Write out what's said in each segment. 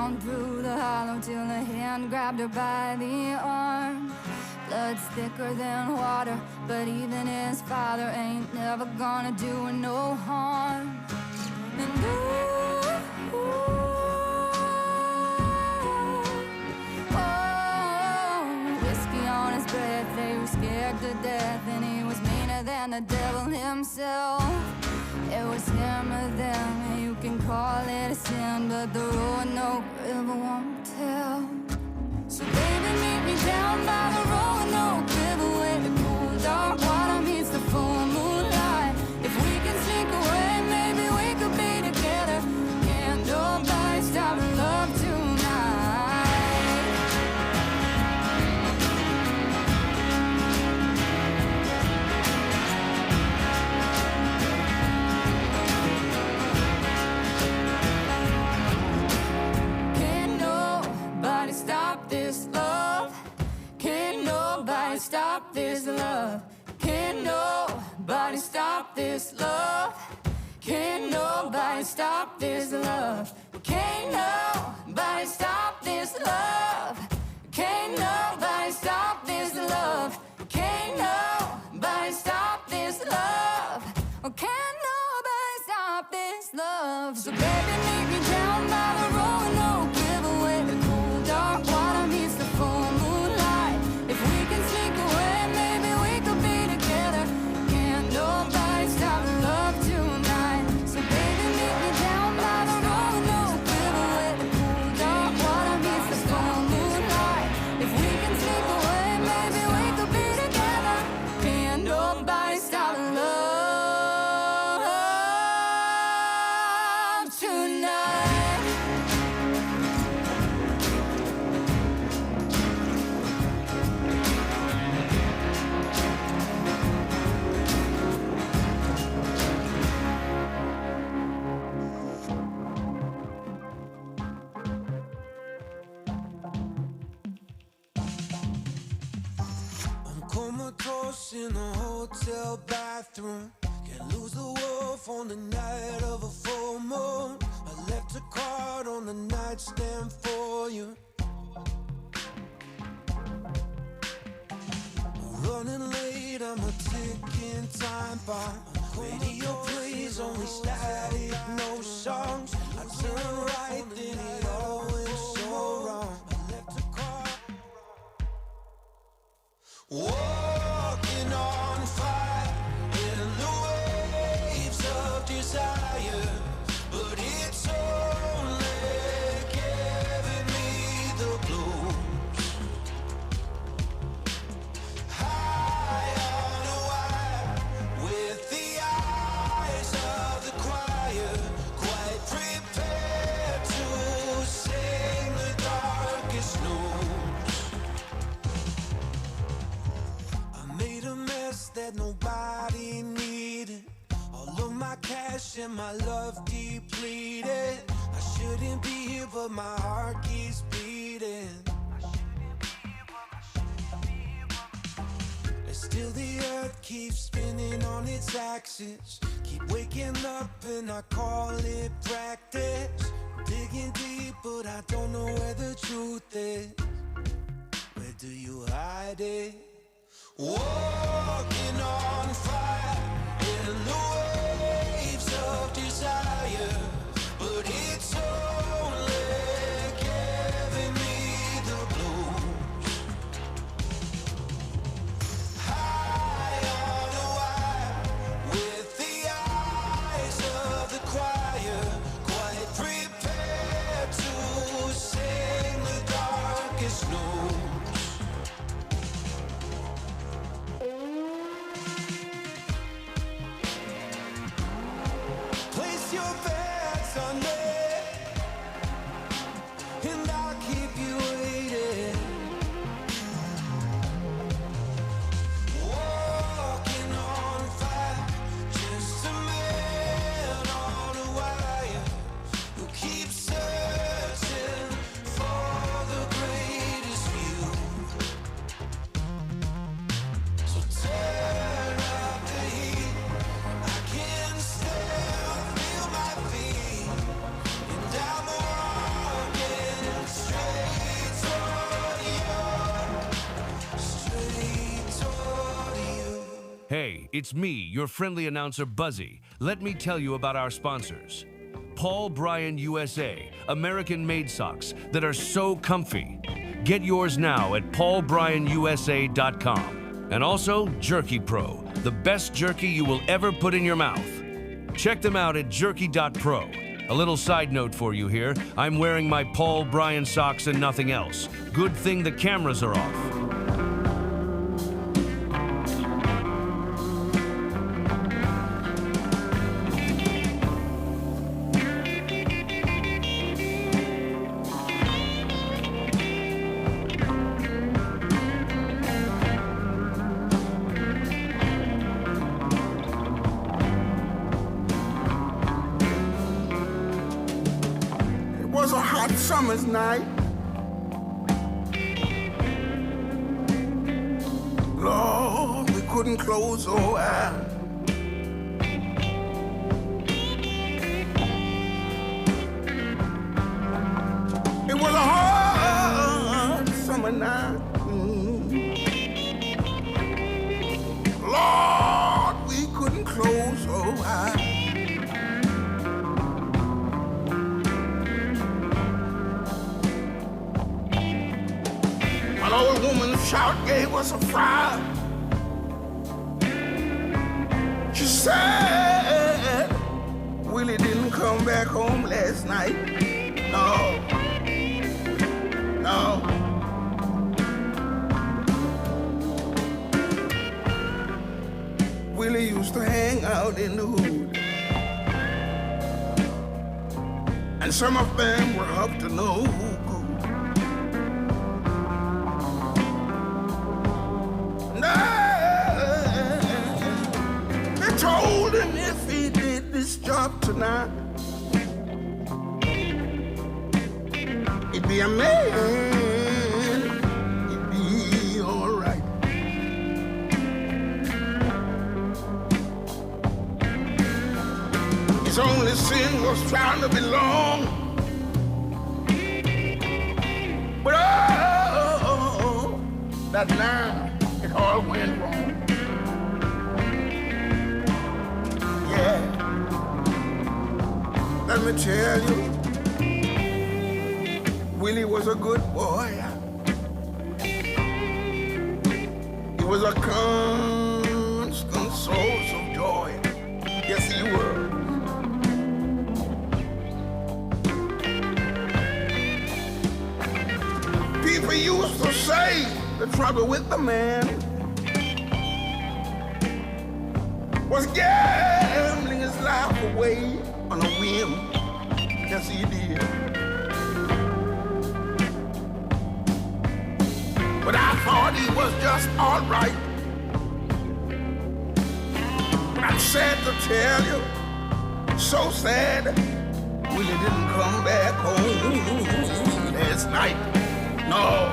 down through the hollow till a hand grabbed her by the arm. Blood's thicker than water, but even his father ain't never gonna do her no harm. And whiskey on his breath, they were scared to death, and he was meaner than the devil himself. It was him or them, and you can call it a sin, but the Roanoke River won't tell. So baby, meet me down by the Roanoke River, where the cool dark water meets the full moonlight. If we can sneak away, maybe we could be together. Can't nobody stop love tonight. Stop this love. Can't nobody stop this love. Can't nobody stop this love. Can't nobody stop this love. Can't nobody stop this love. Can't nobody stop this love. Can't nobody stop this love. Can't nobody stop this love. So baby, meet me down by the Roanoke River, where the dark water meets the full moonlight. If we can sneak away, maybe we could be together. Can't nobody stop love tonight. So baby, meet me down by the Roanoke River, where the cool dark water meets the full moonlight. If we can sneak away, maybe we could be together. Can't nobody stop love tonight. Comatose in a hotel bathroom. Can't lose the wolf on the night of a full moon. I left a card on the nightstand for you. Running late, I'm a ticking time bomb. Radio plays only static, no songs. I turn right, then it all went so wrong. I left a card. Walking on fire in the waves of desire, but it's only giving me the blues. High on a wire with the eyes of the choir, quite prepared to sing the darkest news. Made a mess that nobody needed. All of my cash and my love depleted. I shouldn't be here, but my heart keeps beating. And still the earth keeps spinning on its axis. Keep waking up and I call it practice. Digging deep, but I don't know where the truth is. Where do you hide it? Walking on fire in the waves of desire, but it's only giving me the blues. High on a wire with the eyes of the choir, quite prepared to sing the darkest news. Place your bets on me, and I'll keep you waiting. Walking on fire, just a man on a wire who keeps searching for the greatest. Hey, it's me, your friendly announcer Buzzy. Let me tell you about our sponsors. Paul Bryan USA, American-made socks that are so comfy. Get yours now at paulbryanusa.com. And also Jerky Pro, the best jerky you will ever put in your mouth. Check them out at jerky.pro. A little side note for you here. I'm wearing my Paul Bryan socks and nothing else. Good thing the cameras are off. It was a hot summer's night. Lord, we couldn't close our eyes. It was a hot summer night. Lord, we couldn't close our eyes. An old woman's shout gave us a fright. She said Willie didn't come back home last night. No. Willie used to hang out in the hood, and some of them were up to no good. They told him if he did this job tonight, he'd be a man, he'd be all right. His only sin was trying to belong. But oh, that night it all went wrong. Yeah, let me tell you, Willie was a good boy. He was a constant source of joy. Yes, he was. People used to say the trouble with the man was gambling his life away on a whim. Yes, he did. But I thought he was just all right. But I'm sad to tell you, so sad, Willie didn't come back home last night. No.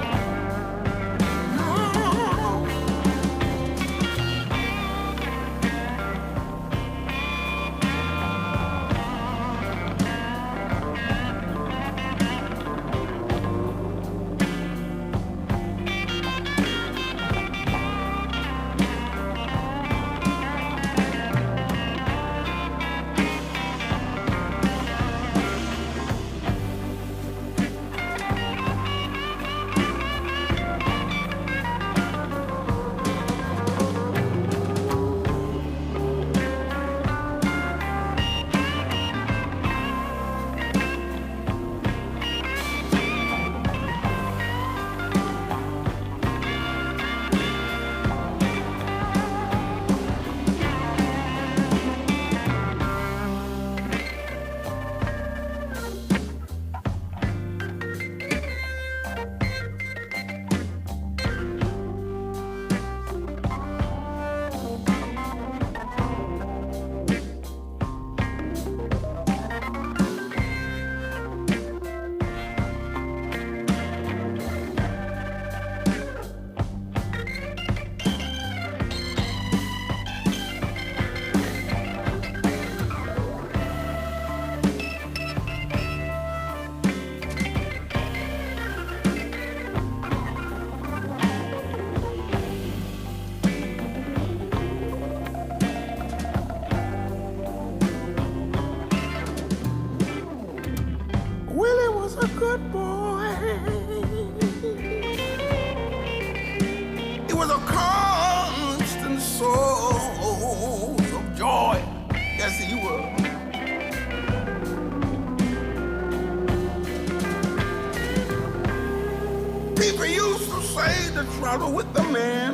used to say the trouble with the man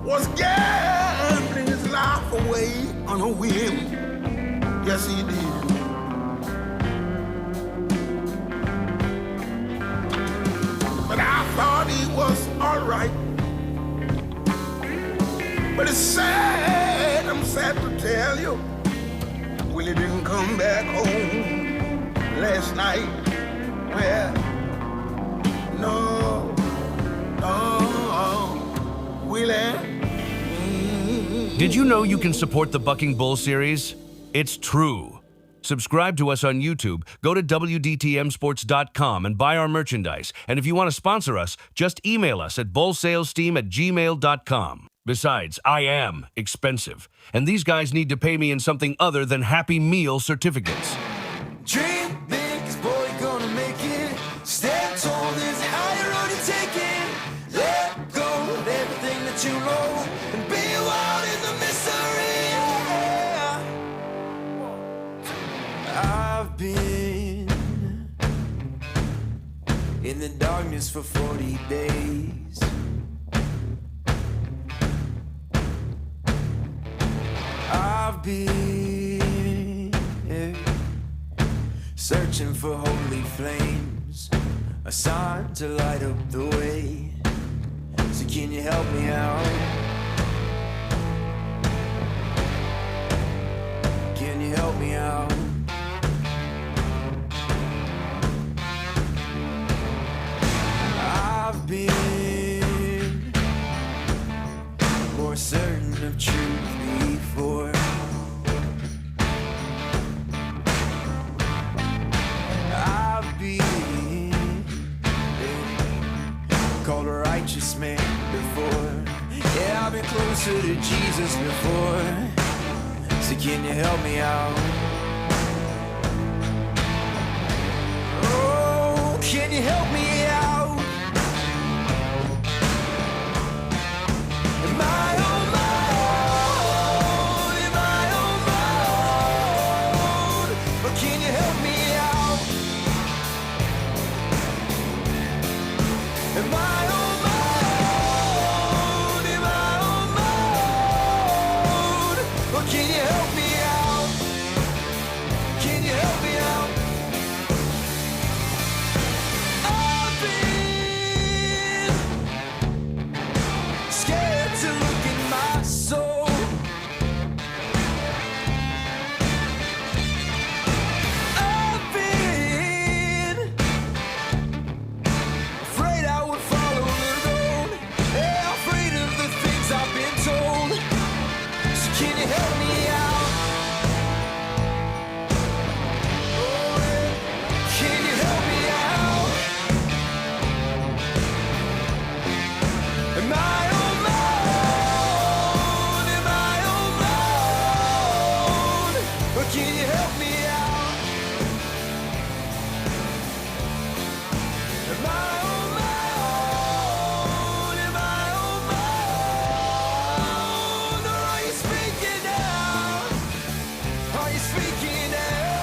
was gambling his life away on a whim. Yes, he did. But I thought he was all right. But it's sad, I'm sad to tell you, Willie didn't come back home last night. Well, no, Willie. Did you know you can support the Bucking Bull series? It's true. Subscribe to us on YouTube, go to WDTMsports.com and buy our merchandise. And if you want to sponsor us, just email us at bullsalesteam@gmail.com. Besides, I am expensive, and these guys need to pay me in something other than Happy Meal certificates. Dream big, 'cause boy, you're gonna make it. Stand tall, there's a higher road to take it. Let go of everything that you know and be wild in the mystery. I've been in the darkness for 40 days. I've been searching for holy flames, a sign to light up the way. So can you help me out? Can you help me out? I've been more certain of truth before. I've been called a righteous man before. Yeah, I've been closer to Jesus before. So can you help me out? Oh, can you help me out? Am I on my own? Am I on my own? Or can you help me out? Am I on my own? Am I on my own? Or can you help me out? Can you help me out? I've been scared to look in my soul. I've been afraid I would follow alone. Yeah, afraid of the things I've been told. So can you help me out? Oh, yeah. Can you help me out? Am I on my own? Am I on my own? Or can you help me out? Am I on my own? Am I on my own? Or are you speaking now? Are you speaking now?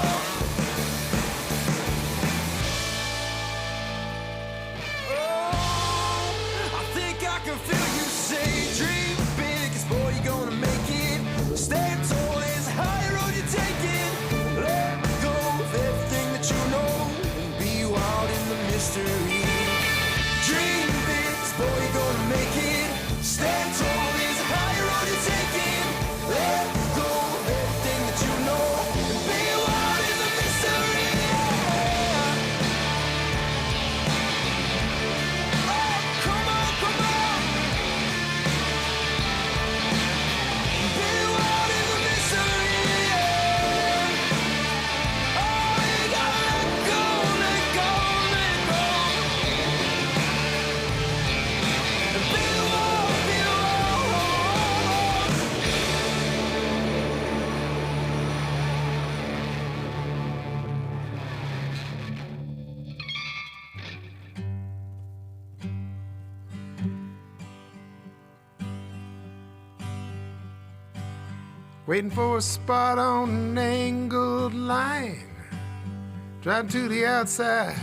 Oh, I think I can feel you say, dream big, 'cause boy, you're gonna make it. Stand tall, there's a higher road you're taking. Let go of everything that you know and be wild in the mystery. Dream big, 'cause boy, you're gonna make it. Stand tall, there's a higher road you're taking. Let go of everything that you know and be wild in the mystery. Oh, come on, come on. Be wild in the mystery. Oh, you gotta let go, let go, let go. And be wild, be wild. Waiting for a spot on an angled line. Driving to the outside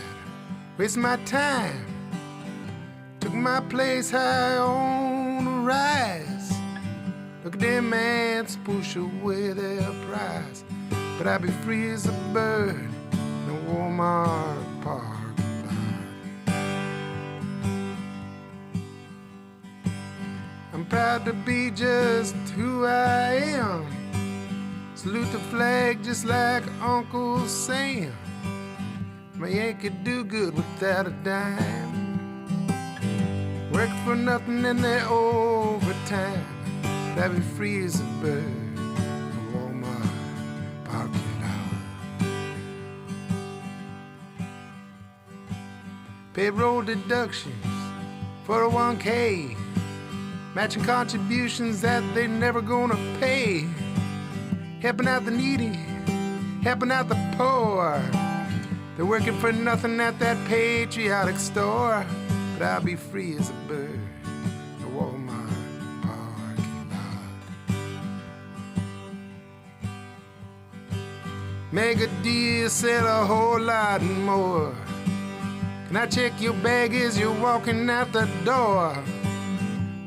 wasting my time. Took my place high on the rise. Look at them ants push away their prize. But I'd be free as a bird in a Walmart parking lot. I'm proud to be just who I am. Salute the flag just like Uncle Sam. My Yankee do good without a dime. Work for nothing in their overtime. But I'd be free as a bird in a Walmart parking lot. Payroll deductions, 401k, matching contributions that they never gonna pay. Helping out the needy, helping out the poor. They're working for nothing at that patriotic store. But I'll be free as a bird in a Walmart parking lot. Mega deal, sell a whole lot more. Can I check your bag as you're walking out the door?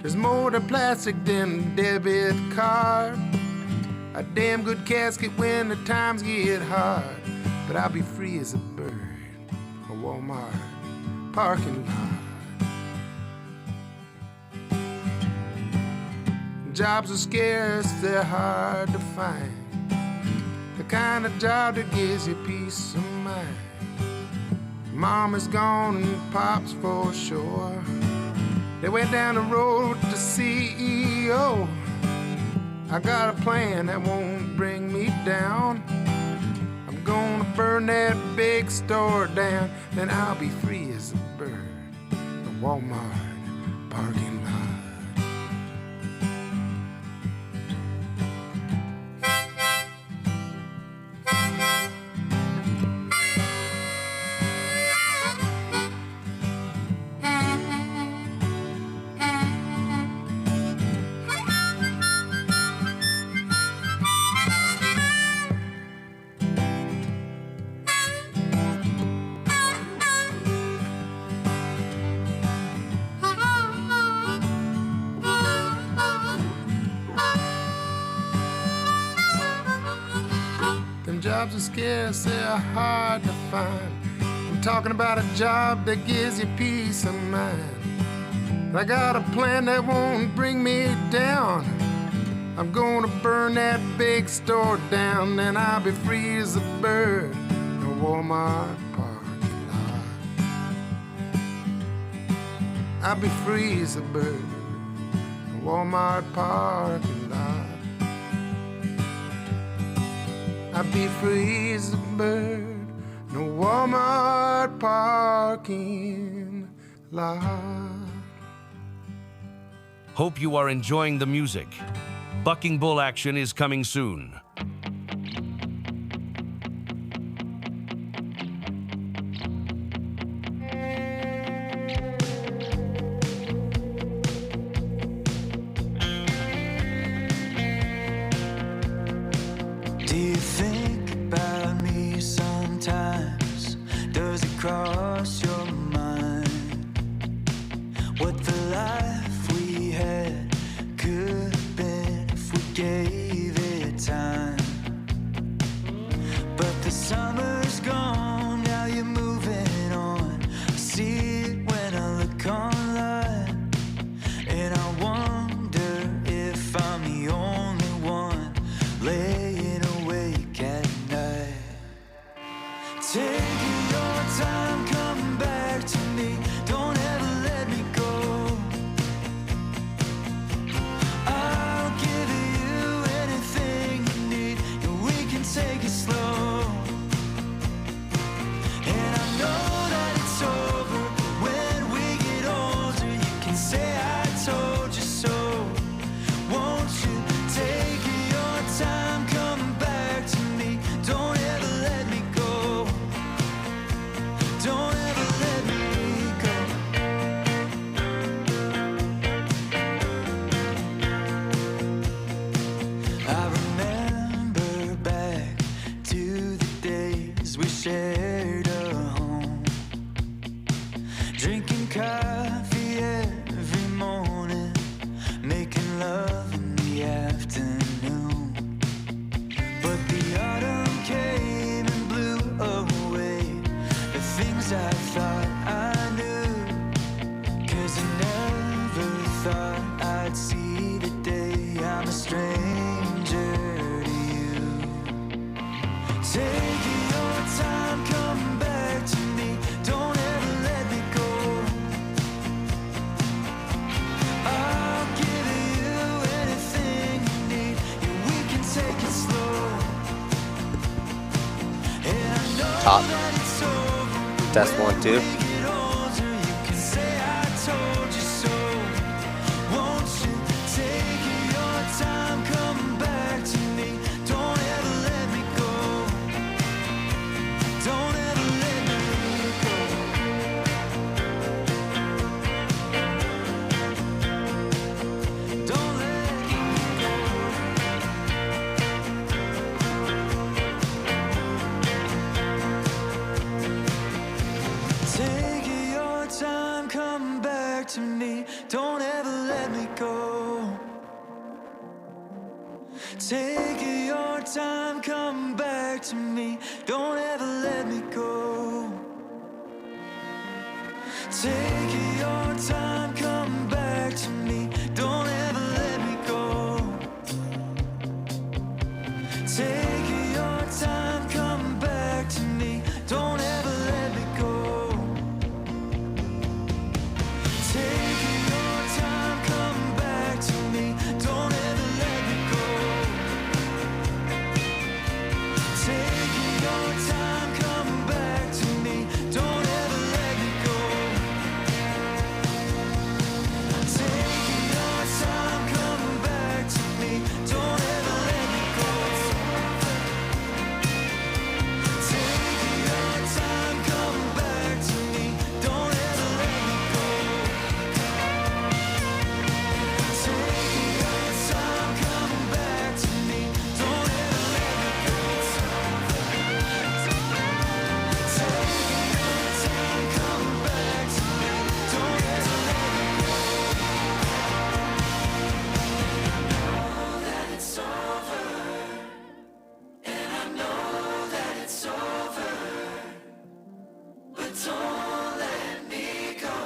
There's more to plastic than a debit card. A damn good casket when the times get hard. But I'll be free as a bird in a Walmart parking lot. Jobs are scarce, they're hard to find. The kind of job that gives you peace of mind. Mom is gone and Pop's for sure. They went down the road to CEO. I got a plan that won't bring me down. I'm gonna burn that big store down. Then I'll be free as a bird in a Walmart parking lot. Jobs are scarce, they're hard to find. I'm talking about a job that gives you peace of mind. I got a plan that won't bring me down. I'm gonna burn that big store down, then I'll be free as a bird in a Walmart parking lot. I'll be free as a bird in a Walmart parking lot. I'll be free as a bird in a Walmart parking lot. Hope you are enjoying the music. Bucking Bull action is coming soon. Do you think about me sometimes? Does it cross your mind what the life we had could have been if we gave it time? But the summer's gone, now you're moving on. I see it when I look online, and I wonder if I'm the only one laying awake at night. Take your time coming back to me. Don't ever let me go. coffee every morning, making love in the afternoon. But the autumn came and blew away the things I thought I knew. 'Cause I never thought I'd see the day I'm a stranger to you. Take your time, come back to me. Don't ever let me go. I'll give you anything you need. Yeah, we can take it slow. And I know Top. that it's over. Test 1, 2. When we get older, you can say I told you so. Won't you take your time, come back to me. Don't ever let me go. Don't ever let me go. Don't let me go. Take your time, come back to me. Don't ever let me go. Take your time, come back to me. Don't ever let me go. Take your time, come back to me. Don't ever let me go. Take your time, come back to me. Don't ever let me go. Take your time, come back to me. Don't ever let me go. Take your time, come back to me. Don't ever let me go. Take your time, come back to me. Don't ever let me go. Take your time, come back to me. Don't ever let me go. Take your time, come back to me. Don't ever let me go. Take your time, come back to me. Don't ever let me go. Know that it's over, and I know that it's over, but don't let me go.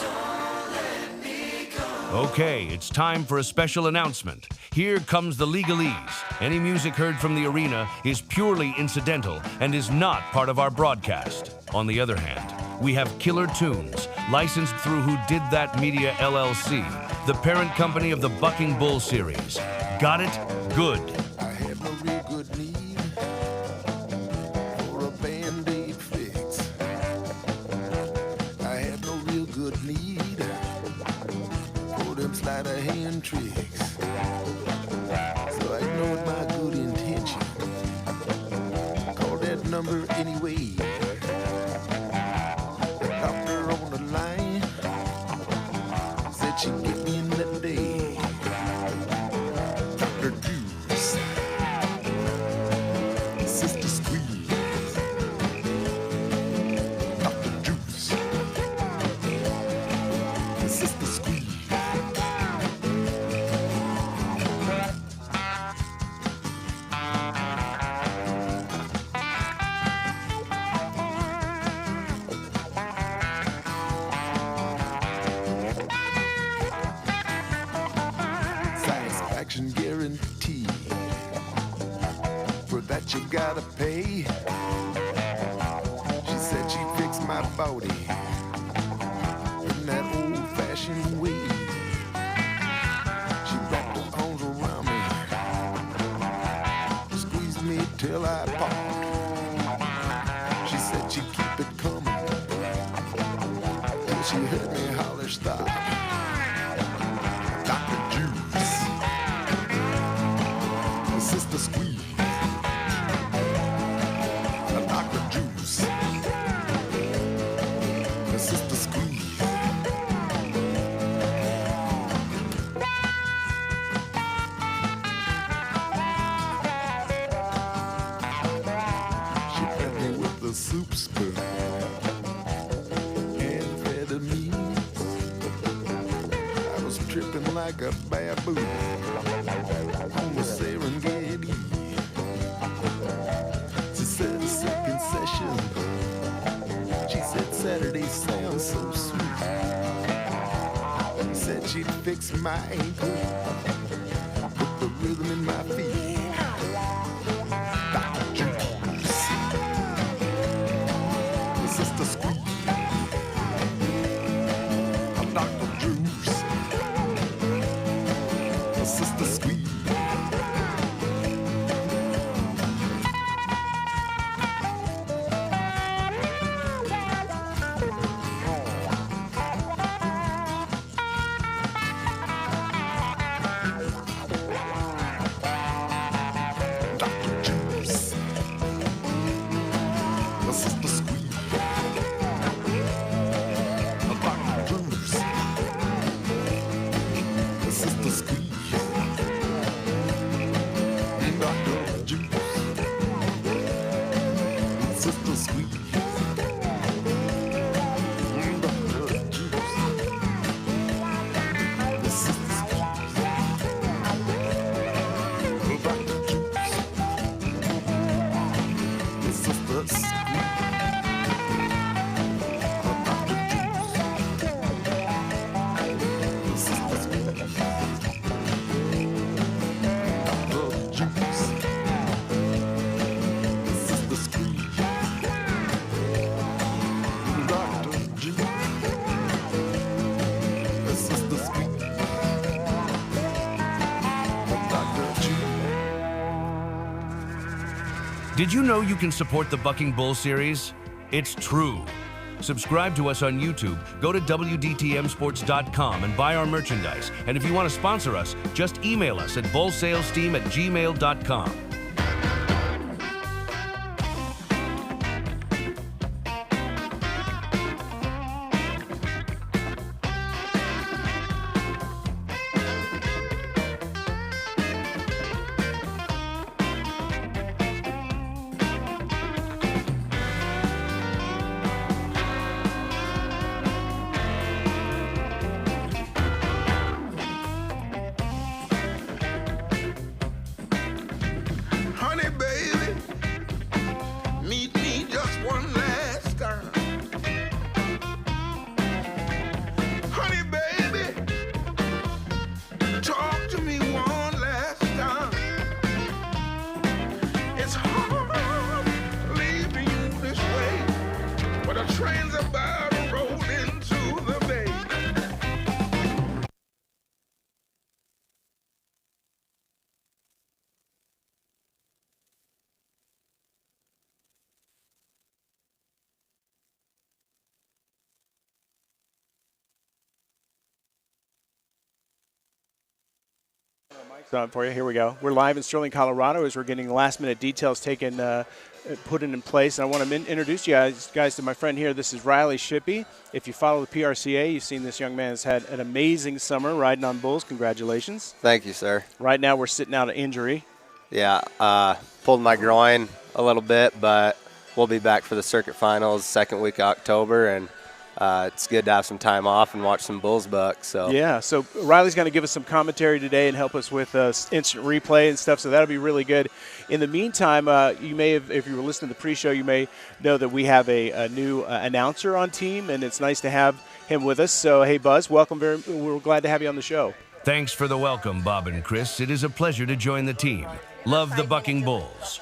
Don't let me go. Okay, it's time for a special announcement. Here comes the legalese. Any music heard from the arena is purely incidental and is not part of our broadcast. On the other hand, we have Killer Tunes, licensed through Who Did That Media LLC, the parent company of the Bucking Bull series. Got it? Good. I had no real good need for a Band-Aid fix. I had no real good need for them sleight of hand tricks. So I ignored my good intention. Called that number anyway. The doctor on the line said she'd get me in that day. Dr. Juice, Sister Squeeze, Dr. Juice, Sister Squeeze. Satisfaction guarantee. For that you gotta pay. She said she'd fix my body in that old-fashioned way. She wrapped her arms around me, squeezed me till I popped. She said she'd keep it coming till she heard me holler stop. Dr. Juice, Sister Squeeze, Dr. Juice, Sister Squeeze. She fed me with the soup spoon tripping like a baboon on the Serengeti. She said a second session. She said Saturday sounds so sweet. She said she'd fix my ankle, put the rhythm in my feet. Dr. Juice, Sister Squeak. Dr. Juice, Sister Squeak. Did you know you can support the Bucking Bull series? It's true. Subscribe to us on YouTube, go to WDTMsports.com and buy our merchandise. And if you want to sponsor us, just email us at bullsalesteam@gmail.com. Honey, baby, meet me just one last time. Honey, baby, talk to me one last time. It's hard leaving you this way, but the train's about to roll into the bay. Mic's on for you. Here we go. We're live in Sterling, Colorado as we're getting last-minute details taken, put in place. And I want to introduce you guys to my friend here. This is Riley Shippey. If you follow the PRCA, you've seen this young man has had an amazing summer riding on bulls. Congratulations. Thank you, sir. Right now we're sitting out an injury. Yeah, pulled my groin a little bit, but we'll be back for the circuit finals second week of October, and it's good to have some time off and watch some bulls buck. So Yeah, so Riley's going to give us some commentary today and help us with instant replay and stuff, so that'll be really good. In the meantime, you may have, if you were listening to the pre-show, you may know that we have a new announcer on team, and it's nice to have him with us. So, hey, Buzz, welcome. We're glad to have you on the show. Thanks for the welcome, Bob and Chris. It is a pleasure to join the team. Love the Bucking Bulls.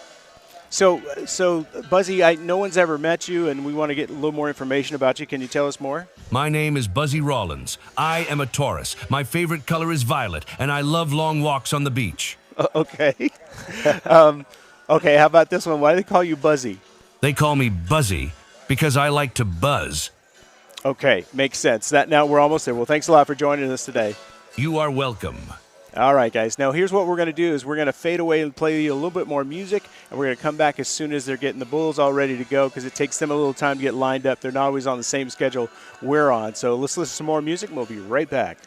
So Buzzy, no one's ever met you, and we want to get a little more information about you. Can you tell us more? My name is Buzzy Rollins. I am a Taurus. My favorite color is violet, and I love long walks on the beach. Okay. Okay, how about this one? Why do they call you Buzzy? They call me Buzzy because I like to buzz. Okay, makes sense. Now we're almost there. Well, thanks a lot for joining us today. You are welcome. All right, guys. Now, here's what we're going to do is we're going to fade away and play you a little bit more music, and we're going to come back as soon as they're getting the bulls all ready to go because it takes them a little time to get lined up. They're not always on the same schedule we're on. So let's listen to some more music, and we'll be right back.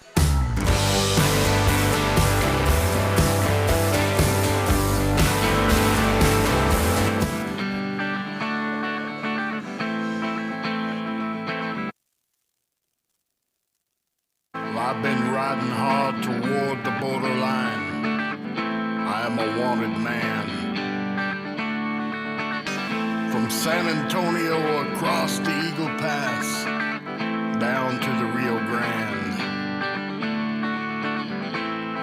I've been riding hard toward the borderline. I am a wanted man. From San Antonio across the Eagle Pass, down to the Rio Grande.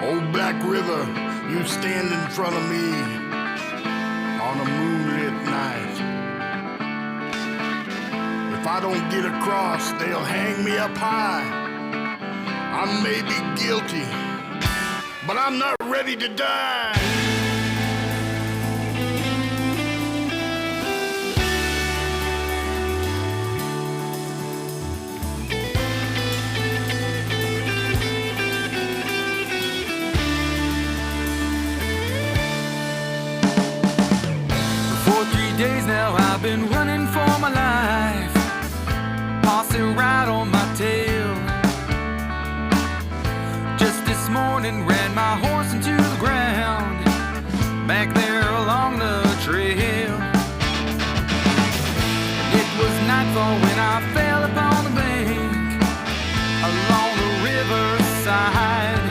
Old Black River, you stand in front of me on a moonlit night. If I don't get across, they'll hang me up high. I may be guilty, but I'm not ready to die. For 3 days now I've been running for my life, posse right on my tail. Just this morning ran my horse into the ground, back there along the trail. It was nightfall when I fell upon the bank, along the riverside.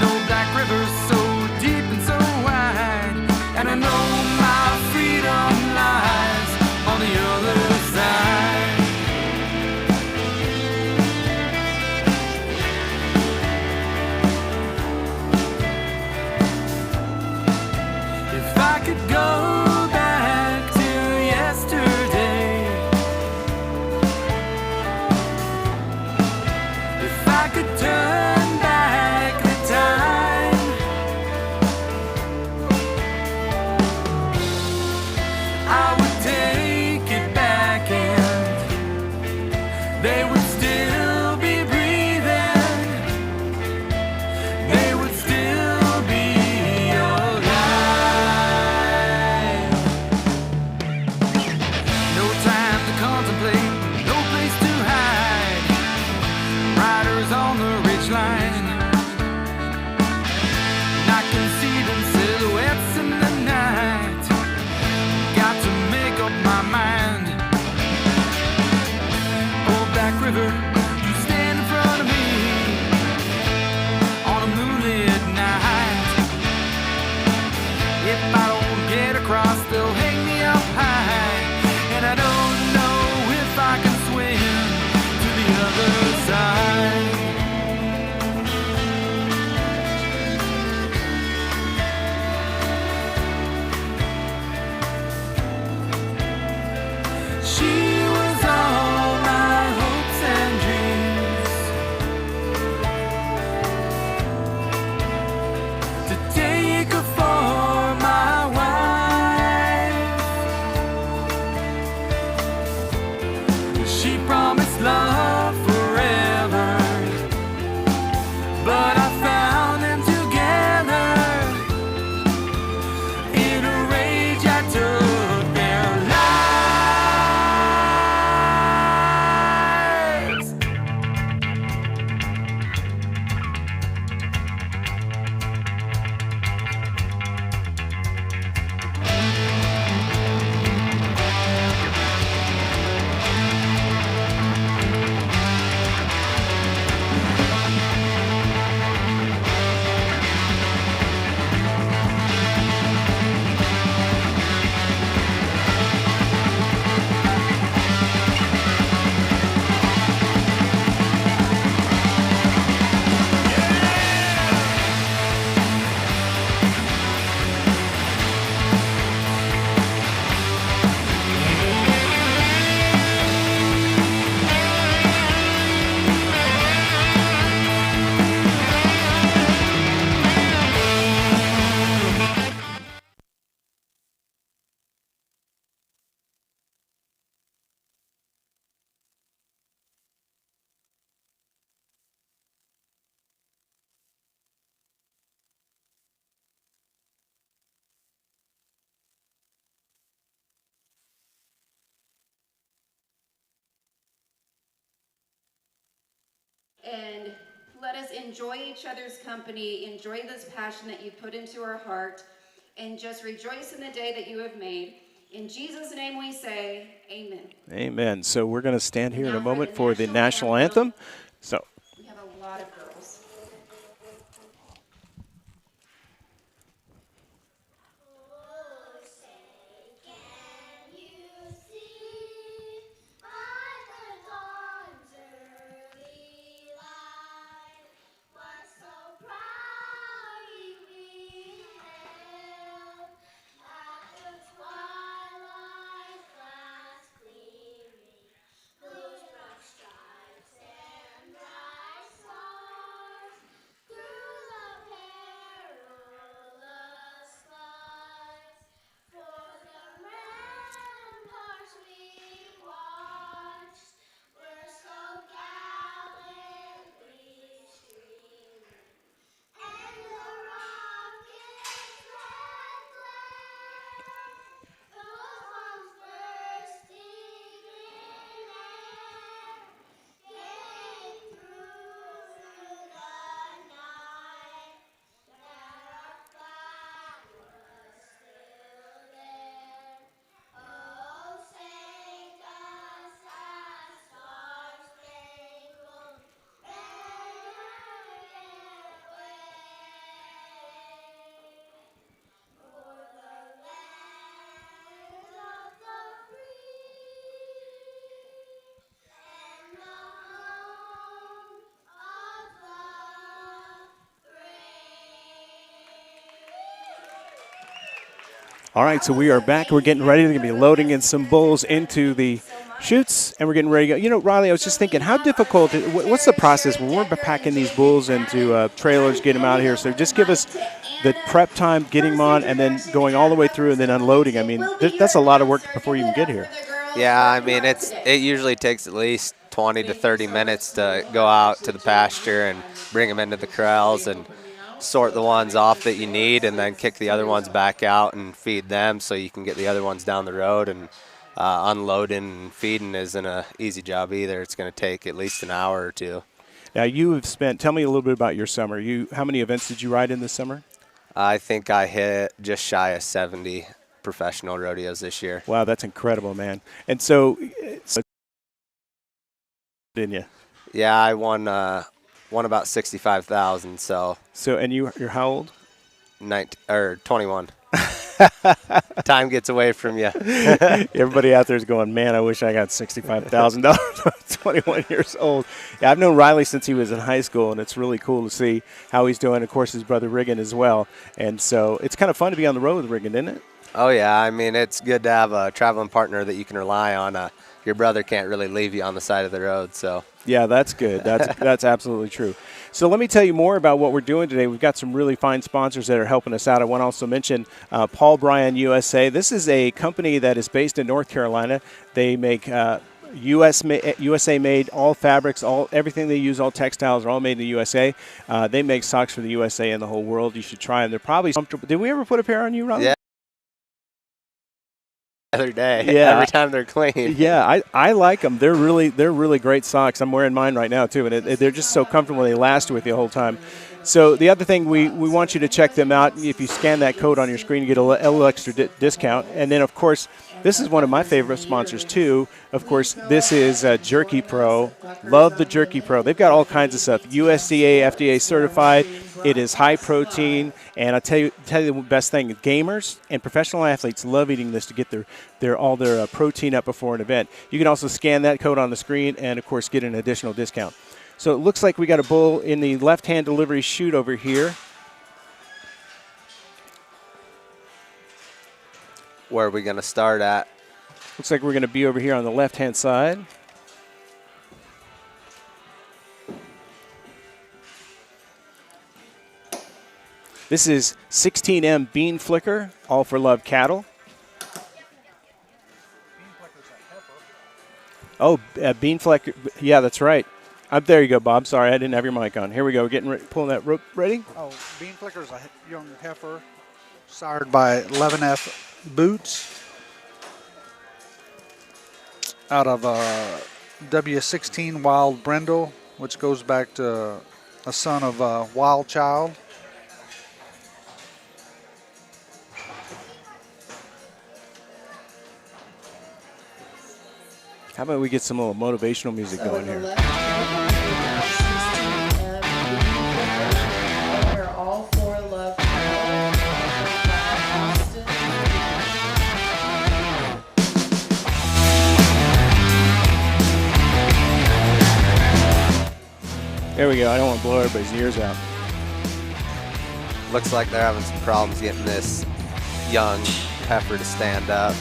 No black river so deep and so wide, and I know my freedom lies on the other side. If I could go back to yesterday, if I could turn back the time, I would take it back and they would still be breathing, they would still be alive. No time to contemplate, no place to hide, riders on the ridgeline, not conceiving silhouettes in the night. Got to make up my mind. Old Black River, you stand in front of me on a moonlit night. If I don't get across, they'll hang me up high, and I don't know if I can swim to the other side. She was all my hopes and dreams, to take her for my wife. She promised love forever, but I found them together. In a rage I took their lives. And let us enjoy each other's company, enjoy this passion that you put into our heart, and just rejoice in the day that you have made. In Jesus' name we say, amen. Amen. So we're going to stand here in a moment for the national anthem. So We have a lot of girls. all right, so we are back. We're getting ready. They're going to be loading in some bulls into the chutes, and we're getting ready to go. You know, Riley, I was just thinking, how difficult, what's the process when we're packing these bulls into trailers, get them out of here? So just give us the prep time, getting them on, and then going all the way through and then unloading. I mean, that's a lot of work before you even get here. Yeah, I mean, it usually takes at least 20 to 30 minutes to go out to the pasture and bring them into the corrals and sort the ones off that you need, and then kick the other ones back out and feed them so you can get the other ones down the road. And unloading and feeding isn't an easy job either. It's going to take at least an hour or two. Now, you have tell me a little bit about your summer. How many events did you ride in this summer? I think I hit just shy of 70 professional rodeos this year. Wow, that's incredible, man. And so didn't you? Yeah, I won about 65,000. So and you're how old? 21. Time gets away from you. Everybody out there is going, man, I wish I got $65,000. 21 years old. Yeah, I've known Riley since he was in high school, and it's really cool to see how he's doing. Of course, his brother Riggin as well. And so it's kind of fun to be on the road with Riggin, isn't it? Oh, yeah. I mean, it's good to have a traveling partner that you can rely on. Your brother can't really leave you on the side of the road, so. Yeah, that's good. That's absolutely true. So let me tell you more about what we're doing today. We've got some really fine sponsors that are helping us out. I want to also mention Paul Bryan USA. This is a company that is based in North Carolina. They make USA made, all fabrics, everything they use, all textiles are all made in the USA. They make socks for the USA and the whole world. You should try them. They're probably comfortable. Did we ever put a pair on you, Ron? Yeah. Other day. Yeah. Every time they're clean. Yeah, I like them. They're really great socks. I'm wearing mine right now too, and they're just so comfortable. They last with you the whole time. So the other thing, we want you to check them out. If you scan that code on your screen, you get a little extra discount. And then, of course, this is one of my favorite sponsors too. Of course, this is Jerky Pro. Love the Jerky Pro. They've got all kinds of stuff. USDA, FDA certified. It is high protein. And I'll tell you the best thing. Gamers and professional athletes love eating this to get all their protein up before an event. You can also scan that code on the screen and, of course, get an additional discount. So it looks like we got a bull in the left-hand delivery chute over here. Where are we going to start at? Looks like we're going to be over here on the left-hand side. This is 16M Bean Flicker, all for love cattle. Oh, Bean Flicker. Yeah, that's right. There you go, Bob. Sorry, I didn't have your mic on. Here we go. We're pulling that rope ready. Oh, Bean Flicker is a young heifer sired by 11F Boots out of W16 Wild Brindle, which goes back to a son of Wild Child. How about we get some little motivational music going here? There we go. I don't want to blow everybody's ears out. Looks like they're having some problems getting this young heifer to stand up.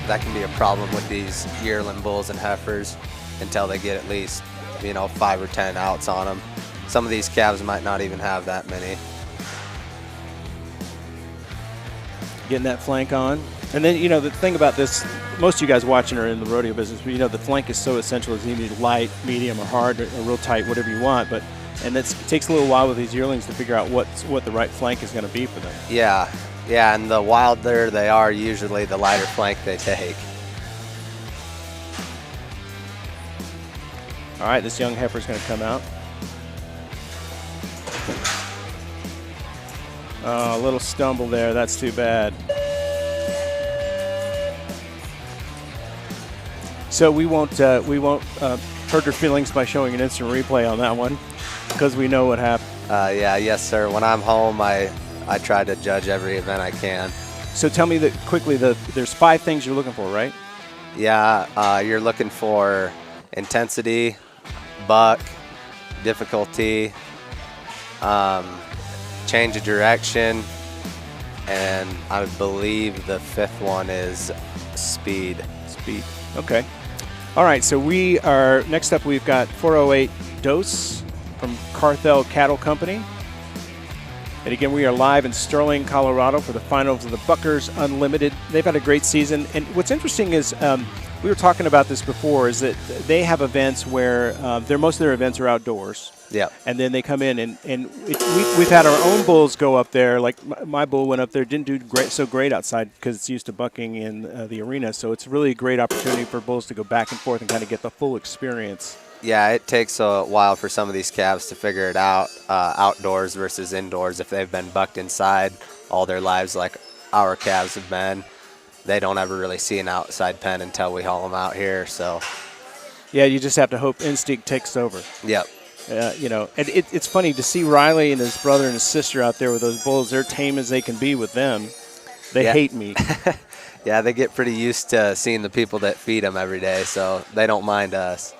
That can be a problem with these yearling bulls and heifers until they get at least, 5 or 10 outs on them. Some of these calves might not even have that many. Getting that flank on. And then, the thing about this, most of you guys watching are in the rodeo business, but the flank is so essential. It's either light, medium, or hard, or real tight, whatever you want. And it takes a little while with these yearlings to figure out what the right flank is going to be for them. Yeah, and the wilder they are, usually the lighter flank they take. All right, this young heifer is going to come out. Oh, a little stumble there. That's too bad. So we won't hurt her feelings by showing an instant replay on that one because we know what happened. Yes, sir. When I'm home, I try to judge every event I can. So tell me that quickly. There's 5 things you're looking for, right? Yeah, you're looking for intensity, buck, difficulty, change of direction, and I believe the 5th one is speed. Speed. Okay. All right. So next up we've got 408 Dose from Carthel Cattle Company. And again, we are live in Sterling, Colorado for the finals of the Buckers Unlimited. They've had a great season. And what's interesting is we were talking about this before, is that they have events where most of their events are outdoors. Yeah. And then they come in, and we've had our own bulls go up there. Like my bull went up there, didn't do so great outside because it's used to bucking in the arena. So it's really a great opportunity for bulls to go back and forth and kind of get the full experience. Yeah, it takes a while for some of these calves to figure it out, outdoors versus indoors. If they've been bucked inside all their lives like our calves have been, they don't ever really see an outside pen until we haul them out here. So, yeah, you just have to hope instinct takes over. Yep. And it's funny to see Riley and his brother and his sister out there with those bulls. They're tame as they can be with them. They hate me. Yeah, they get pretty used to seeing the people that feed them every day, so they don't mind us.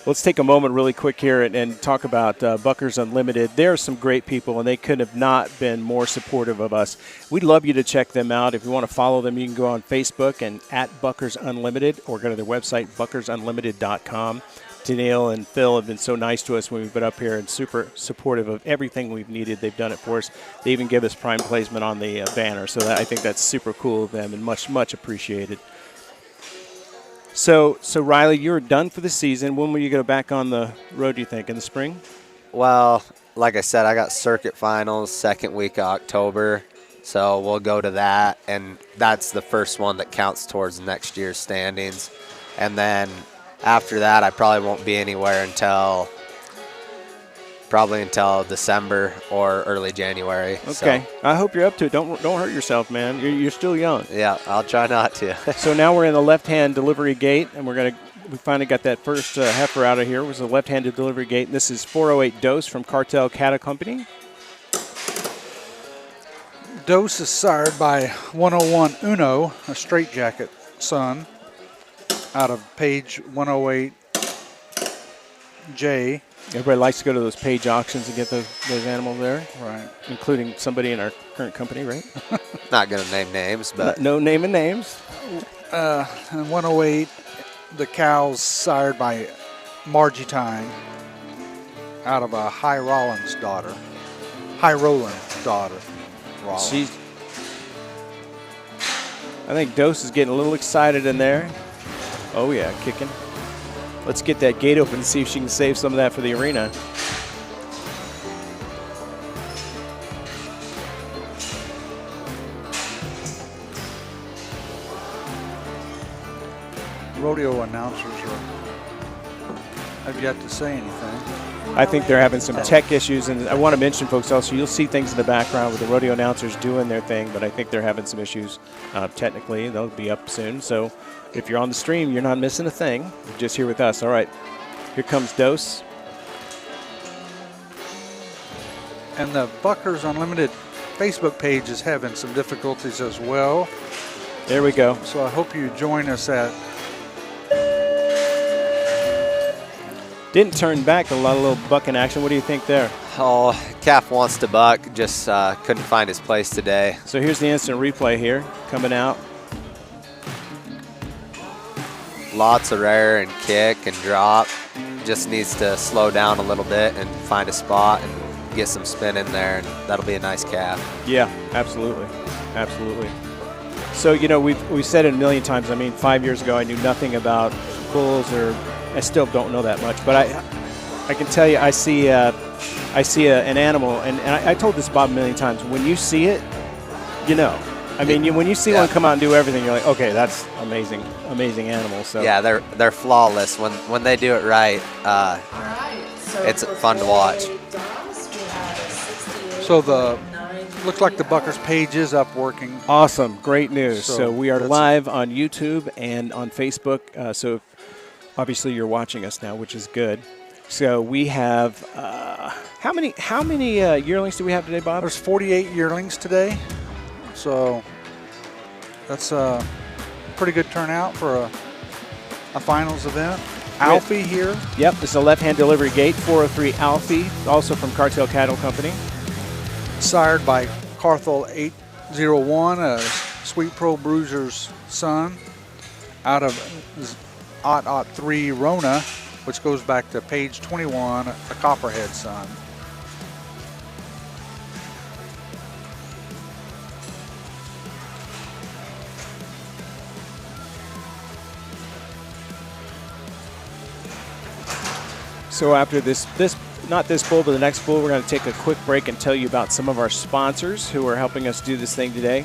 Let's take a moment really quick here and talk about Buckers Unlimited. There are some great people, and they could have not been more supportive of us. We'd love you to check them out. If you want to follow them, you can go on Facebook and at Buckers Unlimited, or go to their website, buckersunlimited.com. Danielle and Phil have been so nice to us when we've been up here and super supportive of everything we've needed. They've done it for us. They even give us prime placement on the banner, so I think that's super cool of them and much, much appreciated. So Riley, you're done for the season. When will you go back on the road, do you think, in the spring? Well, like I said, I got circuit finals 2nd week of October, so we'll go to that, and that's the first one that counts towards next year's standings. And then after that, I probably won't be anywhere until December or early January. Okay. So, I hope you're up to it. Don't hurt yourself, man. You're still young. yeah, I'll try not to. So now we're in the left-hand delivery gate, and we finally got that first heifer out of here. It was a left-handed delivery gate, and this is 408 Dose from Cartel Cattle Company. Dose is sired by 101 Uno, a straightjacket son, out of page 108J. Everybody likes to go to those page auctions and get those animals there. Right. Including somebody in our current company, right? Not going to name names, but. No naming names. And 108, the cow's sired by Margie Tyne, out of a High Rollins daughter. Rollins. I think Dose is getting a little excited in there. Oh, yeah, kicking. Let's get that gate open and see if she can save some of that for the arena. Rodeo announcers have yet to say anything. I think they're having some tech issues, and I want to mention, folks, also you'll see things in the background with the rodeo announcers doing their thing, but I think they're having some issues technically. They'll be up soon, so if you're on the stream, you're not missing a thing. You're just here with us. All right, here comes Dose. And the Buckers Unlimited Facebook page is having some difficulties as well. There we go. So I hope you join us at Didn't turn back. A lot of little bucking action. What do you think there? Oh, calf wants to buck, just couldn't find his place today. So here's the instant replay here coming out. Lots of rear and kick and drop. Just needs to slow down a little bit and find a spot and get some spin in there, and that'll be a nice calf. Yeah, absolutely. Absolutely. So, you know, we've said it a million times. I mean, 5 years ago, I knew nothing about bulls, or I still don't know that much. But I can tell you, I see an animal, and I told this Bob a million times. When you see it, you know. I mean, when you see one come out and do everything, you're like, okay, that's amazing animal. So yeah, they're flawless when they do it right. It's fun to watch. So looks like the Bucker's page is up working. Awesome, great news. So we are that's live on YouTube and on Facebook. So obviously you're watching us now, which is good. So we have how many yearlings do we have today, Bob? There's 48 yearlings today. So that's a pretty good turnout for a finals event. Alfie here. Yep, this is a left-hand delivery gate, 403 Alfie, also from Cartel Cattle Company. Sired by Carthel 801, a Sweet Pro Bruiser's son, out of Ot 3 Rona, which goes back to page 21, a Copperhead son. So after not this bull, but the next bull, we're going to take a quick break and tell you about some of our sponsors who are helping us do this thing today.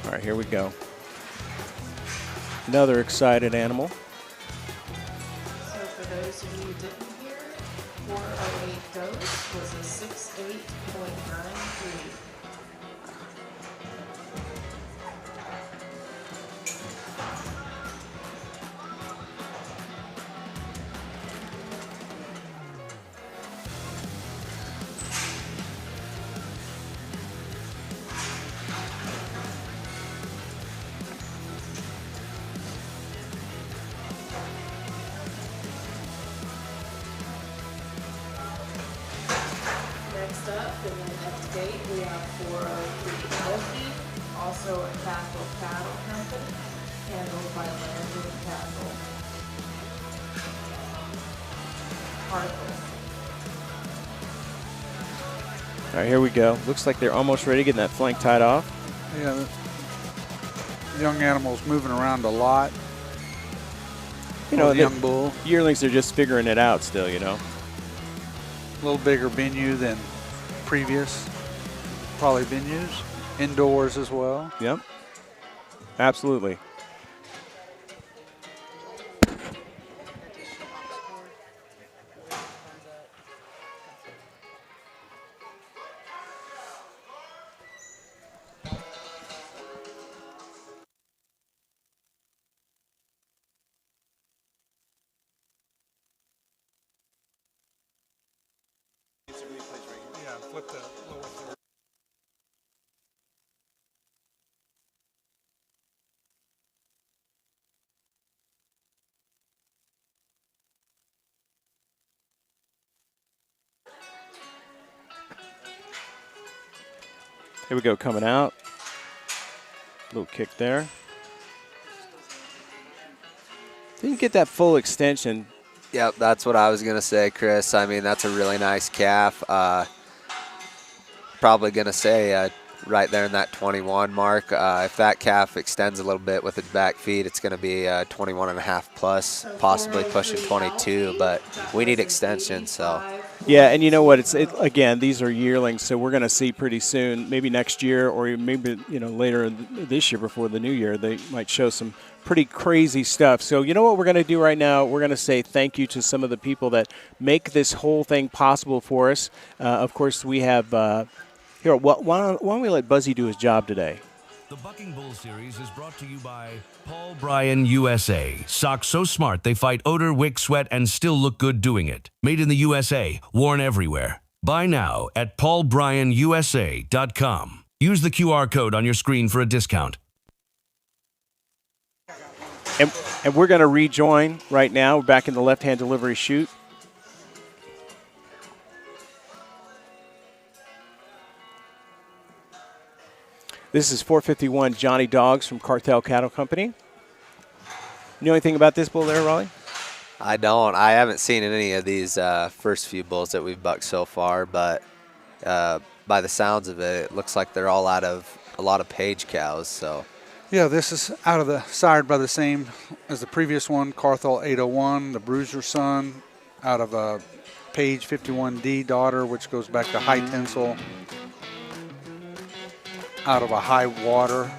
All right, here we go. Another excited animal. So for those of you who didn't hear, 408 dose was a 68.93. Next up, in the next gate, we have 403 Elfie, also a Capital Cattle Company, handled by Landon Cattle. Harville. All right, here we go. Looks like they're almost ready, getting that flank tied off. Yeah, the young animal's moving around a lot. You know, the young bull. Yearlings are just figuring it out still, you know. A little bigger venue than previous, probably venues. Indoors as well. Yep, absolutely. Here we go, coming out. Little kick there. Didn't get that full extension. Yep, that's what I was going to say, Chris. I mean, that's a really nice calf. Probably going to say right there in that 21 mark. If that calf extends a little bit with its back feet, it's going to be 21 and a half plus, possibly pushing 22, but we need extension, so. Yeah, and you know what? Again, these are yearlings, so we're going to see pretty soon, maybe next year or maybe later this year before the new year, they might show some pretty crazy stuff. So you know what we're going to do right now? We're going to say thank you to some of the people that make this whole thing possible for us. Of course, we have here. Why don't we let Buzzy do his job today? The Bucking Bull Series is brought to you by Paul Bryan USA. Socks so smart they fight odor, wick, sweat, and still look good doing it. Made in the USA, worn everywhere. Buy now at paulbryanusa.com. Use the QR code on your screen for a discount. And we're going to rejoin right now. We're back in the left-hand delivery chute. This is 451 Johnny Dogs from Cartel Cattle Company. You know anything about this bull there, Raleigh? I don't. I haven't seen any of these first few bulls that we've bucked so far, but by the sounds of it, it looks like they're all out of a lot of Page cows. So, Yeah, this is out of the sired by the same as the previous one, Carthel 801, the Bruiser son, out of a Page 51D daughter, which goes back to High Tinsel, out of a High Water.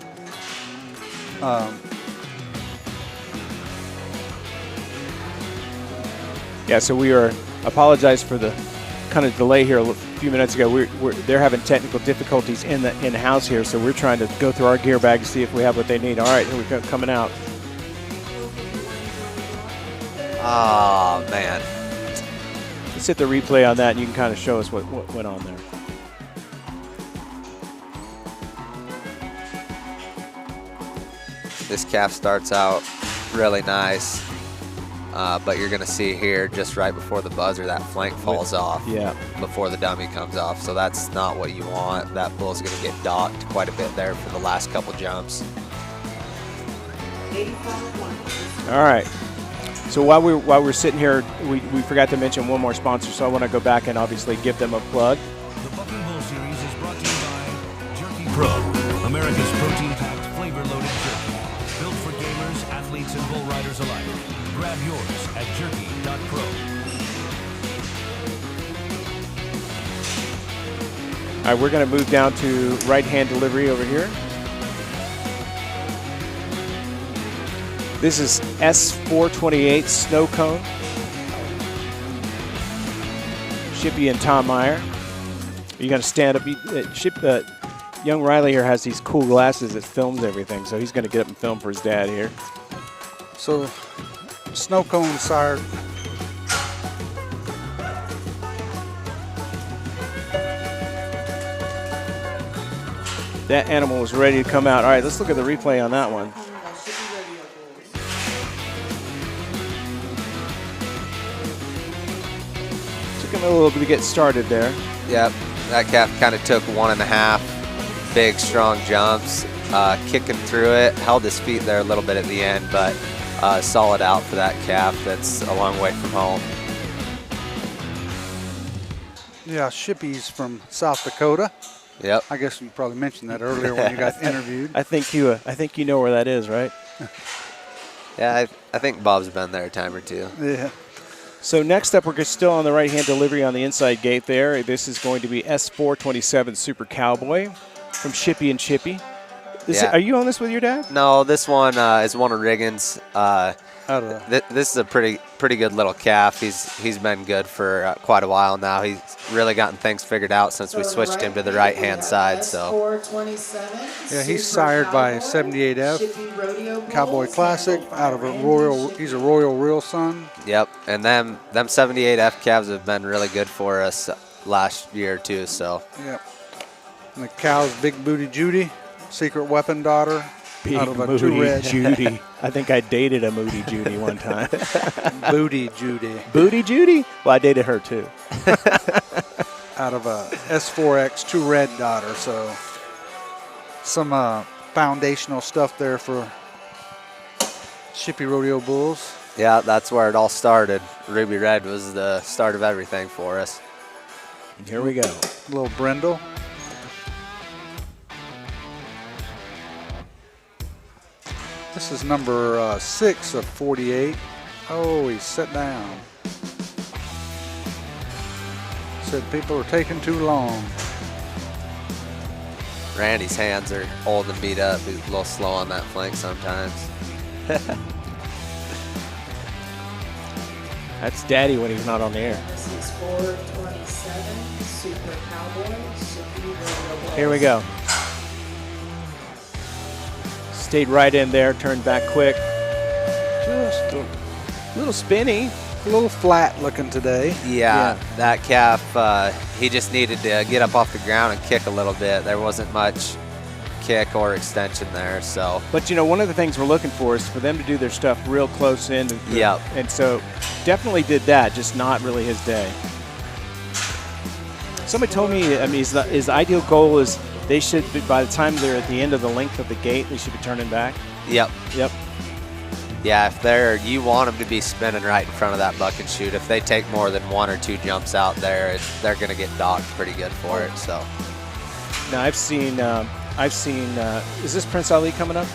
Yeah, so we apologize for the kind of delay here a few minutes ago. They're having technical difficulties in the house here, so we're trying to go through our gear bag to see if we have what they need. All right, here we go, coming out. oh man, Let's hit the replay on that, and you can kind of show us what went on there. this calf starts out really nice, but you're going to see here just right before the buzzer that flank falls off. Yeah. Before the dummy comes off, so that's not what you want. That bull's going to get docked quite a bit there for the last couple jumps. All right. So while we're sitting here, we forgot to mention one more sponsor, so I want to go back and obviously give them a plug. The Bucking Bull Series is brought to you by Jerky Pro, America's protein-packed, flavor-loaded jerky. Built for gamers, athletes, and bull riders alike. Grab yours at jerky.pro. All right, we're going to move down to right-hand delivery over here. This is S428 Snow Cone. Shippy and Tom Meyer. You're going to stand up. Young Riley here has these cool glasses that films everything, so he's going to get up and film for his dad here. So, Snow Cone sired. That animal was ready to come out. All right, let's look at the replay on that one. Took him a little bit to get started there. Yep, that calf kind of took 1.5 big, strong jumps, kicking through it, held his feet there a little bit at the end, but solid out for that calf that's a long way from home. Yeah, Shippy's from South Dakota. Yep. I guess you probably mentioned that earlier when you got interviewed. I think you know where that is, right? Yeah, I think Bob's been there a time or two. Yeah. So next up, we're still on the right-hand delivery on the inside gate there. This is going to be S427 Super Cowboy from Shippy and Chippy. Are you on this with your dad? No, this one is one of Riggins. This is a pretty good little calf. He's been good for quite a while now. He's really gotten things figured out since we switched him to the right-hand side. So yeah, he's sired by 78F Cowboy Classic out of a Royal. He's a Royal Real son. Yep, and them 78F calves have been really good for us last year too. So yep. And the cow's Big Booty Judy, Secret Weapon daughter. Big out of a Moody Judy. I think I dated a Moody Judy one time. Booty Judy. Booty Judy? Well, I dated her too. Out of a S4X 2 Red daughter. So some foundational stuff there for Shippy Rodeo Bulls. Yeah, that's where it all started. Ruby Red was the start of everything for us. And here we go. Little brindle. This is number 6 of 48. Oh, he's set down. Said people are taking too long. Randy's hands are old and beat up. He's a little slow on that flank sometimes. That's Daddy when he's not on the air. This is 427 Super Cowboy, Super Here we go. Stayed right in there, turned back quick. Just a little spinny. a little flat looking today. Yeah, that calf, he just needed to get up off the ground and kick a little bit. There wasn't much kick or extension there, so. But, you know, one of the things we're looking for is for them to do their stuff real close in. Yep. And so definitely did that, just not really his day. Somebody told me, I mean, his ideal goal is they should be, by the time they're at the end of the length of the gate, they should be turning back. Yep. Yep. Yeah, if you want them to be spinning right in front of that buck and shoot. If they take more than 1 or 2 jumps out there, they're going to get docked pretty good for it. So. Now I've seen. Is this Prince Ali coming up?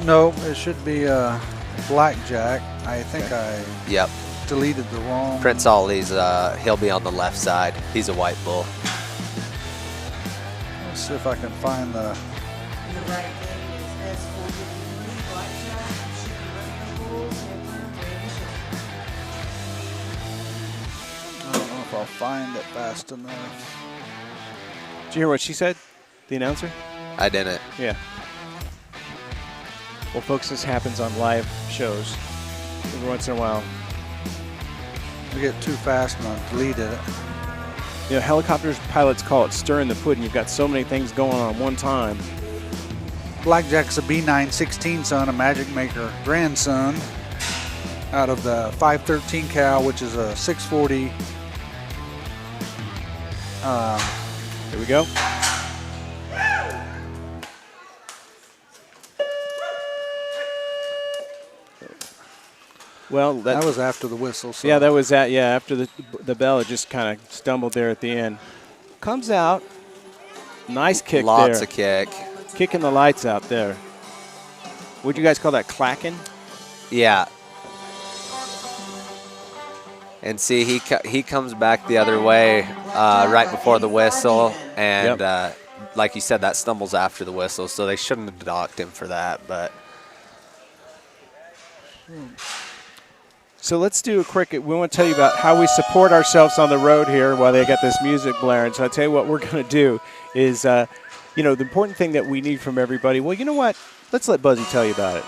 No, it should be Blackjack. I think Yep. deleted the wrong. Prince Ali's he'll be on the left side. He's a white bull. Let's see if I can find the. The right gate is S43, Blackjack, should be running the bulls, Hitler, Raven. I don't know if I'll find it fast enough. Did you hear what she said? The announcer? I didn't. Yeah. Well, folks, this happens on live shows every once in a while. I get too fast and I deleted it. You know, helicopters pilots call it stirring the pudding. You've got so many things going on at one time. Blackjack's a B916 son, a Magic Maker grandson, out of the 513 cow, which is a 640. Here we go. Well, that was after the whistle. So. Yeah, that was that. Yeah, after the bell, it just kind of stumbled there at the end. Comes out. Nice kick there. Lots of kick. Kicking the lights out there. Would you guys call that clacking? Yeah. And see, he comes back the other way right before the whistle, and like you said, that stumbles after the whistle, so they shouldn't have docked him for that. But so let's do a quick. We want to tell you about how we support ourselves on the road here while they got this music blaring. So I tell you what we're going to do is, you know, the important thing that we need from everybody. Well, you know what? Let's let Buzzy tell you about it.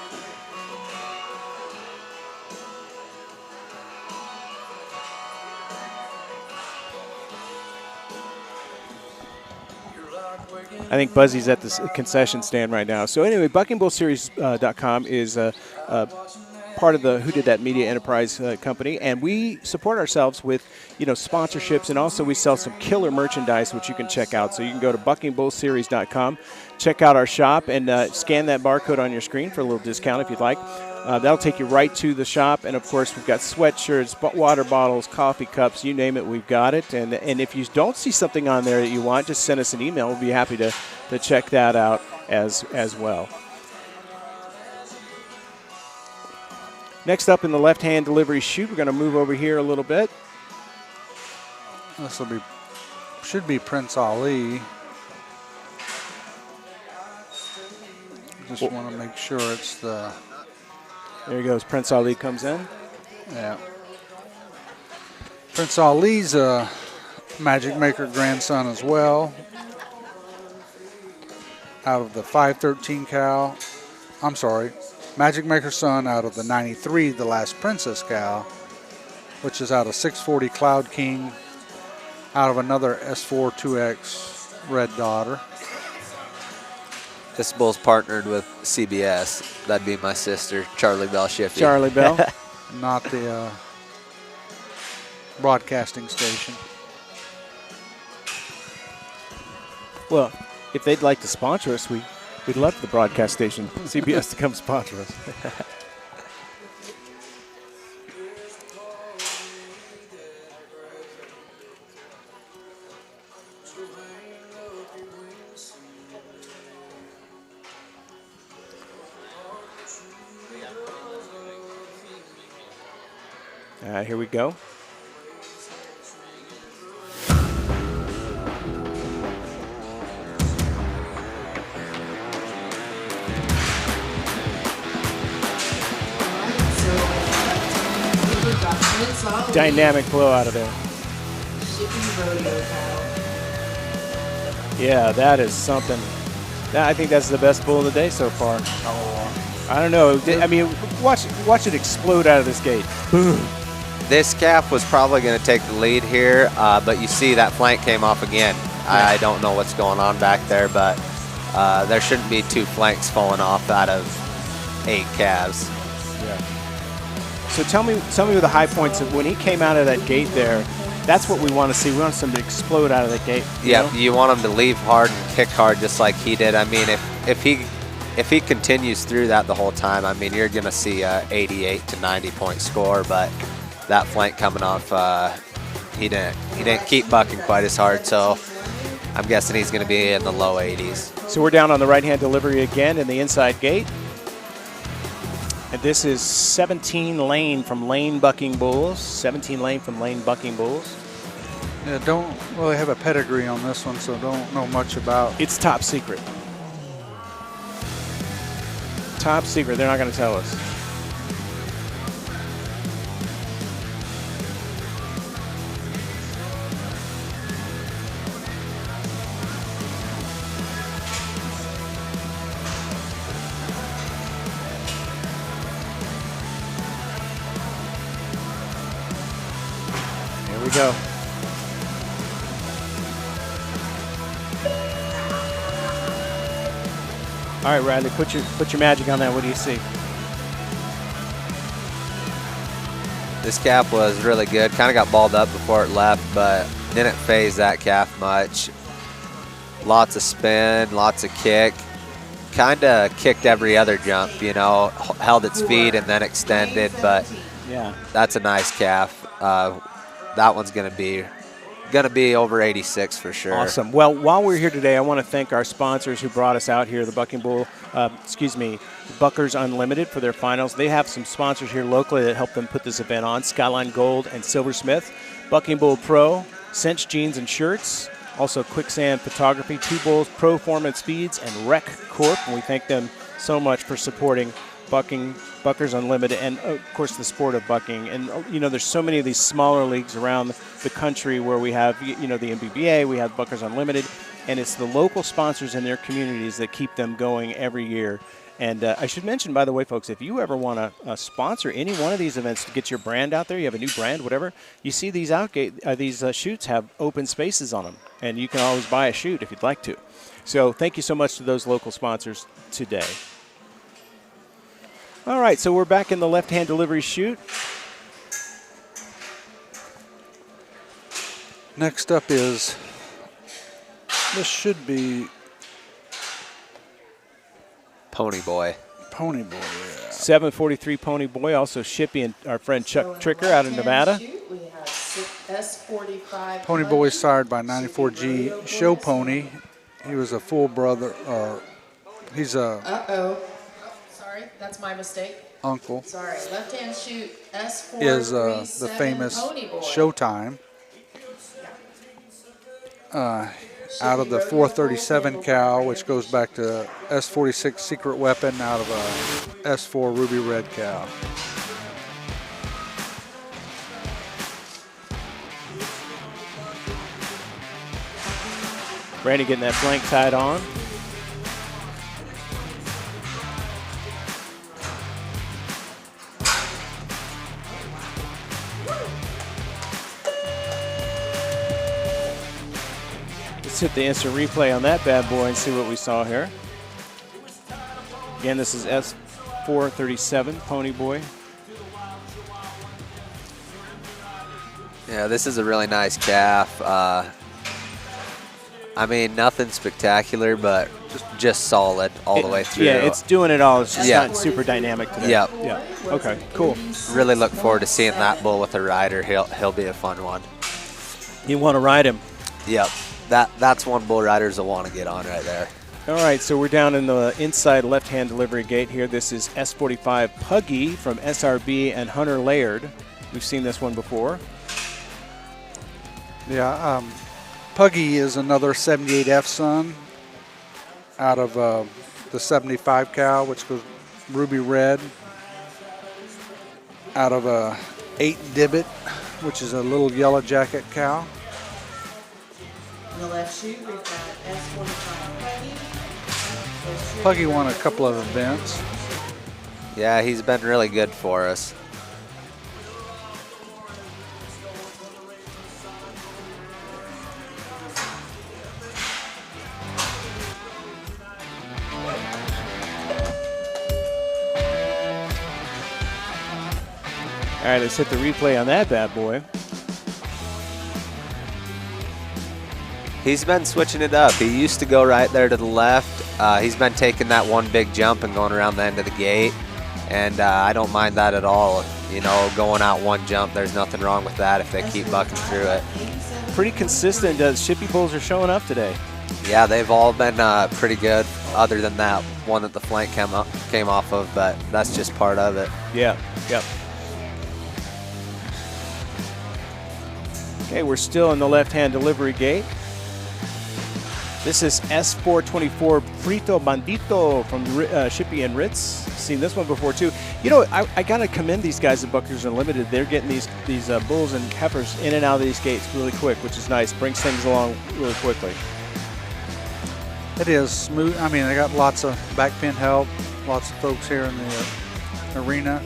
I think Buzzy's at the concession stand right now. So anyway, buckingbullseries.com is part of the Who Did That Media Enterprise company, and we support ourselves with, you know, sponsorships, and also we sell some killer merchandise which you can check out. So you can go to buckingbullseries.com, check out our shop, and scan that barcode on your screen for a little discount if you'd like. That'll take you right to the shop, and of course we've got sweatshirts, water bottles, coffee cups, you name it, we've got it. And if you don't see something on there that you want, just send us an email. We'll be happy to check that out as well. Next up in the left-hand delivery chute, we're going to move over here a little bit. This should be Prince Ali. Just want to make sure it's the. There he goes. Prince Ali comes in. Yeah. Prince Ali's a Magic Maker grandson as well. Out of the 513 cow. I'm sorry. Magic Maker son out of the 93, the Last Princess cow, which is out of 640 Cloud King, out of another S4 2X Red Daughter. this bull's partnered with CBS. That'd be my sister, Charlie Bell Shiffy. Charlie Bell. Not the broadcasting station. Well, if they'd like to sponsor us, we'd love the broadcast station, CBS, to come sponsor us. Here we go. Dynamic blow out of there. Yeah, that is something. I think that's the best bull of the day so far. I don't know. I mean, watch it explode out of this gate. Boom. This calf was probably going to take the lead here, but you see that flank came off again. I don't know what's going on back there, but there shouldn't be 2 flanks falling off out of 8 calves. Yeah. So tell me the high points of when he came out of that gate there. That's what we want to see. We want him to explode out of the gate. You want him to leave hard and kick hard just like he did. I mean, if he continues through that the whole time, I mean, you're going to see a 88 to 90 point score, but that flank coming off, he didn't keep bucking quite as hard, so I'm guessing he's going to be in the low 80s. So we're down on the right-hand delivery again in the inside gate. And this is 17 Lane from Lane Bucking Bulls. 17 Lane from Lane Bucking Bulls. Yeah, don't really have a pedigree on this one, so don't know much about. It's top secret. Top secret. They're not going to tell us. Here we go. All right, Radley, put your magic on that. What do you see? This calf was really good. Kind of got balled up before it left, but didn't phase that calf much. Lots of spin, lots of kick. Kind of kicked every other jump, you know, held its feet and then extended, but yeah, that's a nice calf. That one's gonna be over 86 for sure. Awesome. Well, while we're here today, I want to thank our sponsors who brought us out here, the Bucking Bull, Buckers Unlimited for their finals. They have some sponsors here locally that help them put this event on. Skyline Gold and Silversmith, Bucking Bull Pro, Cinch Jeans and Shirts, also Quicksand Photography, Two Bulls, Pro Form and Speeds, and Rec Corp. And we thank them so much for supporting Buckers Unlimited, and of course the sport of bucking. And you know, there's so many of these smaller leagues around the country where we have, you know, the MBBA, we have Buckers Unlimited, and it's the local sponsors in their communities that keep them going every year. And I should mention, by the way, folks, if you ever want to sponsor any one of these events to get your brand out there, you have a new brand, whatever, you see these shoots have open spaces on them, and you can always buy a shoot if you'd like to. So thank you so much to those local sponsors today. All right, so we're back in the left-hand delivery chute. Next up is, this should be Pony Boy. Pony Boy, yeah. 743 Pony Boy, also Shippy and our friend Chuck Tricker out in Nevada. We have S45. Pony Boy sired by 94G Show Pony. He was a full brother, he's a Sorry, that's my mistake. uncle. Sorry, left-hand shoot S437 Is the famous Pony Boy. Showtime. Out of the 437 cow, which goes back to S46 Secret Weapon, out of a S4 Ruby Red cow. Randy getting that flank tied on. Let's hit the instant replay on that bad boy and see what we saw here. Again, this is S437 Pony Boy. Yeah, this is a really nice calf. I mean, nothing spectacular, but just solid all the way through. Yeah, it's doing it all. It's just not super dynamic today. Yep. Yeah. Okay, cool. Really look forward to seeing that bull with a rider. He'll be a fun one. You want to ride him? Yep. That's one bull riders will want to get on right there. All right, so we're down in the inside left-hand delivery gate here. This is S45 Puggy from SRB and Hunter Laird. We've seen this one before. Yeah, Puggy is another 78F son out of the 75 cow, which goes Ruby Red, out of a 8 Dibbit, which is a little yellow jacket cow. On the left shoot, we've got S45 Puggy. Puggy won a couple of events. Yeah, he's been really good for us. All right, let's hit the replay on that bad boy. He's been switching it up. He used to go right there to the left. He's been taking that one big jump and going around the end of the gate. And I don't mind that at all. You know, going out one jump, there's nothing wrong with that if they keep bucking through it. Pretty consistent. Shippy bulls are showing up today. Yeah, they've all been pretty good, other than that one that the flank came off of, but that's just part of it. Yeah, yep. Okay, we're still in the left-hand delivery gate. This is S424 Frito Bandito from Shippy and Ritz. Seen this one before too. You know, I gotta commend these guys at Buckers Unlimited. They're getting these bulls and heifers in and out of these gates really quick, which is nice. Brings things along really quickly. It is smooth. I mean, they got lots of back pin help. Lots of folks here in the arena.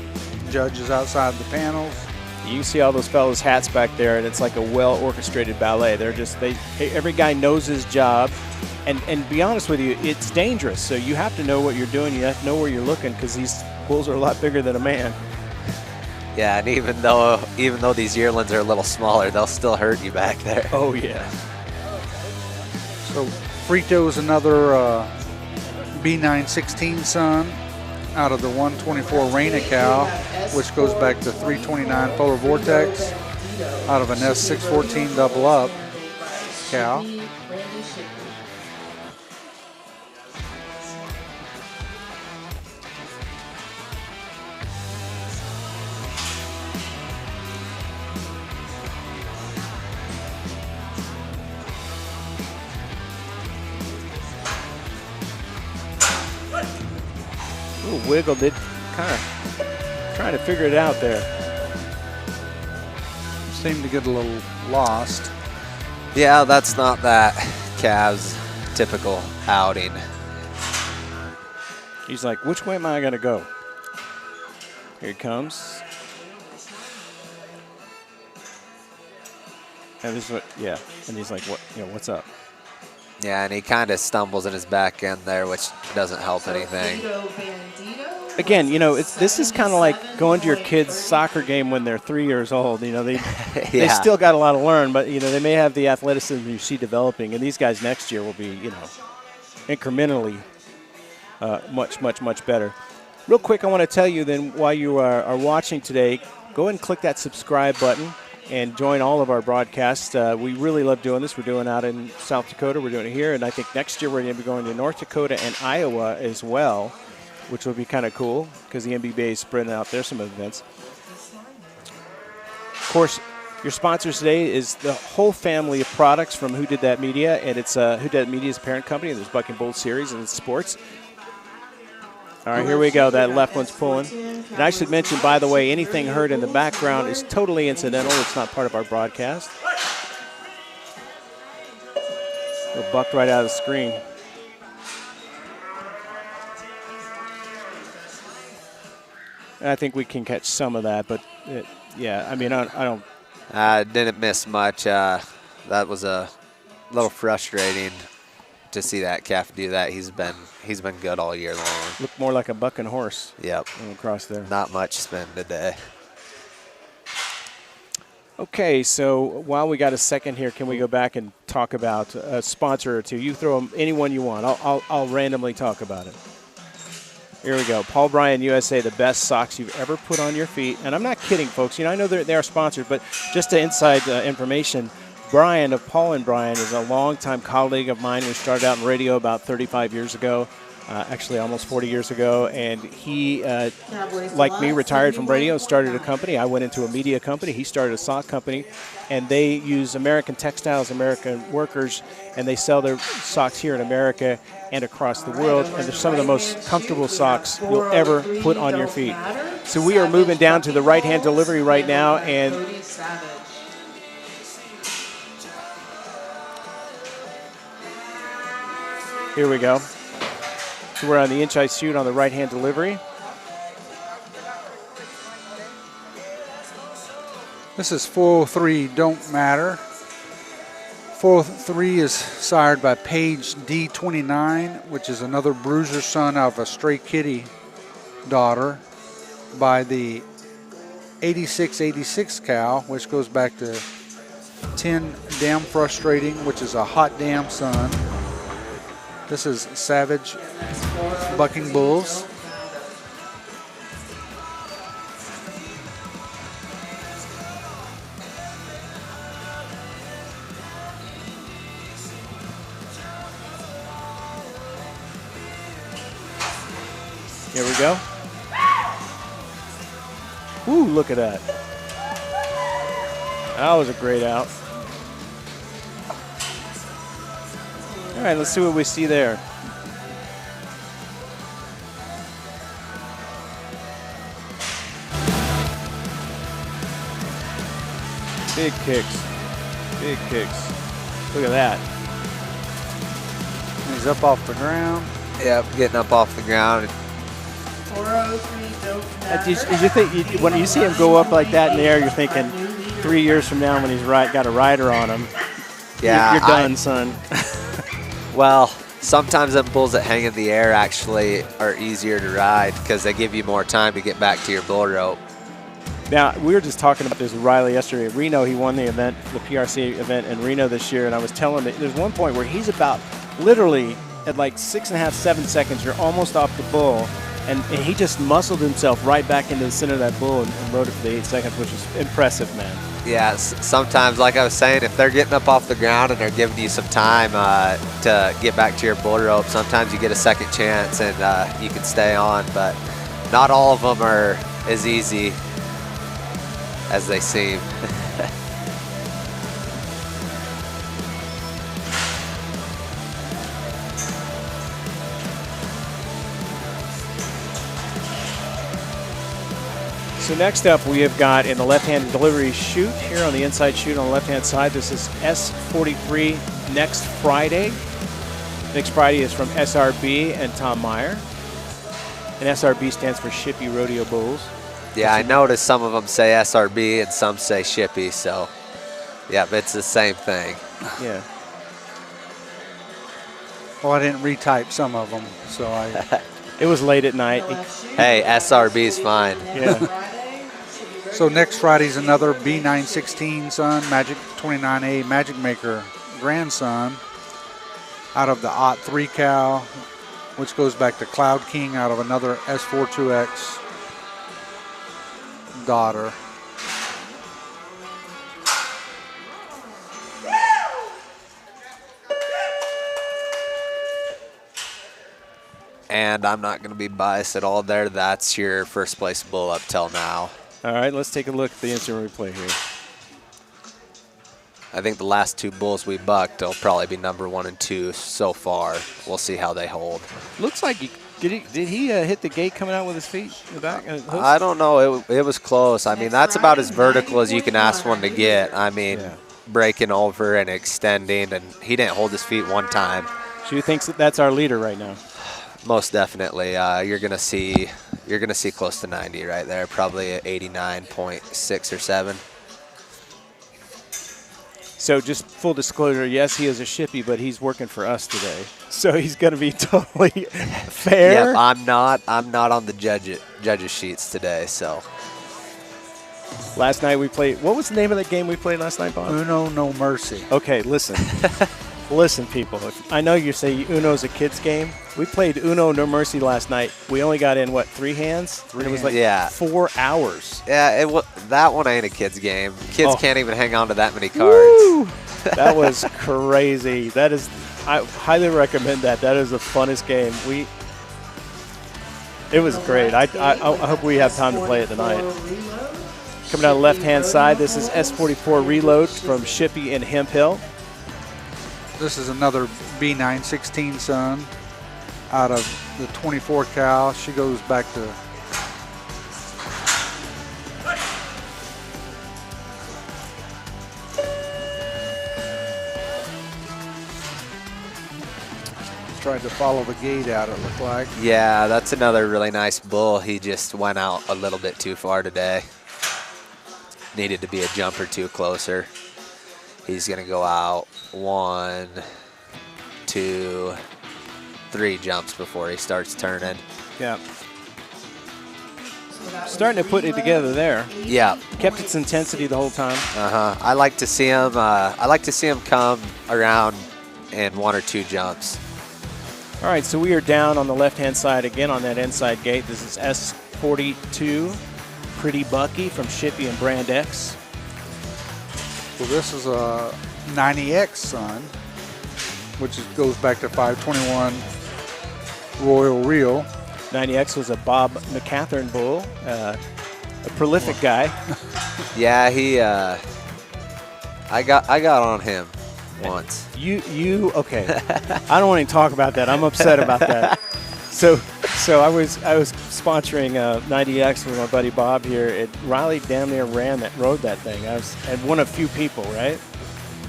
Judges outside the panels. You can see all those fellas' hats back there, and it's like a well-orchestrated ballet. They're just every guy knows his job, and be honest with you, it's dangerous. So you have to know what you're doing. You have to know where you're looking, because these bulls are a lot bigger than a man. Yeah, and even though these yearlings are a little smaller, they'll still hurt you back there. Oh yeah. So Frito's another B916 son out of the 124 Reina cow, which goes back to 329 Polar Vortex, out of an S614 double up cow. Ooh, wiggled it, kind of trying to figure it out there. Seemed to get a little lost. Yeah, that's not that calf's typical outing. He's like, which way am I going to go? Here he comes. And this is what, yeah. And he's like, what? You know, what's up? Yeah, and he kind of stumbles in his back end there, which doesn't help anything. Again, you know, this is kind of like going to your kid's soccer game when they're 3 years old. You know, they still got a lot to learn, but, you know, they may have the athleticism you see developing. And these guys next year will be, you know, incrementally much better. Real quick, I want to tell you then, while you are watching today, go ahead and click that subscribe button and join all of our broadcasts. We really love doing this. We're doing it out in South Dakota. We're doing it here. And I think next year we're going to be going to North Dakota and Iowa as well, which will be kind of cool because the MBBA is spreading out there some events. Of course, your sponsors today is the whole family of products from Who Did That Media, and it's Who Did That Media is a parent company, and there's Buck and Bolt Series, and it's sports. All right, here we go. That left one's pulling. And I should mention, by the way, anything heard in the background is totally incidental. It's not part of our broadcast. We're bucked right out of the screen. And I think we can catch some of that, but yeah, I mean, I don't. Didn't miss much. That was a little frustrating to see that calf do that. He's been good all year long. Looked more like a bucking horse. Yep. Across there. Not much spin today. Okay, so while we got a second here, can we go back and talk about a sponsor or two? You throw them anyone you want. I'll randomly talk about it. Here we go. Paul Bryan USA, the best socks you've ever put on your feet. And I'm not kidding, folks. You know, I know they are sponsored, but just to inside information, Brian of Paul and Brian is a longtime colleague of mine. We started out in radio about 35 years ago, actually almost 40 years ago. And he, like me, retired from radio, started a company. I went into a media company. He started a sock company. And they use American textiles, American workers, and they sell their socks here in America and across the world. And they're some of the most comfortable socks you'll ever put on your feet. So we are moving down to the right-hand delivery right now. And here we go. So we're on the inch-high shoot on the right-hand delivery. This is 403 Don't Matter. 403 is sired by Paige D29, which is another bruiser son of a stray kitty daughter by the 8686 cow, which goes back to 10 Damn Frustrating, which is a hot damn son. This is Savage Bucking Bulls. Here we go. Ooh, look at that. That was a great out. All right, let's see what we see there. Big kicks. Big kicks. Look at that. He's up off the ground. Yep, getting up off the ground. 403 dope Did you think when you see him go up like that in the air, you're thinking 3 years from now when he's got a rider on him, Yeah, you're done, son. Well, sometimes them bulls that hang in the air actually are easier to ride because they give you more time to get back to your bull rope. Now, we were just talking about this with Riley yesterday. Reno, he won the event, the PRC event in Reno this year, and I was telling him that there's one point where he's about literally at like 6.5, 7 seconds, you're almost off the bull, and he just muscled himself right back into the center of that bull and rode it for the 8 seconds, which is impressive, man. Yeah, sometimes, like I was saying, if they're getting up off the ground and they're giving you some time to get back to your bull rope, sometimes you get a second chance and you can stay on, but not all of them are as easy as they seem. So next up, we have got in the left-hand delivery chute here on the inside chute on the left-hand side. This is S43 Next Friday. Next Friday is from SRB and Tom Meyer. And SRB stands for Shippy Rodeo Bulls. Yeah, I noticed some of them say SRB and some say Shippy, so yeah, but it's the same thing. Yeah. Well, I didn't retype some of them, so I. It was late at night. Hey, SRB's fine. Yeah. So next Friday's another B916 son, Magic 29A Magic Maker grandson, out of the OT3 cow, which goes back to Cloud King out of another S42X daughter. And I'm not going to be biased at all there. That's your first place bull up till now. All right, let's take a look at the instant replay here. I think the last two bulls we bucked will probably be number 1 and 2 so far. We'll see how they hold. Looks like did he hit the gate coming out with his feet in the back? I don't know. It was close. I mean, that's about as vertical as you can ask one to get. I mean, breaking over and extending, and he didn't hold his feet one time. So you think that's our leader right now? Most definitely. You're gonna see close to 90 right there, probably at 89.6 or 7. So just full disclosure, yes, he is a Shippy, but he's working for us today. So he's going to be totally fair. Yep, I'm not on the judges sheets today, so. Last night we played, what was the name of that game we played last night, Bob? Uno No Mercy. Okay, listen. Listen, people. I know you say Uno's a kid's game. We played Uno No Mercy last night. We only got in, 3 hands? And it was like 4 hours. Yeah, that one ain't a kid's game. Kids can't even hang on to that many cards. Woo! That was crazy. I highly recommend that. That is the funnest game. It was great. I hope we have time to play it tonight. Coming down the left-hand side, this is S44 Reload from Shippy and Hemp Hill. This is another B916 son out of the 24 cow. She goes back to tried to follow the gate out, it looked like. Yeah, that's another really nice bull. He just went out a little bit too far today. Needed to be a jump or two closer. He's going to go out 1, 2, 3 jumps before he starts turning. Yeah. Starting to put it together there. Yeah. Kept its intensity the whole time. I like to see him. I like to see him come around in 1 or 2 jumps. All right, so we are down on the left-hand side again on that inside gate. This is S42, Pretty Bucky from Shippey and Brand X. Well, this is a 90X Sun, which goes back to 521 Royal Reel. 90X was a Bob McCathern bull, a prolific guy. Yeah, he. I got on him once. You okay? I don't want to talk about that. I'm upset about that. So I was sponsoring 90X with my buddy Bob here. Riley damn near rode that thing. And one of few people, right?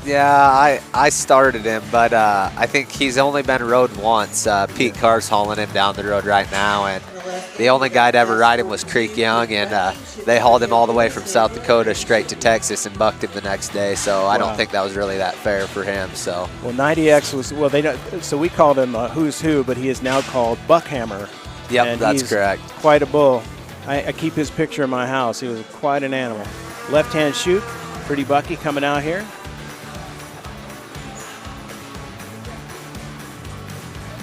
Yeah, I started him, but I think he's only been rode once. Pete Carr's hauling him down the road right now, and the only guy to ever ride him was Creek Young, and they hauled him all the way from South Dakota straight to Texas and bucked him the next day. So I don't think that was really that fair for him. So 90X was they don't. So we called him Who's Who, but he is now called Buckhammer. Yep, that's correct. Quite a bull. I keep his picture in my house. He was quite an animal. Left-hand shoot, Pretty Bucky coming out here.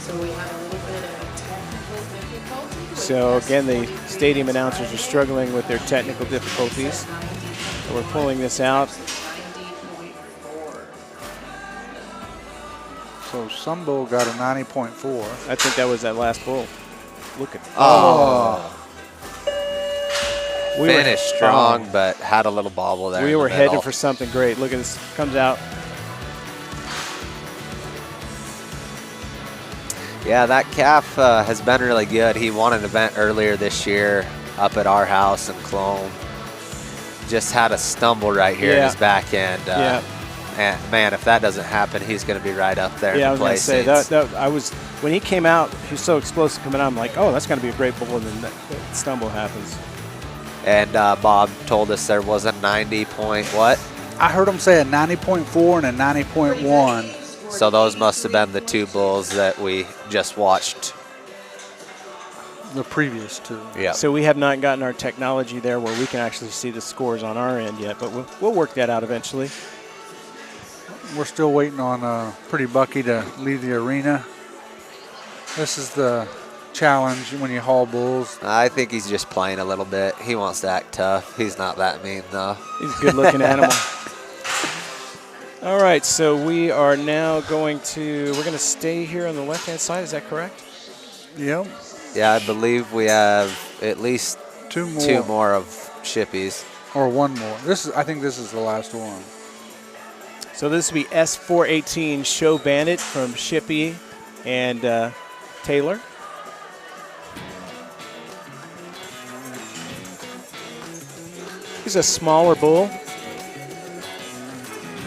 So we had a little bit of technical difficulty. So again, the stadium announcers are struggling with their technical difficulties. So we're pulling this out. So some bull got a 90.4. I think that was that last bull. Look at we finished strong, but had a little bobble there. We were headed for something great. Look at this. Comes out. Yeah, that calf has been really good. He won an event earlier this year up at our house in Clone. Just had a stumble right here in his back end. And man, if that doesn't happen, he's going to be right up there. Yeah, I was going to say that. When he came out, he was so explosive coming out. I'm like, oh, that's going to be a great bull, and then that stumble happens. And Bob told us there was a 90 point what? I heard him say a 90.4 and a 90.1. So those must have been the 2 bulls that we just watched. The previous 2. Yeah. So we have not gotten our technology there where we can actually see the scores on our end yet, but we'll work that out eventually. We're still waiting on Pretty Bucky to leave the arena. This is the challenge when you haul bulls. I think he's just playing a little bit. He wants to act tough. He's not that mean, though. He's a good-looking animal. All right, so we are now we're going to stay here on the left-hand side. Is that correct? Yep. Yeah, I believe we have at least 2 more of Shippies. Or 1 more. I think this is the last one. So this will be S418 Show Bandit from Shippey and Taylor. He's a smaller bull.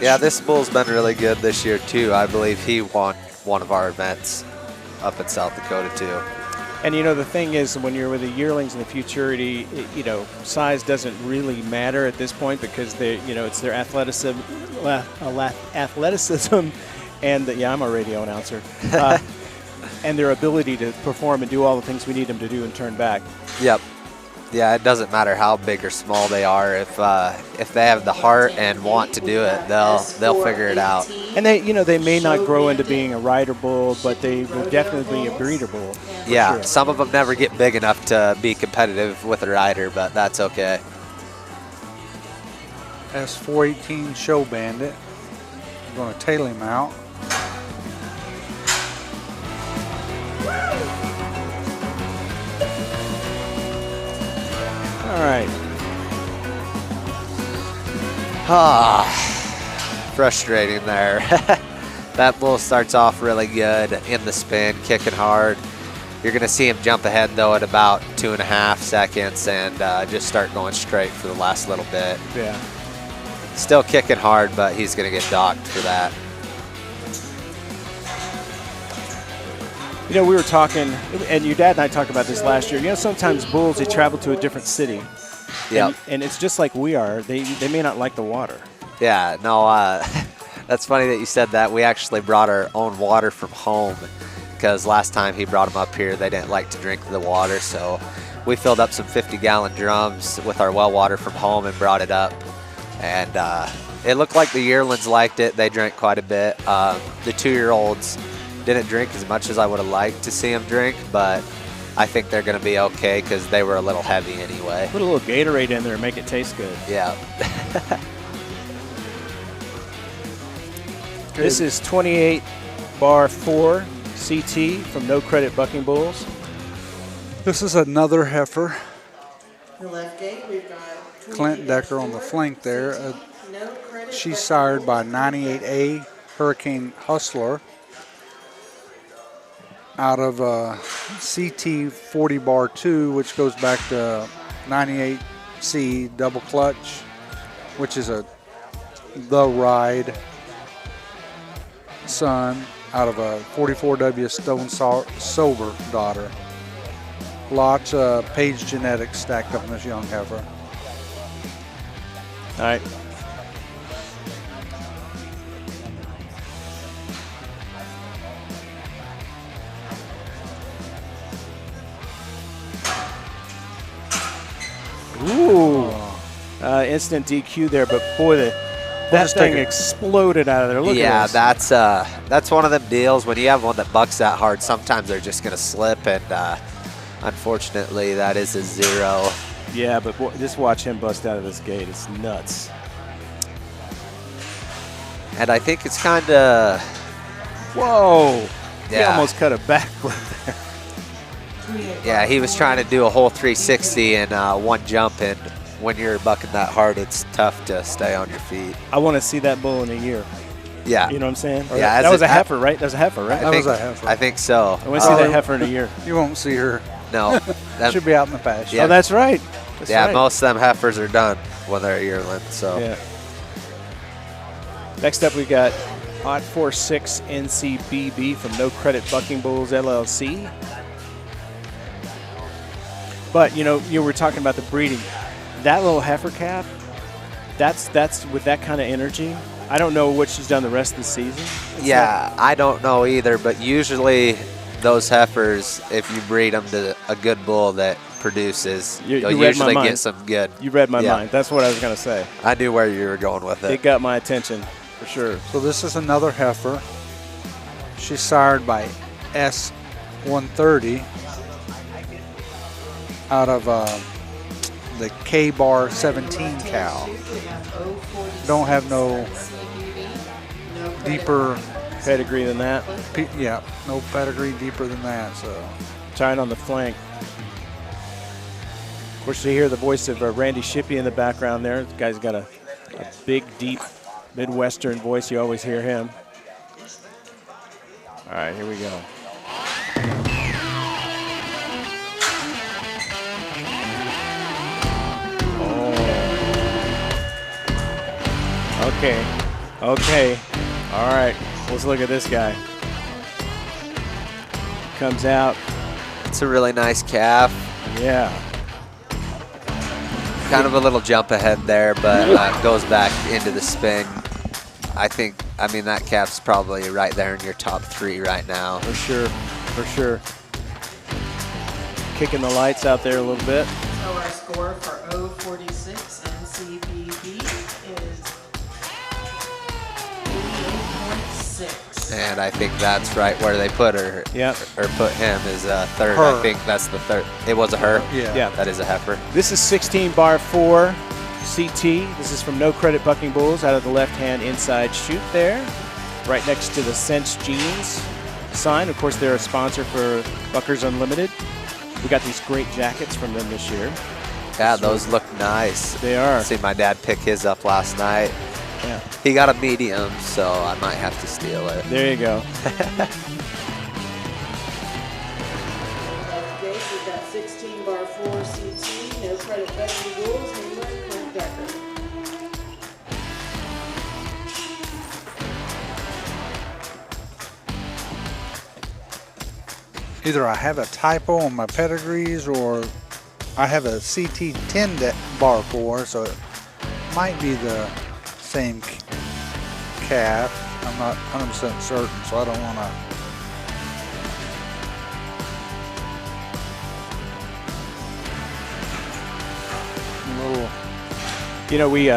Yeah, this bull's been really good this year, too. I believe he won one of our events up in South Dakota, too. And, the thing is, when you're with the yearlings and the futurity, size doesn't really matter at this point because it's their athleticism and, I'm a radio announcer, and their ability to perform and do all the things we need them to do and turn back. Yep. Yeah, it doesn't matter how big or small they are. If they have the heart and want to do it, they'll figure it out. And they may not grow into being a rider bull, but they will definitely be a breeder bull. Yeah, sure. Some of them never get big enough to be competitive with a rider, but that's okay. S418 Show Bandit. I'm going to tail him out. All right. Frustrating there. That bull starts off really good in the spin, kicking hard. You're going to see him jump ahead, though, at about 2.5 seconds and just start going straight for the last little bit. Yeah. Still kicking hard, but he's going to get docked for that. We were talking, and your dad and I talked about this last year. Sometimes bulls, they travel to a different city. Yep. And it's just like we are. They may not like the water. Yeah, no, that's funny that you said that. We actually brought our own water from home because last time he brought them up here, they didn't like to drink the water. So we filled up some 50-gallon drums with our well water from home and brought it up. And it looked like the yearlings liked it. They drank quite a bit. The 2-year-olds didn't drink as much as I would have liked to see them drink, but I think they're going to be okay because they were a little heavy anyway. Put a little Gatorade in there and make it taste good. Yeah. This is 28 bar 4 CT from No Credit Bucking Bulls. This is another heifer. The left gate, we've got Clint Decker on the flank there. No credit. She's sired by 98A Hurricane Hustler out of CT 40 bar 2, which goes back to 98C double clutch, which is the ride son out of a 44W Stone Sober daughter. Lots of Page genetics stacked up in this young heifer. All right. Ooh. Instant DQ there, but boy, that thing exploded out of there. Look at this. That's one of them deals when you have one that bucks that hard, sometimes they're just going to slip, and unfortunately that is a 0. Yeah, but boy, just watch him bust out of this gate. It's nuts. And I think it's kind of... Whoa. He Yeah. almost cut a backward there. Yeah, he was trying to do a whole 360 in one jump, and when you're bucking that hard, it's tough to stay on your feet. I want to see that bull in a year. Yeah. You know what I'm saying? Or Yeah, that was a heifer, right? That was a heifer, right? That was a heifer. I think so. I want to see that heifer in a year. You won't see her. No. Should be out in the pasture. Yeah. Oh, that's right. That's yeah, right. most of them heifers are done when they're a yearling. So. Yeah. Next up, we got Odd 46 NCBB from No Credit Bucking Bulls LLC. But you were talking about the breeding. That little heifer calf, that's with that kind of energy. I don't know what she's done the rest of the season. I don't know either, but usually those heifers, if you breed them to a good bull that produces, you'll usually get some good. You read my mind. That's what I was going to say. I knew where you were going with it. It got my attention for sure. So this is another heifer. She's sired by S130 out of the K-Bar 17 cow. Don't have no deeper pedigree than that. Yeah, no pedigree deeper than that. So tying on the flank. Of course, you hear the voice of Randy Shippey in the background there. This guy's got a big, deep Midwestern voice. You always hear him. All right, here we go. Okay. All right. Let's look at this guy. Comes out. It's a really nice calf. Yeah. Kind of a little jump ahead there, but goes back into the spin. I mean, that calf's probably right there in your top 3 right now. For sure. Kicking the lights out there a little bit. So our score for 046 and CBB is 88.6. And I think that's right where they put her. Yep. Or put him as a third. Her. I think that's the third. It was a her. Yeah. That is a heifer. This is 16 bar 4 CT. This is from No Credit Bucking Bulls out of the left-hand inside chute there, right next to the Sense Jeans sign. Of course, they're a sponsor for Buckers Unlimited. We got these great jackets from them this year. Yeah, those look nice. They are. See my dad pick his up last night. Yeah. He got a medium, so I might have to steal it. There you go. Okay, we've got 16 bar 4 CT, No Credit Bucking Bulls, England, Clint Decker. either I have a typo on my pedigrees or I have a CT 10 bar 4, so it might be the same calf. I'm not 100% certain, so I don't want to little. You know, we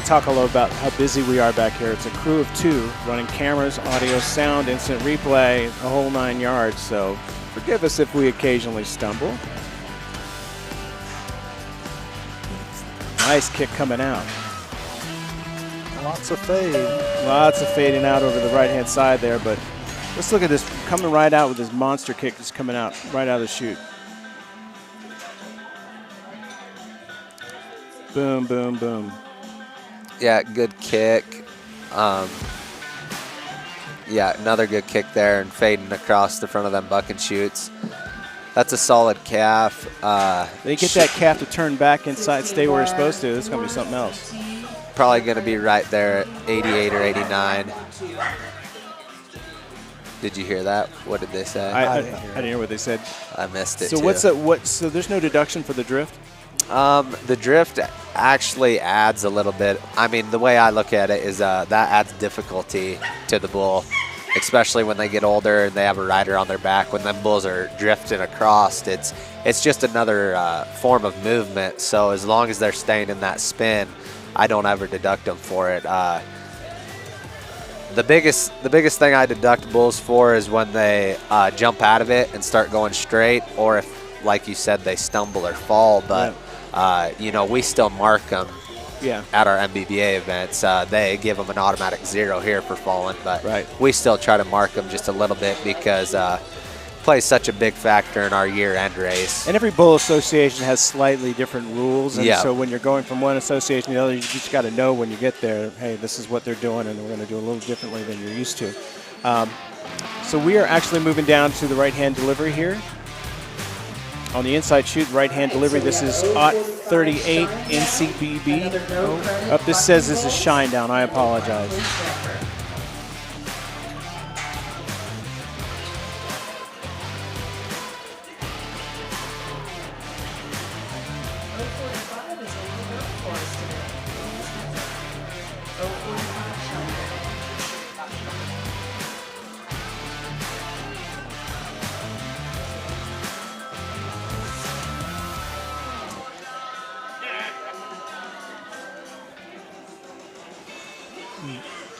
talk a lot about how busy we are back here. It's a crew of 2 running cameras, audio, sound, instant replay, the whole 9 yards. So forgive us if we occasionally stumble. Nice kick coming out. Lots of fade. Lots of fading out over the right-hand side there, but let's look at this coming right out with this monster kick just coming out right out of the chute. Boom, boom, boom. Yeah, good kick. Yeah, another good kick there and fading across the front of them buck and shoots. That's a solid calf. They get that calf to turn back inside, stay where it's supposed to. This is going to be something else. Probably going to be right there at 88 or 89. Did you hear that? What did they say? I didn't hear what they said. I missed it. So too. So there's no deduction for the drift? The drift actually adds a little bit. I mean, the way I look at it is that adds difficulty to the bull, especially when they get older and they have a rider on their back. When them bulls are drifting across, it's just another form of movement. So as long as they're staying in that spin, I don't ever deduct them for it. The biggest thing I deduct bulls for is when they jump out of it and start going straight, or if, like you said, they stumble or fall. But you know, we still mark them. Yeah. At our MBBA events, they give them an automatic 0 here for falling, but right. We still try to mark them just a little bit because plays such a big factor in our year-end race. And every bull association has slightly different rules, and yeah. So when you're going from one association to the other, you just got to know when you get there, hey, this is what they're doing, and we're going to do a little differently than you're used to. So we are actually moving down to the right-hand delivery here. On the inside chute, right-hand delivery, this is OT 38 NCBB. This says this is Shinedown. I apologize.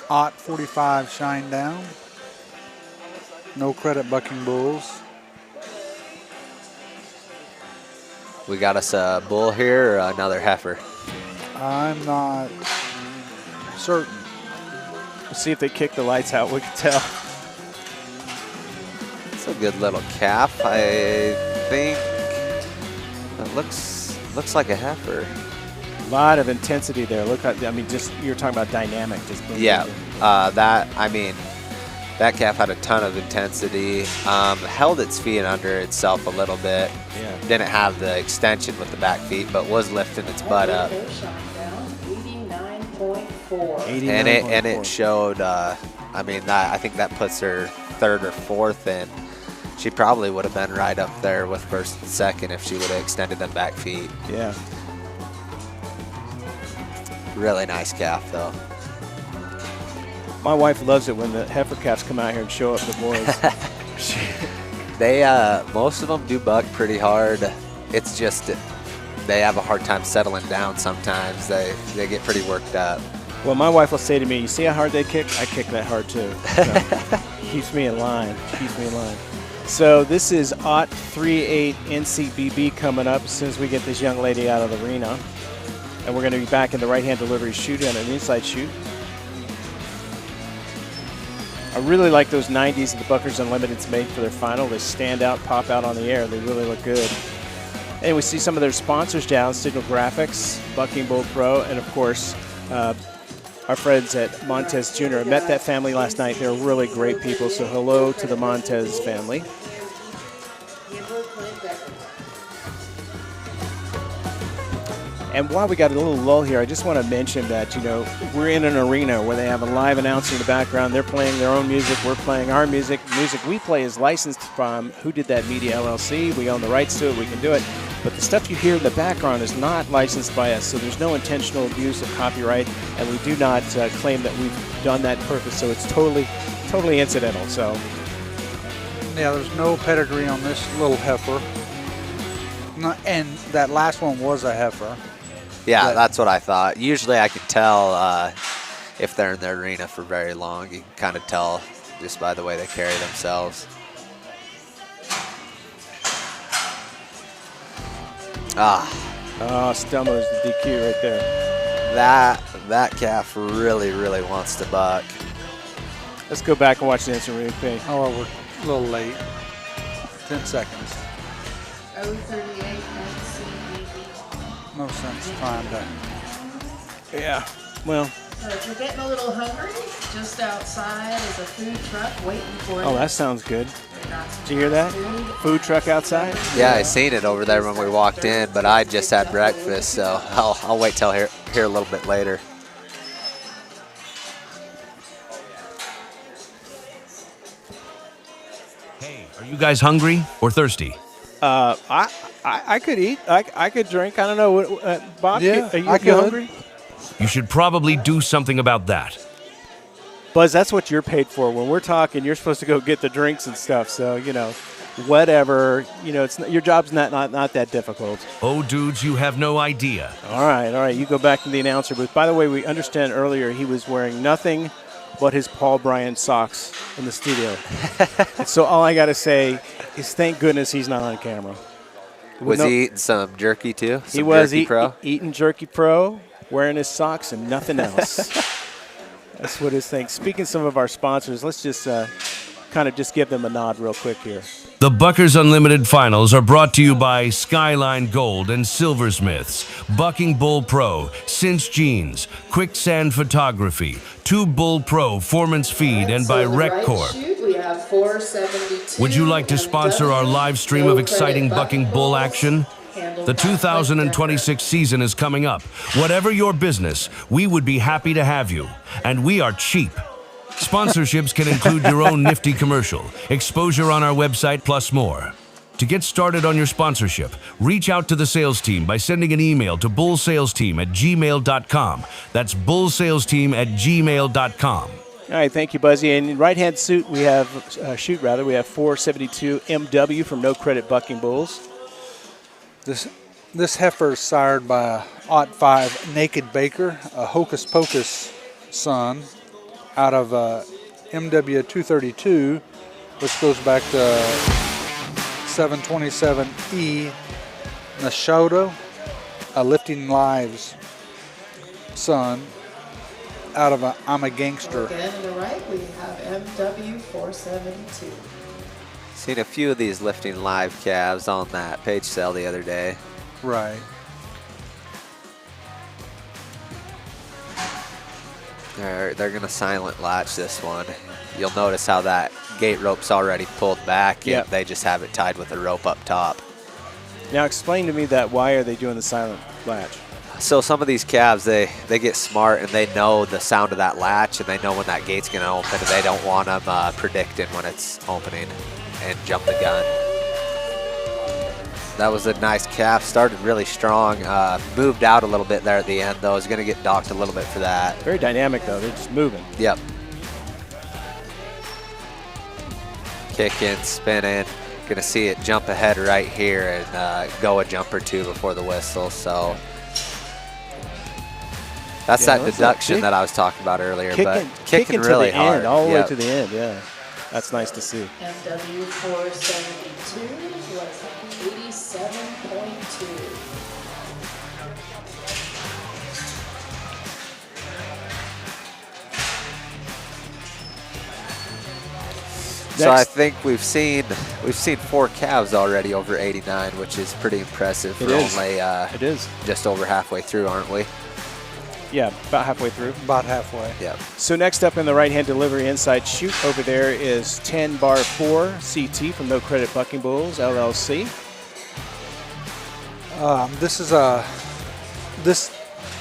OT 45 Shinedown. No credit bucking bulls. We got us a bull here or another heifer? I'm not certain. We'll see if they kick the lights out. We can tell. It's a good little calf. I think it looks like a heifer. A lot of intensity there. Look, I mean, just you're talking about dynamic. Just yeah, that calf had a ton of intensity. Held its feet under itself a little bit. Yeah. Didn't have the extension with the back feet, but was lifting its butt up. 89.4. And it showed. I mean, I think that puts her 3rd or 4th in. She probably would have been right up there with 1st and 2nd if she would have extended them back feet. Yeah. Really nice calf, though. My wife loves it when the heifer calves come out here and show up the boys. They most of them do buck pretty hard. It's just they have a hard time settling down sometimes. They get pretty worked up. Well, my wife will say to me, "You see how hard they kick? I kick that hard too." So, keeps me in line. Keeps me in line. So this is OT 38 NCBB coming up as soon as we get this young lady out of the arena. And we're going to be back in the right-hand delivery chute and an inside chute. I really like those 90s that the Buckers Unlimited's made for their final. They stand out, pop out on the air. They really look good. And we see some of their sponsors down, Signal Graphics, Bucking Bull Pro, and of course, our friends at Montez Jr. I met that family last night. They're really great people, so hello to the Montez family. And while we got a little lull here, I just want to mention that, you know, we're in an arena where they have a live announcer in the background. They're playing their own music. We're playing our music. Music we play is licensed from Who Did That Media, LLC. We own the rights to it. We can do it. But the stuff you hear in the background is not licensed by us, so there's no intentional abuse of copyright, and we do not claim that we've done that purpose. So it's totally incidental. So yeah, there's no pedigree on this little heifer. And that last one was a heifer. Yeah, But- that's what I thought. Usually I can tell if they're in the arena for very long. You can kind of tell just by the way they carry themselves. Stelmo's the DQ right there. That calf really wants to buck. Let's go back and watch the instant replay. Oh, we're a little late. 10 seconds. 038 NCBB. No sense trying to. Yeah, well, So if you're getting a little hungry, just outside is a food truck waiting for you. oh, that sounds good. Did you hear that? Food truck outside? Yeah, I seen it over there when we walked in, but I just had breakfast, so I'll wait till here a little bit later. Hey, are you guys hungry or thirsty? I could eat. I could drink. I don't know. Bob, Yeah, are you, I you could. hungry? You should probably do something about that. Buzz, that's what you're paid for. When we're talking, you're supposed to go get the drinks and stuff. So, whatever. It's your job's not that difficult. Oh, dudes, you have no idea. All right. You go back to the announcer booth. By the way, we understand earlier he was wearing nothing but his Paul Bryan socks in the studio. So all I got to say is thank goodness he's not on camera. Was he eating some jerky too? Some He was Jerky Pro? eating Jerky Pro, wearing his socks and nothing else. That's what his thing. Speaking of some of our sponsors, let's just kind of just give them a nod real quick here. The Buckers Unlimited Finals are brought to you by Skyline Gold and Silversmiths, Bucking Bull Pro, Cinch Jeans, Quicksand Photography, Tube Bull Pro, Foreman's Feed, and by Rec Corp. We have 472. Would you like to sponsor our live stream of exciting bucking bull action? The 2026 season is coming up. Whatever your business, we would be happy to have you. And we are cheap. Sponsorships can include your own nifty commercial, exposure on our website, plus more. To get started on your sponsorship, reach out to the sales team by sending an email to bullsalesteam@gmail.com. That's bullsalesteam@gmail.com. All right, thank you, Buzzy. And in right-hand shoot, we have 472 MW from No Credit Bucking Bulls. This heifer is sired by a 05 Naked Baker, a Hocus Pocus son, out of MW 232, which goes back to 727E Nashodo, a Lifting Lives son, out of I'm a Gangster. Again, on the right, we have MW 472. Seen a few of these lifting live calves on that page sale the other day. Right. They're going to silent latch this one. You'll notice how that gate rope's already pulled back. Yep. And they just have it tied with a rope up top. Now explain to me that why are they doing the silent latch? So some of these calves, they get smart and they know the sound of that latch and they know when that gate's going to open and they don't want them predicting when it's opening and jump the gun. That was a nice calf. Started really strong. Moved out a little bit there at the end, though. Is going to get docked a little bit for that. Very dynamic, though. They're just moving. Yep. Kicking, spinning. Going to see it jump ahead right here and go a jump or two before the whistle. So that's that deduction that I was talking about earlier. But kicking really to the hard. end, all the way to the end, yeah. That's nice to see. MW 472 was 87.2. So I think we've seen 4 calves already over 89, which is pretty impressive. It We're is. only It is. just over halfway through, aren't we? Yeah, about halfway through. About halfway. Yep. So next up in the right-hand delivery inside chute over there is 10 bar 4 CT from No Credit Bucking Bulls, LLC. This is this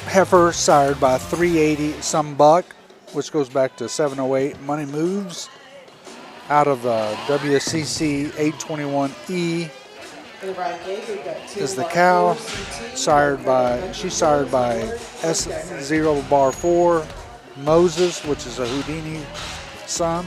heifer sired by 380 some buck, which goes back to 708 Money Moves, out of WCC 821E. For the right gate, we've got 2 Is the bar cow 4 CT. sired by S0 bar 4 Moses, which is a Houdini son.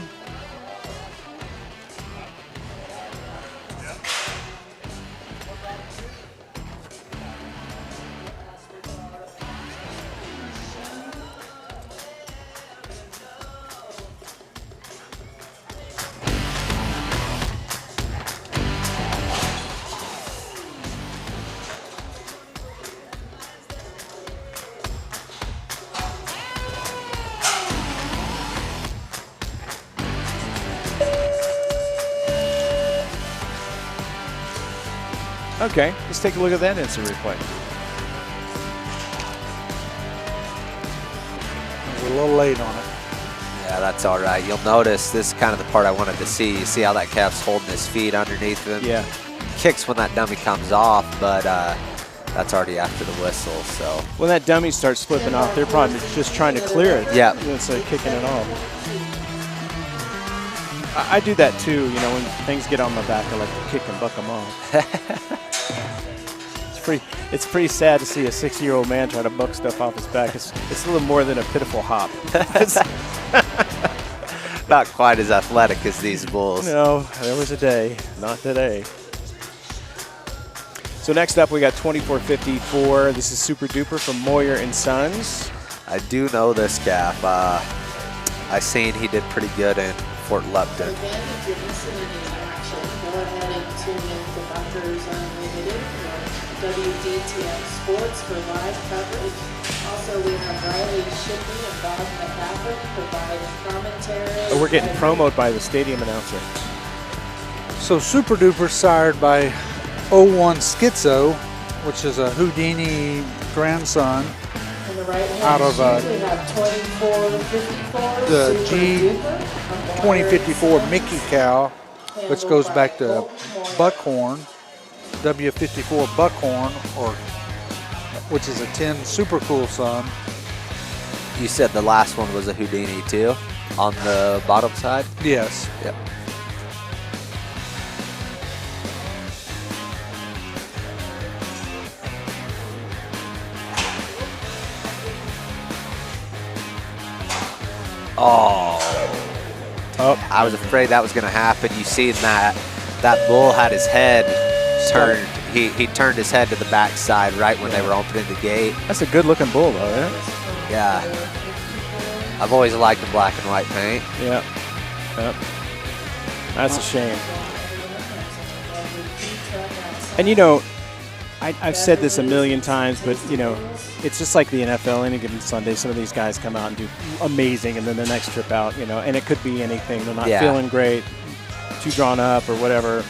Okay, let's take a look at that instant replay. We're a little late on it. Yeah, that's all right. You'll notice this is kind of the part I wanted to see. You see how that calf's holding his feet underneath him? Yeah. Kicks when that dummy comes off, but that's already after the whistle. So when that dummy starts flipping off, they're probably just trying to clear it. Yeah. Instead of kicking it off. I do that too, you know, when things get on my back, I like to kick and buck them off. It's pretty sad to see a 60-year-old man try to buck stuff off his back. It's a little more than a pitiful hop. Not quite as athletic as these bulls. No, there was a day. Not today. So next up, we got 2454. This is Super Duper from Moyer and Sons. I do know this calf. I seen he did pretty good in Fort Lupton. Again, if you're missing any action, go ahead and tune in to Bunkers Unlimited or WDTM Sports for live coverage. Also, we have Riley Shipley and Bob McCaffrey providing commentary. Oh, we're getting promoted by the stadium announcer. So Super Duper sired by 01 Schizo, which is a Houdini grandson. On the right hand out of we have 2454. the Super G2054 Mickey cow, which goes back to Buckhorn, W54 Buckhorn, or which is a 10 Super Cool son. You said the last one was a Houdini too, on the bottom side? Yes. Yep. Oh, I was afraid that was going to happen. You seen that bull had his head turned. He turned his head to the backside right when they were opening the gate. That's a good-looking bull, though, isn't it? Yeah. I've always liked the black and white paint. Yep. Yep. That's a shame. And, you know, I've said this a million times, but, you know, it's just like the NFL. Any given Sunday, some of these guys come out and do amazing, and then the next trip out, you know, and it could be anything. They're not feeling great, too drawn up or whatever,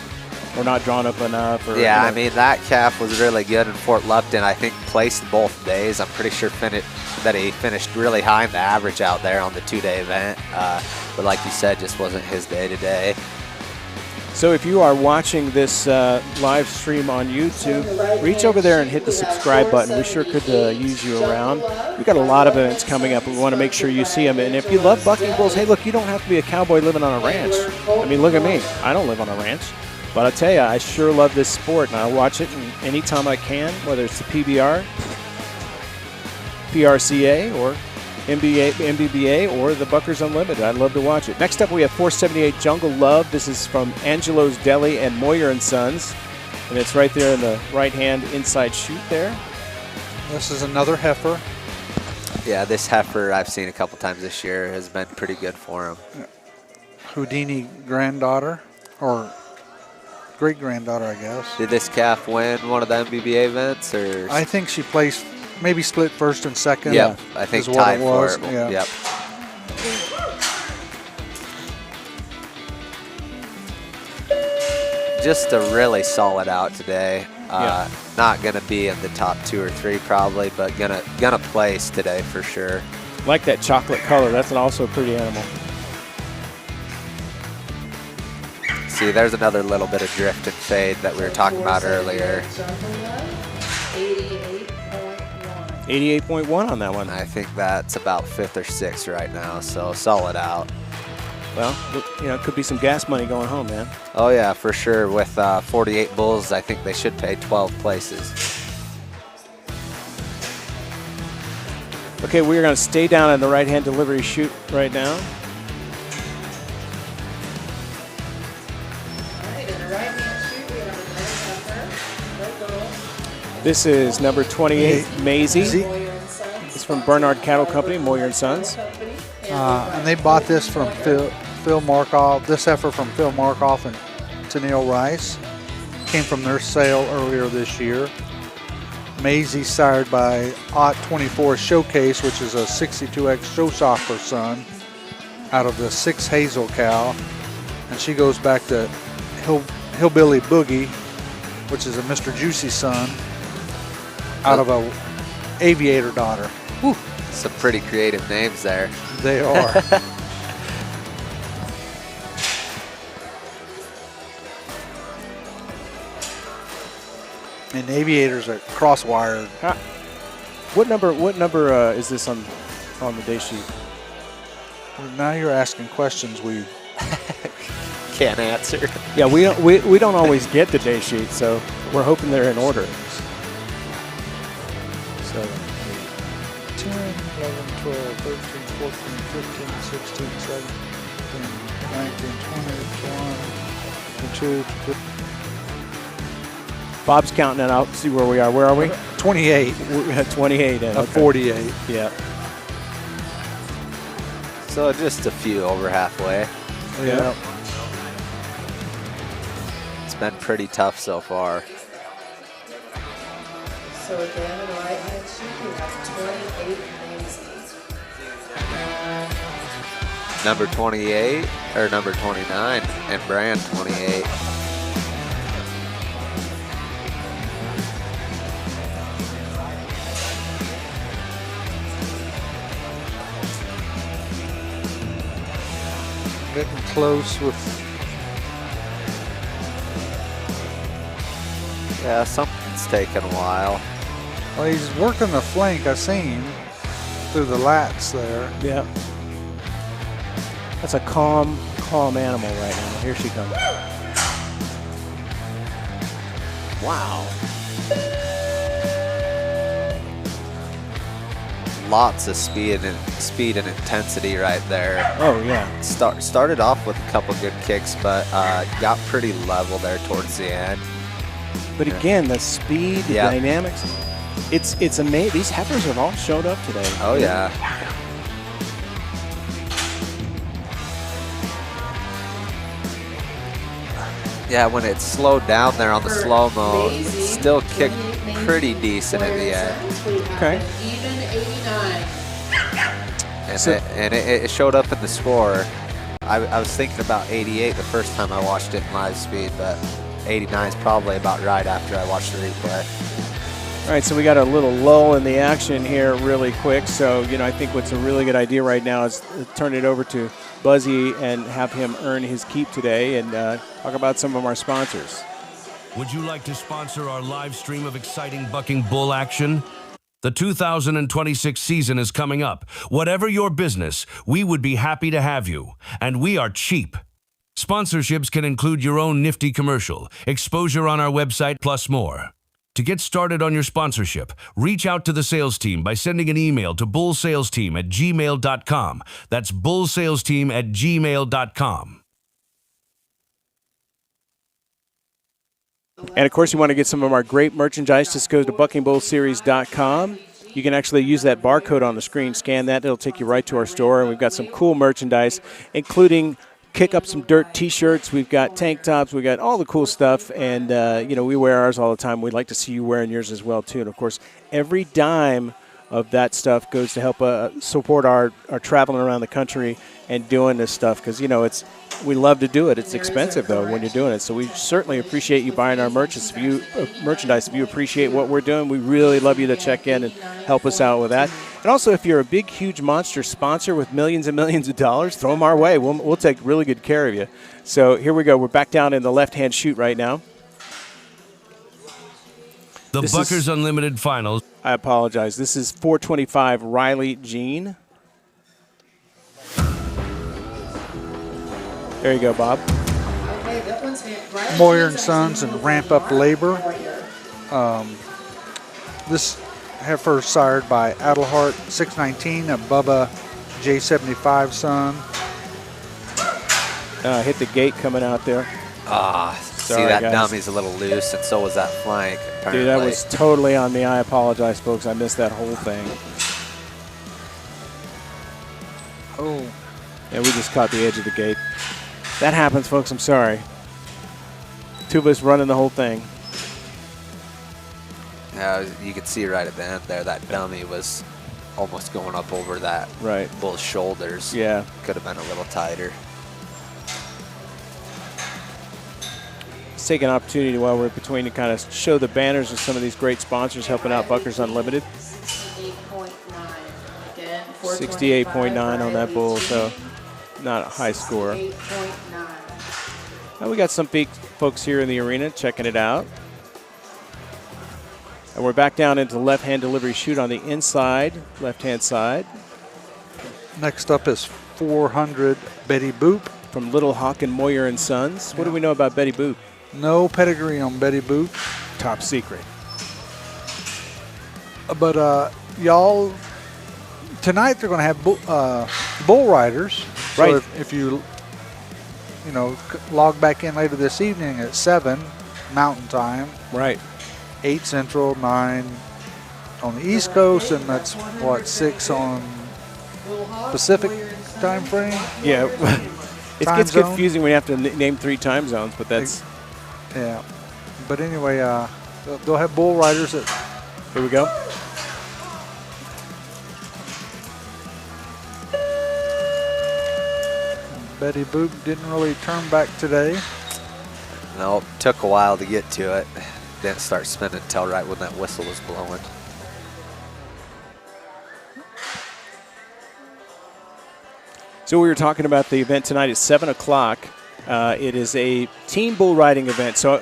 or not drawn up enough. Or, yeah, you know. I mean, that calf was really good in Fort Lupton. I think placed both days. I'm pretty sure that he finished really high in the average out there on the two-day event. But like you said, just wasn't his day today. So if you are watching this live stream on YouTube, reach over there and hit the subscribe button. We sure could use you around. We've got a lot of events coming up. We want to make sure you see them. And if you love bucking bulls, hey, look, you don't have to be a cowboy living on a ranch. I mean, look at me. I don't live on a ranch. But I tell you, I sure love this sport, and I watch it anytime I can, whether it's the PBR, PRCA, or MBBA, or the Buckers Unlimited. I love to watch it. Next up, we have 478 Jungle Love. This is from Angelo's Deli and Moyer and Sons, and it's right there in the right-hand inside chute there. This is another heifer. Yeah, this heifer I've seen a couple times this year has been pretty good for him. Houdini granddaughter, or great-granddaughter, I guess. Did this calf win one of the MBBA events? Or? I think she placed, maybe split first and second. Yep, I think tied for it. Yeah. Yep. Just a really solid out today. Not gonna be in the top 2 or 3 probably, but gonna place today for sure. Like that chocolate color. That's also a pretty animal. See, there's another little bit of drift and fade that we were talking about earlier. 88.1 on that one. I think that's about 5th or 6th right now, so solid out. Well, you know, it could be some gas money going home, man. Oh yeah, for sure. With 48 bulls, I think they should pay 12 places. Okay, we're going to stay down in the right-hand delivery chute right now. This is number 28, Maisie. It's from Bernard Cattle Company, Moyer and Sons. And they bought this from Phil Markoff, this heifer from Phil Markoff and Tennille Rice. Came from their sale earlier this year. Maisie sired by OT24 Showcase, which is a 62X showstopper son out of the 6 Hazel cow. And she goes back to Hillbilly Boogie which is a Mr. Juicy son, out of a Aviator daughter. Whew. Some pretty creative names there. They are. And Aviators are cross-wired. What number is this on the day sheet? Well, now you're asking questions we can't answer. Yeah, we don't always get the day sheet, so we're hoping they're in order. 7, 8, 10, 11, 12, 13, 14, 15, 16, 17, 19, 20, 21, 22, Bob's counting it out. See where we are. Where are we? 28. We had 28 in. Okay. 48. Yeah. So just a few over halfway. Yeah. It's been pretty tough so far. So again, in the right hand sheet, we have 28 names. Number 28 or number 29 and brand 28. Getting close with. Yeah, something's taking a while. Well, he's working the flank. I seen through the lats there. Yeah. That's a calm animal right now. Here she comes. Wow. Lots of speed and intensity right there. Oh yeah. Started off with a couple good kicks, but got pretty level there towards the end. But again, the speed, the dynamics, it's amazing. These heifers have all showed up today. Oh yeah. Yeah, when it slowed down there on the slow-mo, still kicked pretty decent at the end. Okay. Even 89. And it showed up in the score. I was thinking about 88 the first time I watched it in live speed, but 89 is probably about right after I watched the replay. All right, so we got a little lull in the action here really quick. So, I think what's a really good idea right now is turn it over to Buzzy and have him earn his keep today and talk about some of our sponsors. Would you like to sponsor our live stream of exciting bucking bull action? The 2026 season is coming up. Whatever your business, we would be happy to have you. And we are cheap. Sponsorships can include your own nifty commercial, exposure on our website, plus more. To get started on your sponsorship, reach out to the sales team by sending an email to bullsalesteam@gmail.com. That's bullsalesteam@gmail.com. And of course, you want to get some of our great merchandise, just go to buckingbullseries.com. You can actually use that barcode on the screen, scan that, it'll take you right to our store. And we've got some cool merchandise, including Kick Up Some Dirt t-shirts. We've got tank tops. We've got all the cool stuff. And, we wear ours all the time. We'd like to see you wearing yours as well, too. And, of course, every dime of that stuff goes to help support our traveling around the country and doing this stuff because, we love to do it. It's expensive, though, when you're doing it. So we certainly appreciate you buying our merchandise. If you appreciate what we're doing, we really love you to check in and help us out with that. And also, if you're a big, huge monster sponsor with millions and millions of dollars, throw them our way. We'll take really good care of you. So here we go. We're back down in the left-hand chute right now. The Buckers Unlimited Finals. I apologize. This is 425 Riley Jean. There you go, Bob. Okay, that one's Moyer and Sons and Ramp Up Labor. This heifer sired by Adelhart 619, a Bubba J75 son. Hit the gate coming out there. See that guys. Dummy's a little loose, and so was that flank. Apparently. Dude, that was totally on me. I apologize, folks. I missed that whole thing. Oh. Yeah, we just caught the edge of the gate. That happens, folks. I'm sorry. Two of us running the whole thing. Yeah, you could see right at the end there, that dummy was almost going up over that bull's shoulders. Yeah. Could have been a little tighter. let's take an opportunity while we're between to kind of show the banners of some of these great sponsors helping out Buckers Unlimited. 68.9 on that bull, so not a high score. Now we got some big folks here in the arena checking it out. And we're back down into the left-hand delivery chute on the inside, left-hand side. Next up is 400 Betty Boop. From Little Hawk and Moyer and Sons. What do we know about Betty Boop? No pedigree on Betty Boop. Top secret. But y'all, tonight they're going to have bull riders. Right. So if you log back in later this evening at 7 Mountain Time. Right. 8 Central, 9 on the East Coast, and that's, 6 on Pacific time frame? Yeah. It gets confusing when you have to name 3 time zones, but that's... Yeah. But anyway, they'll have bull riders at... Here we go. Betty Boop didn't really turn back today. Nope, took a while to get to it. Didn't start spinning until right when that whistle was blowing. So we were talking about the event tonight at 7 o'clock. It is a team bull riding event. So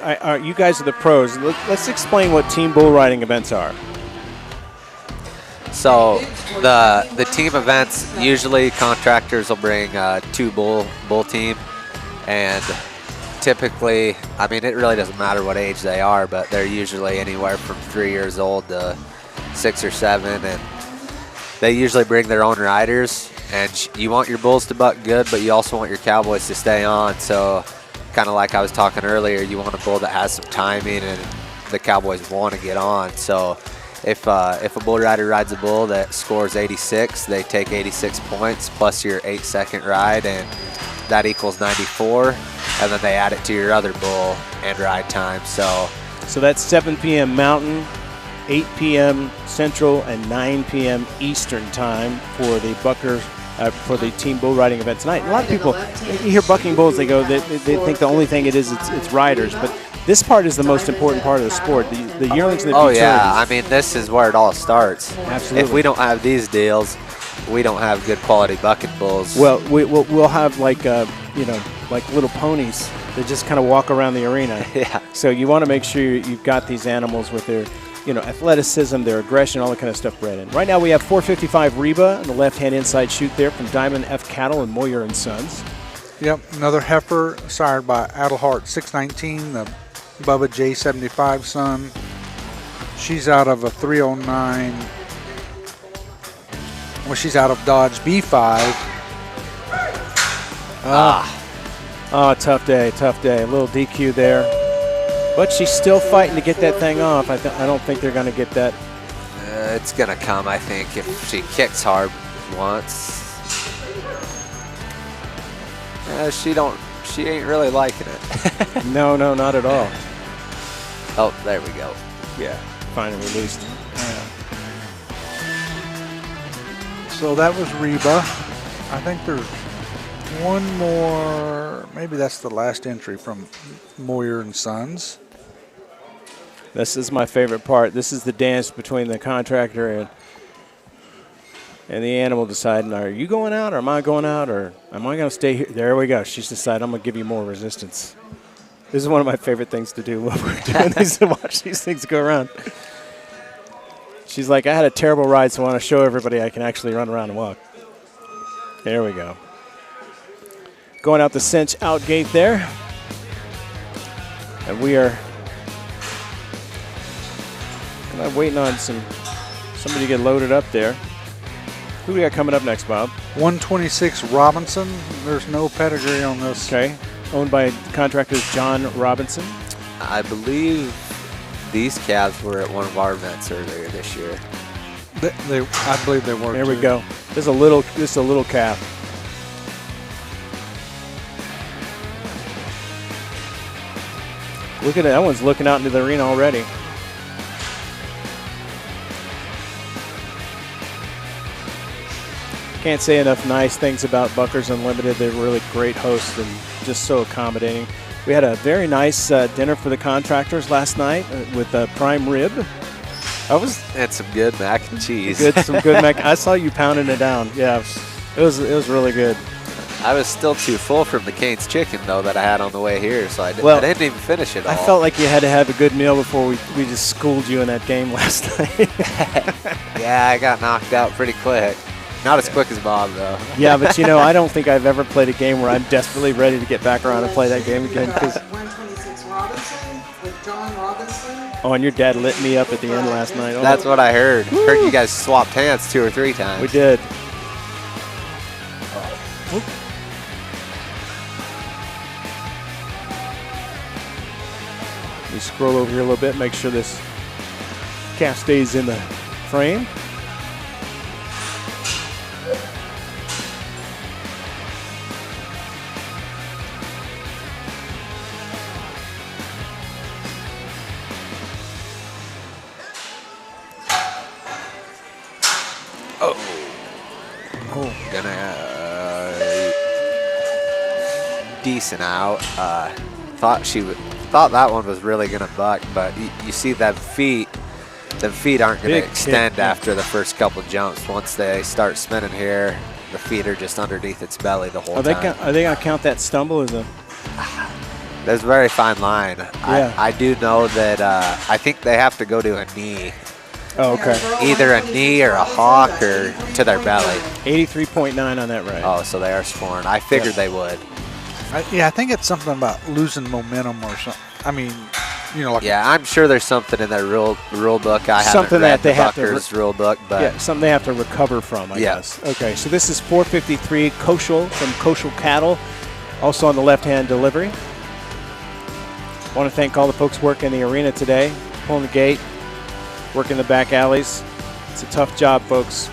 you guys are the pros. Let's explain what team bull riding events are. So the team events, usually contractors will bring 2 bull team, and typically, I mean, it really doesn't matter what age they are, but they're usually anywhere from 3 years old to 6 or 7, and they usually bring their own riders. And you want your bulls to buck good, but you also want your cowboys to stay on. So kind of like I was talking earlier, you want a bull that has some timing and the cowboys want to get on. So if a bull rider rides a bull that scores 86, they take 86 points plus your 8-second ride, and that equals 94. And then they add it to your other bull and ride time. So that's 7 p.m. Mountain, 8 p.m. Central, and 9 p.m. Eastern time for the Buckers. For the team bull riding event tonight. A lot of people, you hear bucking bulls, they go, they think the only thing it's riders, but this part is the most important part of the sport. The yearlings and the futurities. Yeah, I mean, this is where it all starts. Absolutely. If we don't have these deals, we don't have good quality bucking bulls. Well, we'll have like little ponies that just kind of walk around the arena. Yeah. So you want to make sure you've got these animals with their athleticism, their aggression, all that kind of stuff bred in. Right now we have 455 Reba on the left-hand inside chute there from Diamond F Cattle and Moyer and Sons. Yep, another heifer sired by Adelhart 619, the Bubba J75 son. She's out of a 309. Well, she's out of Dodge B5. Tough day. A little DQ there. But she's still fighting to get that thing off. I don't think they're going to get that. It's going to come, I think, if she kicks hard once. She ain't really liking it. No, not at all. Oh, there we go. Yeah, finally released. So that was Reba. I think there's one more. Maybe that's the last entry from Moyer and Sons. This is my favorite part. This is the dance between the contractor and the animal deciding, are you going out or am I going out or am I going to stay here? There we go. She's decided I'm going to give you more resistance. This is one of my favorite things to do when we're doing these, to watch these things go around. She's like, I had a terrible ride, so I want to show everybody I can actually run around and walk. There we go. Going out the cinch out gate there. And we are waiting on somebody to get loaded up there. Who do we got coming up next, Bob? 126 Robinson. There's no pedigree on this. Okay. Owned by contractors John Robinson. I believe these calves were at one of our events earlier this year. I believe they were. There we go. Just a little calf. Look at that one's looking out into the arena already. Can't say enough nice things about Buckers Unlimited. They're really great hosts and just so accommodating. We had a very nice dinner for the contractors last night with prime rib. And some good mac and cheese. Some good mac. I saw you pounding it down. Yeah, it was really good. I was still too full from the Cane's chicken, though, that I had on the way here, so I didn't even finish it all. I felt like you had to have a good meal before we just schooled you in that game last night. Yeah, I got knocked out pretty quick. Not as quick as Bob, though. Yeah, but I don't think I've ever played a game where I'm desperately ready to get back around and play that game again. 126 Robinson with John Robinson. Oh, and your dad lit me up at the end last night. Oh. That's what I heard. Woo. Heard you guys swapped hands 2 or 3 times. We did. We scroll over here a little bit, make sure this calf stays in the frame. Decent out. Thought that one was really gonna buck, but you see that feet. The feet aren't gonna extend after the first couple jumps. Once they start spinning here, the feet are just underneath its belly the whole time. Are they gonna count that stumble as a? There's a very fine line. Yeah. I do know that I think they have to go to a knee. Oh, okay. Either a knee or a hawk or to their belly. 83.9 on that right. Oh, so they are scoring. I figured they would. I think it's something about losing momentum or something. I mean, like yeah, I'm sure there's something in their rule book. I something haven't read that they the have Buckers rule book, but yeah, something they have to recover from, I guess. Okay, so this is 453 Koshal from Koshal Cattle, also on the left-hand delivery. I want to thank all the folks working in the arena today, pulling the gate, working the back alleys. It's a tough job, folks.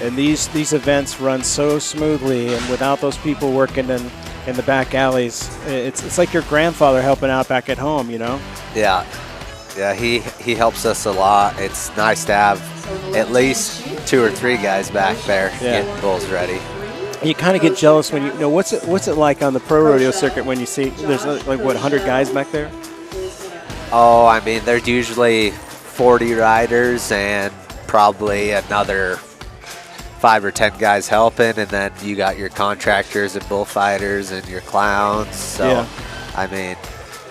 And these events run so smoothly, and without those people working in the back alleys, it's like your grandfather helping out back at home, Yeah, he helps us a lot. It's nice to have at least 2 or 3 guys back there getting bulls ready. You kind of get jealous when what's it like on the pro rodeo circuit when you see there's like 100 guys back there? Oh, I mean, there's usually 40 riders and probably another 5 or 10 guys helping, and then you got your contractors and bullfighters and your clowns. So, I mean,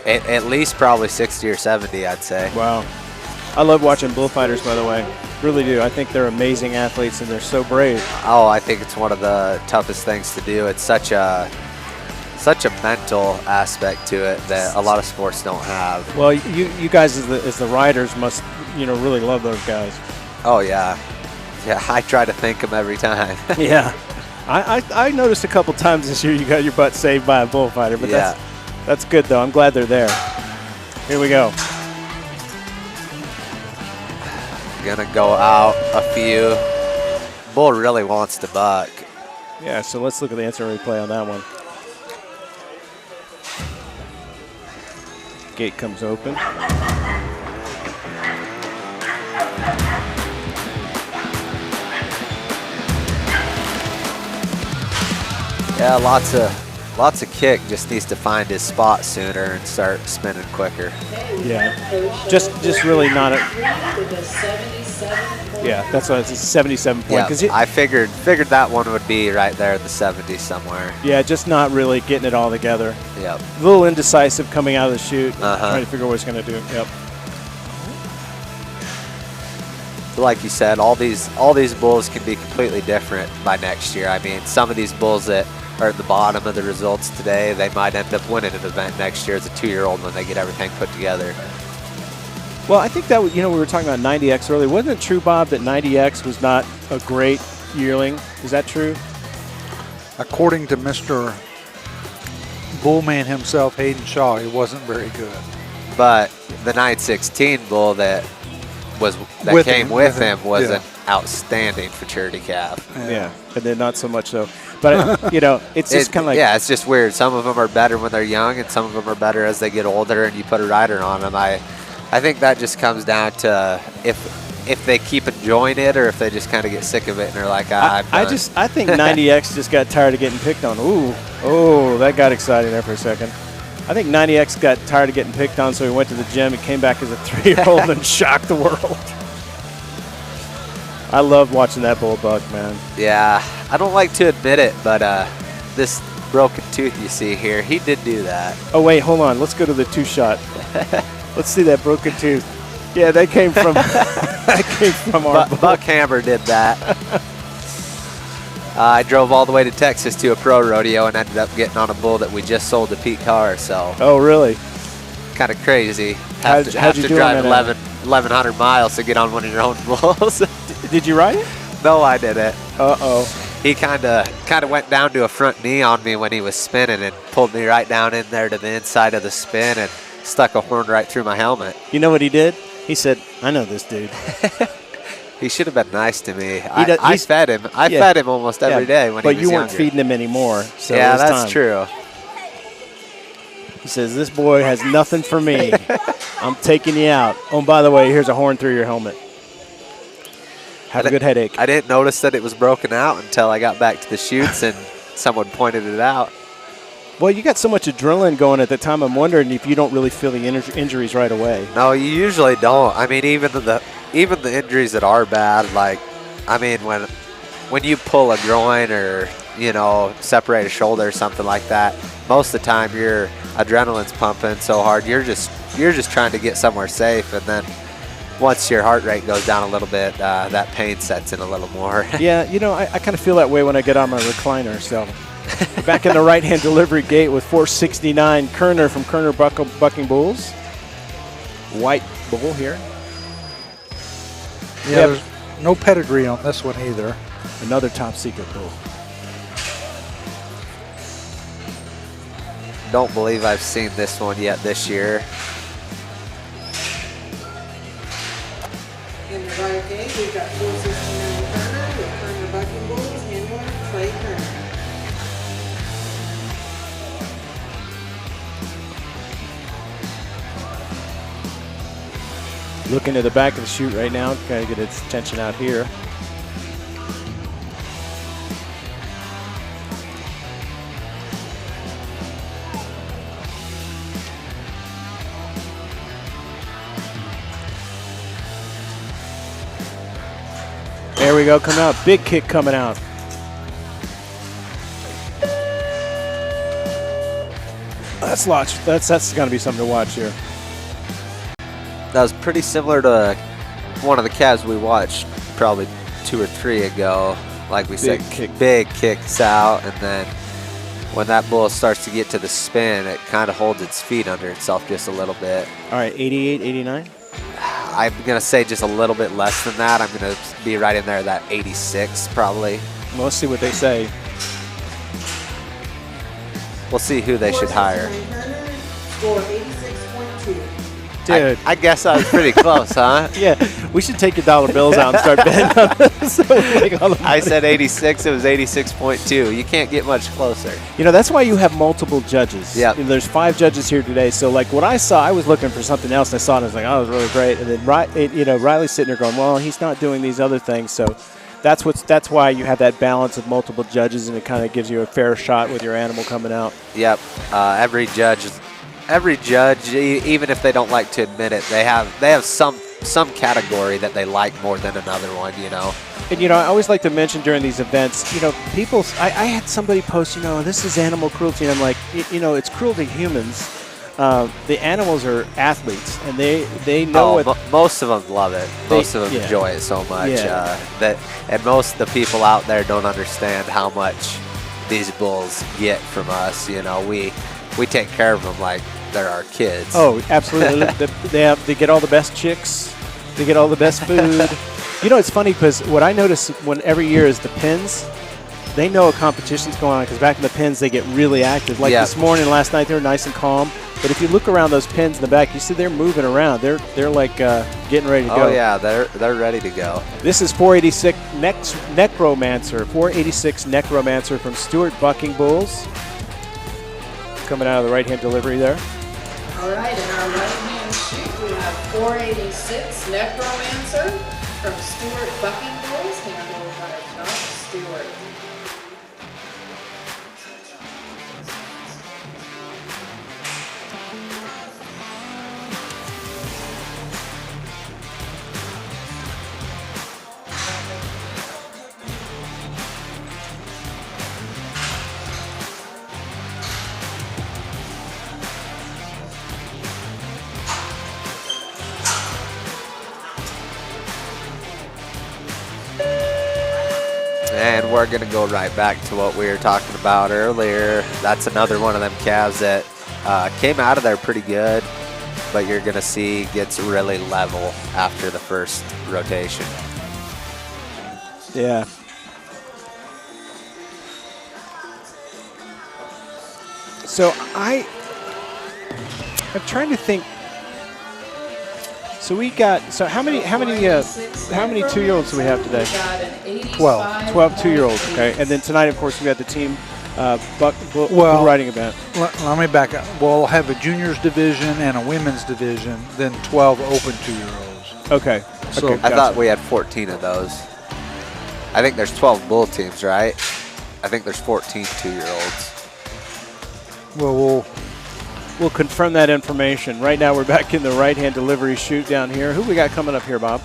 at least probably 60 or 70, I'd say. Wow. I love watching bullfighters, by the way. Really do. I think they're amazing athletes, and they're so brave. Oh, I think it's one of the toughest things to do. It's such a mental aspect to it that a lot of sports don't have. Well, you guys as the riders must, really love those guys. Oh, yeah. Yeah, I try to thank them every time. Yeah. I noticed a couple times this year you got your butt saved by a bullfighter, but that's good, though. I'm glad they're there. Here we go. Gonna go out a few. Bull really wants to buck. Yeah, so let's look at the instant replay on that one. Gate comes open. Yeah, lots of kick. Just needs to find his spot sooner and start spinning quicker. Yeah, just really not a. Yeah, that's what it's a 77 point. Yeah, I figured that one would be right there at the 70 somewhere. Yeah, just not really getting it all together. Yep. A little indecisive coming out of the chute, trying to figure out what he's going to do. Yep. Like you said, all these bulls can be completely different by next year. I mean, some of these bulls that are at the bottom of the results today, they might end up winning an event next year as a 2-year-old when they get everything put together. Well, I think that, we were talking about 90X earlier. Wasn't it true, Bob, that 90X was not a great yearling? Is that true? According to Mr. Bullman himself, Hayden Shaw, he wasn't very good. But the 916 bull that came with him was an outstanding futurity calf. Yeah, and then not so much so. But, it's just kind of like... Yeah, it's just weird. Some of them are better when they're young, and some of them are better as they get older, and you put a rider on them. I think that just comes down to if they keep enjoying it or if they just kind of get sick of it and they're like, I think 90X just got tired of getting picked on. Ooh, that got exciting there for a second. I think 90X got tired of getting picked on, so he went to the gym and came back as a 3-year-old and shocked the world. I loved watching that bull buck, man. Yeah, I don't like to admit it, but this broken tooth you see here, he did do that. Oh, wait, hold on. Let's go to the 2-shot. Let's see that broken tooth. Yeah, that came from our bull. Buck Hammer did that. I drove all the way to Texas to a pro rodeo and ended up getting on a bull that we just sold to Pete Carr. So. Oh, really? Kind of crazy. How'd Have you to do drive on that 1,100 miles to get on one of your own bulls. Did you ride it? No, I didn't. Uh-oh. He kind of went down to a front knee on me when he was spinning and pulled me right down in there to the inside of the spin and stuck a horn right through my helmet. You know what he did? He said, I know this dude. He should have been nice to me. I fed him. I fed him almost every day when he was But you weren't younger. feeding him anymore. So yeah, it was that's time. true. He says, this boy has nothing for me. I'm taking you out. Oh, and by the way, here's a horn through your helmet. Have a good headache. I didn't notice that it was broken out until I got back to the chutes and someone pointed it out. Well, you got so much adrenaline going at the time. I'm wondering if you don't really feel the injuries right away. No, you usually don't. I mean, even the injuries that are bad, like, I mean, when you pull a groin or, you know, separate a shoulder or something like that, most of the time your adrenaline's pumping so hard, you're just trying to get somewhere safe, and then once your heart rate goes down a little bit, that pain sets in a little more. Yeah, you know, I kind of feel that way when I get on my recliner. So back in the right-hand delivery gate with 469 Kerner from Kerner Bucking Bulls. White bull here. Yeah, there's no pedigree on this one either. Another top secret bull. Don't believe I've seen this one yet this year. In the right gate, we've got 469 Kerner with Kerner Bucking Bulls, handler Clay Kerner. Looking at the back of the chute right now, kind of get its attention out here. There we go, coming out. Big kick coming out. That's going to be something to watch here. That was pretty similar to one of the calves we watched probably 2 or 3 ago. Like we said, big kicks out, and then when that bull starts to get to the spin, it kind of holds its feet under itself just a little bit. All right, 88, 89? I'm going to say just a little bit less than that. I'm going to be right in there, that 86 probably. Well, let's see what they say. We'll see who they should hire. Score 86.2. Dude. I guess I was pretty close, huh? Yeah, we should take your dollar bills out and start betting on this. I said 86, it was 86.2. You can't get much closer. You know, that's why you have multiple judges. Yeah. There's 5 judges here today. So, like, what I saw, I was looking for something else, and I saw it, and I was like, oh, it was really great. And then, Riley's sitting there going, well, he's not doing these other things. So that's why you have that balance of multiple judges, and it kind of gives you a fair shot with your animal coming out. Yep. Every judge, even if they don't like to admit it, they have some category that they like more than another one, you know. And, you know, I always like to mention during these events, you know, I had somebody post, you know, this is animal cruelty. And I'm like, you know, it's cruel to humans. The animals are athletes, and they know it. Most of them love it. Most of them enjoy it so much. And most of the people out there don't understand how much these bulls get from us. You know, we take care of them like they're our kids. Oh, absolutely. They get all the best chicks. They get all the best food. You know, it's funny because what I notice when every year is the pins, they know a competition's going on because back in the pins they get really active. Like this morning, last night, they were nice and calm. But if you look around those pins in the back, you see they're moving around. They're like getting ready to go. Oh yeah, they're ready to go. This is 486 Necromancer. 486 Necromancer from Stewart Bucking Bulls. Coming out of the right-hand delivery there. All right, in our right-hand chute, we have 486 Necromancer from Stewart Bucking Bulls, handled by John Stewart. And we're going to go right back to what we were talking about earlier. That's another one of them calves that came out of there pretty good, but you're going to see gets really level after the first rotation. Yeah. So I'm trying to think. So we got, so how many 2-year-olds do we have today? 12. 12 2-year-olds, okay. And then tonight, of course, we got the team bull riding event. Let me back up. We'll have a juniors division and a women's division, then 12 open 2-year-olds. Okay. So okay, I thought we had 14 of those. I think there's 12 bull teams, right? I think there's 14 2-year-olds. Well, we'll confirm that information. Right now, we're back in the right-hand delivery chute down here. Who we got coming up here, Bob?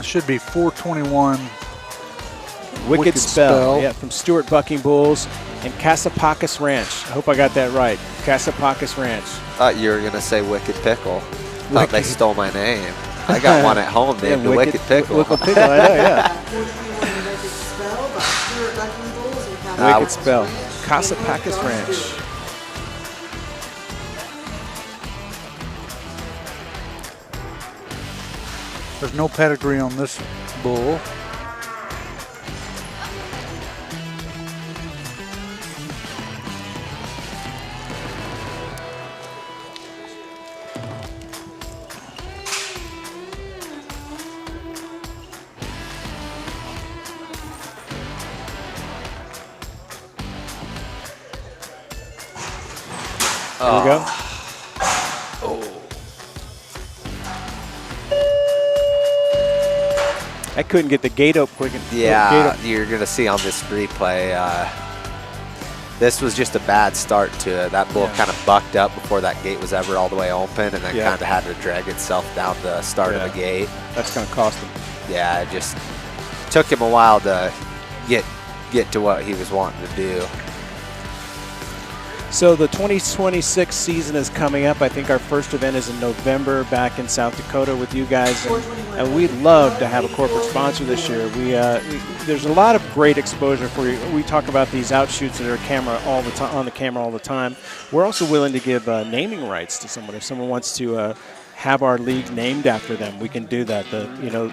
it should be 421. Wicked Spell. Yeah, from Stewart Bucking Bulls and Casapacas Ranch. I hope I got that right. Casapacas Ranch. Thought you were going to say Wicked Pickle. Thought they stole my name. I got one at home named the Wicked Pickle. Wicked Pickle, I know, yeah. Wicked Spell. Casapacas Ranch. There's no pedigree on this bull. There we go. I couldn't get the gate up quick. Yeah, you're going to see on this replay, this was just a bad start to it. That bull kind of bucked up before that gate was ever all the way open, and then kind of had to drag itself down the start of the gate. That's going to cost him. Yeah, it just took him a while to get to what he was wanting to do. So the 2026 season is coming up. I think our first event is in November back in South Dakota with you guys, and we'd love to have a corporate sponsor this year. There's a lot of great exposure for you. We talk about these outshoots that are on the camera all the time. We're also willing to give naming rights to someone. If someone wants to have our league named after them, we can do that.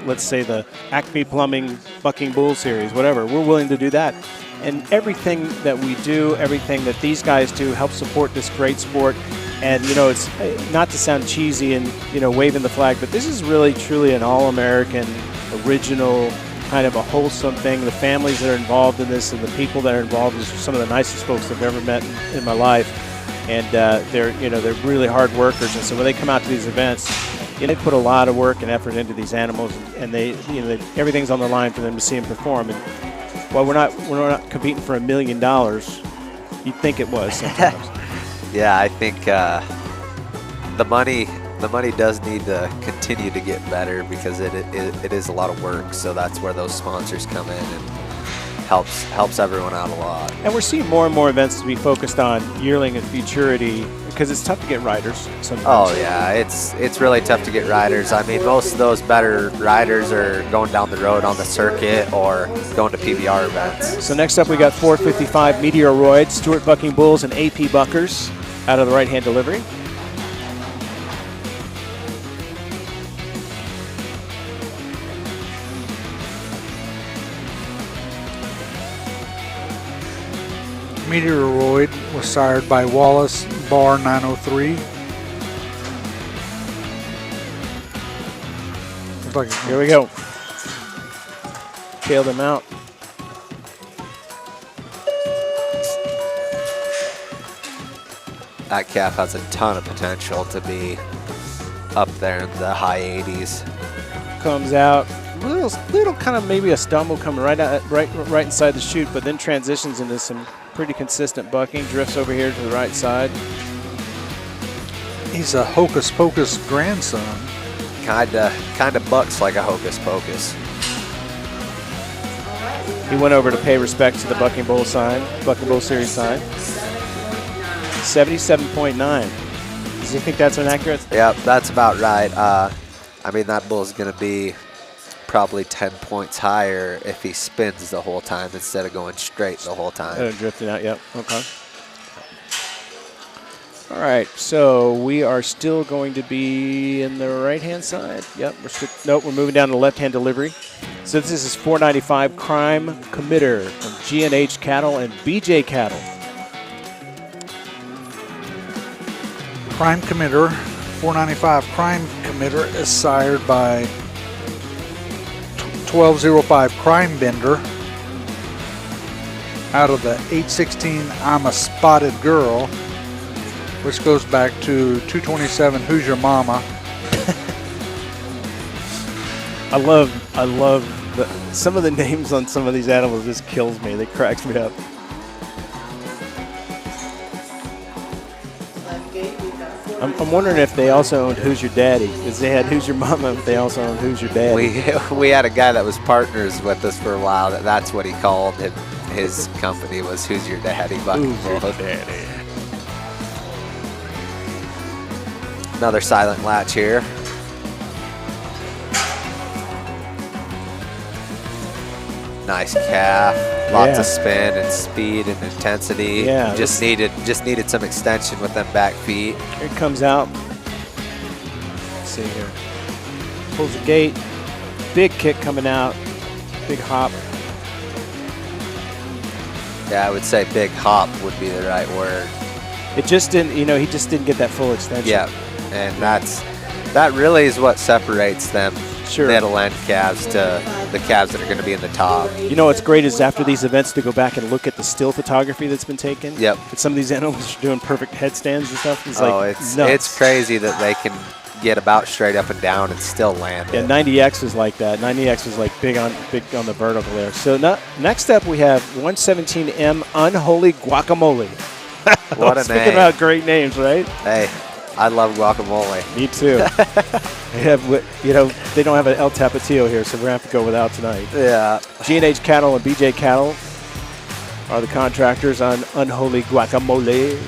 Let's say the Acme Plumbing Bucking Bull Series, whatever. We're willing to do that. And everything that we do, everything that these guys do helps support this great sport. And, it's not to sound cheesy and, waving the flag, but this is really, truly an all-American, original, kind of a wholesome thing. The families that are involved in this and the people that are involved are some of the nicest folks I've ever met in my life. And they're really hard workers. And so when they come out to these events, they put a lot of work and effort into these animals, and everything's on the line for them to see them perform. And while we're not competing for $1 million, you'd think it was sometimes. Yeah, I think the money does need to continue to get better because it is a lot of work. So that's where those sponsors come in and helps everyone out a lot. And we're seeing more and more events to be focused on yearling and futurity because it's tough to get riders sometimes. Oh yeah, it's really tough to get riders. I mean, most of those better riders are going down the road on the circuit or going to PBR events. So next up we got 455 Meteoroid, Stewart Bucking Bulls, and AP Buckers out of the right-hand delivery. Meteoroid was sired by Wallace Bar 903. Here we go. Tailed him out. That calf has a ton of potential to be up there in the high 80s. Comes out, little kind of maybe a stumble coming right inside the chute, but then transitions into some pretty consistent bucking. Drifts over here to the right side. He's a hocus pocus grandson. Kinda bucks like a hocus pocus. He went over to pay respect to the Bucking Bull Series sign. 77.9. Does he think that's inaccurate? Yeah, that's about right. I mean, that bull's going to be probably 10 points higher if he spins the whole time instead of going straight the whole time. Drifting out, yep. Okay. All right, so we are still going to be in the right-hand side. Yep, nope, we're moving down to left-hand delivery. So this is $4.95 Crime Committer from G&H Cattle and BJ Cattle. Crime Committer, $4.95 Crime Committer is sired by 1205 Crime Bender out of the 816 I'm a Spotted Girl, which goes back to 227 Who's Your Mama. I love some of the names on some of these animals just kills me. They cracks me up. I'm wondering if they also owned Who's Your Daddy, because they had Who's Your Mama, but they also owned Who's Your Daddy. We had a guy that was partners with us for a while. That's what he called it. His company was Who's Your Daddy? Who's Your Daddy? Another silent latch here. Nice calf. Lots of spin and speed and intensity. Yeah. Just needed some extension with them back feet. Here it comes out. Let's see here. Pulls the gate. Big kick coming out. Big hop. Yeah, I would say big hop would be the right word. It just didn't, he just didn't get that full extension. Yeah, and that really is what separates them middle end calves to the calves that are going to be in the top. You know what's great is after these events to go back and look at the still photography that's been taken. Yep. And some of these animals are doing perfect headstands and stuff. It's it's nuts. It's crazy that they can get about straight up and down and still land. Yeah, 90X was like that. 90X was like big on the vertical there. So next up we have 117M Unholy Guacamole. What a Speaking name. about great names, right? Hey, I love guacamole. Me too. They don't have an El Tapatio here, so we're going to have to go without tonight. Yeah. G&H Cattle and BJ Cattle are the contractors on Unholy Guacamole.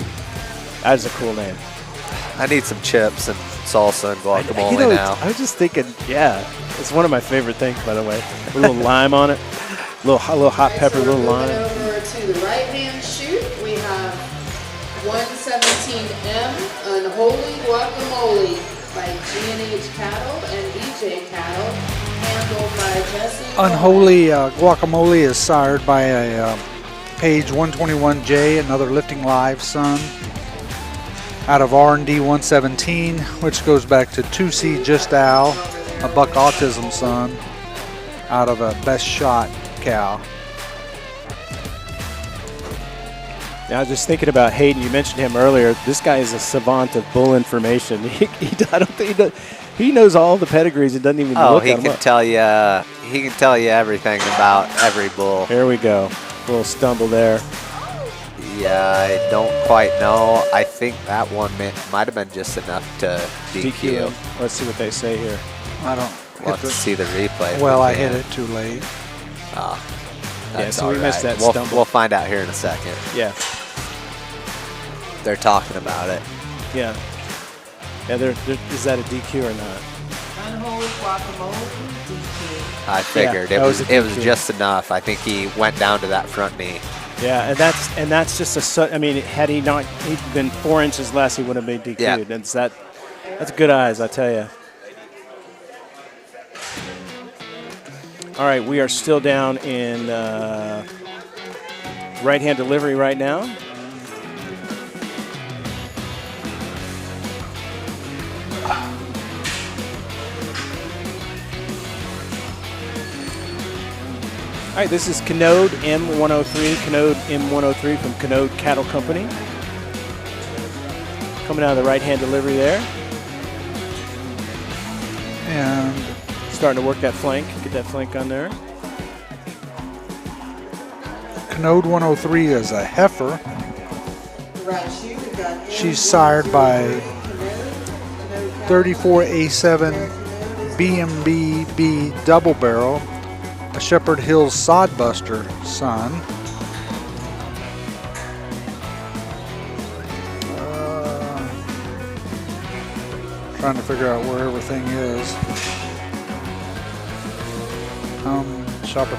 That is a cool name. I need some chips and salsa and guacamole now. I was just thinking, it's one of my favorite things, by the way. A little lime on it, a little hot pepper, a little lime. Over to the right-hand chute, we have 117M Unholy Guacamole by G&H Cattle and BJ Cattle, handled by Jesse. Unholy Guacamole is sired by a Page 121J, another Lifting Live son, out of R&D 117, which goes back to 2C Just Al, a Buck Autism son, out of a Best Shot cow. Now, I was just thinking about Hayden. You mentioned him earlier. This guy is a savant of bull information. I don't think he knows all the pedigrees and doesn't even look at them. He can tell you everything about every bull. Here we go. A little stumble there. Yeah, I don't quite know. I think that one might have been just enough to DQ. Let's see what they say here. I don't. We'll have to see the replay. Well, I hit it too late. So we missed that stumble. We'll find out here in a second. Yeah. They're talking about it. Yeah. Yeah, is that a DQ or not? Unholy Guacamole, DQ. I figured it was just enough. I think he went down to that front knee. Yeah, and that's just had he been 4 inches less, he would have been DQ'd. Yeah. That's good eyes, I tell you. All right, we are still down in right-hand delivery right now. All right, this is Canode M103, Canode M103 from Canode Cattle Company. Coming out of the right-hand delivery there. And starting to work that flank, get that flank on there. Canode 103 is a heifer. Right chute, we got She's sired by 34A7 BMBB Double Barrel, a Shepherd Hills Sodbuster son. Trying to figure out where everything is. Shop at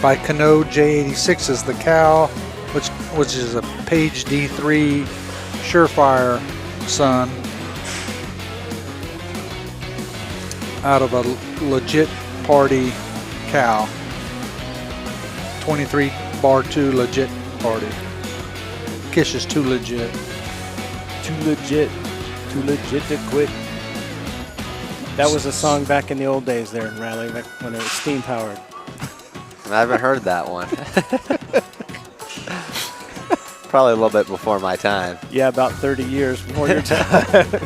by Cano J86 is the cow, which is a Page D3 Surefire son out of a legit party cow. 23 bar 2 legit party. Kish is too legit. Too legit to quit. That was a song back in the old days there in Raleigh, back when it was steam powered. I haven't heard that one. Probably a little bit before my time. Yeah, about 30 years before your time.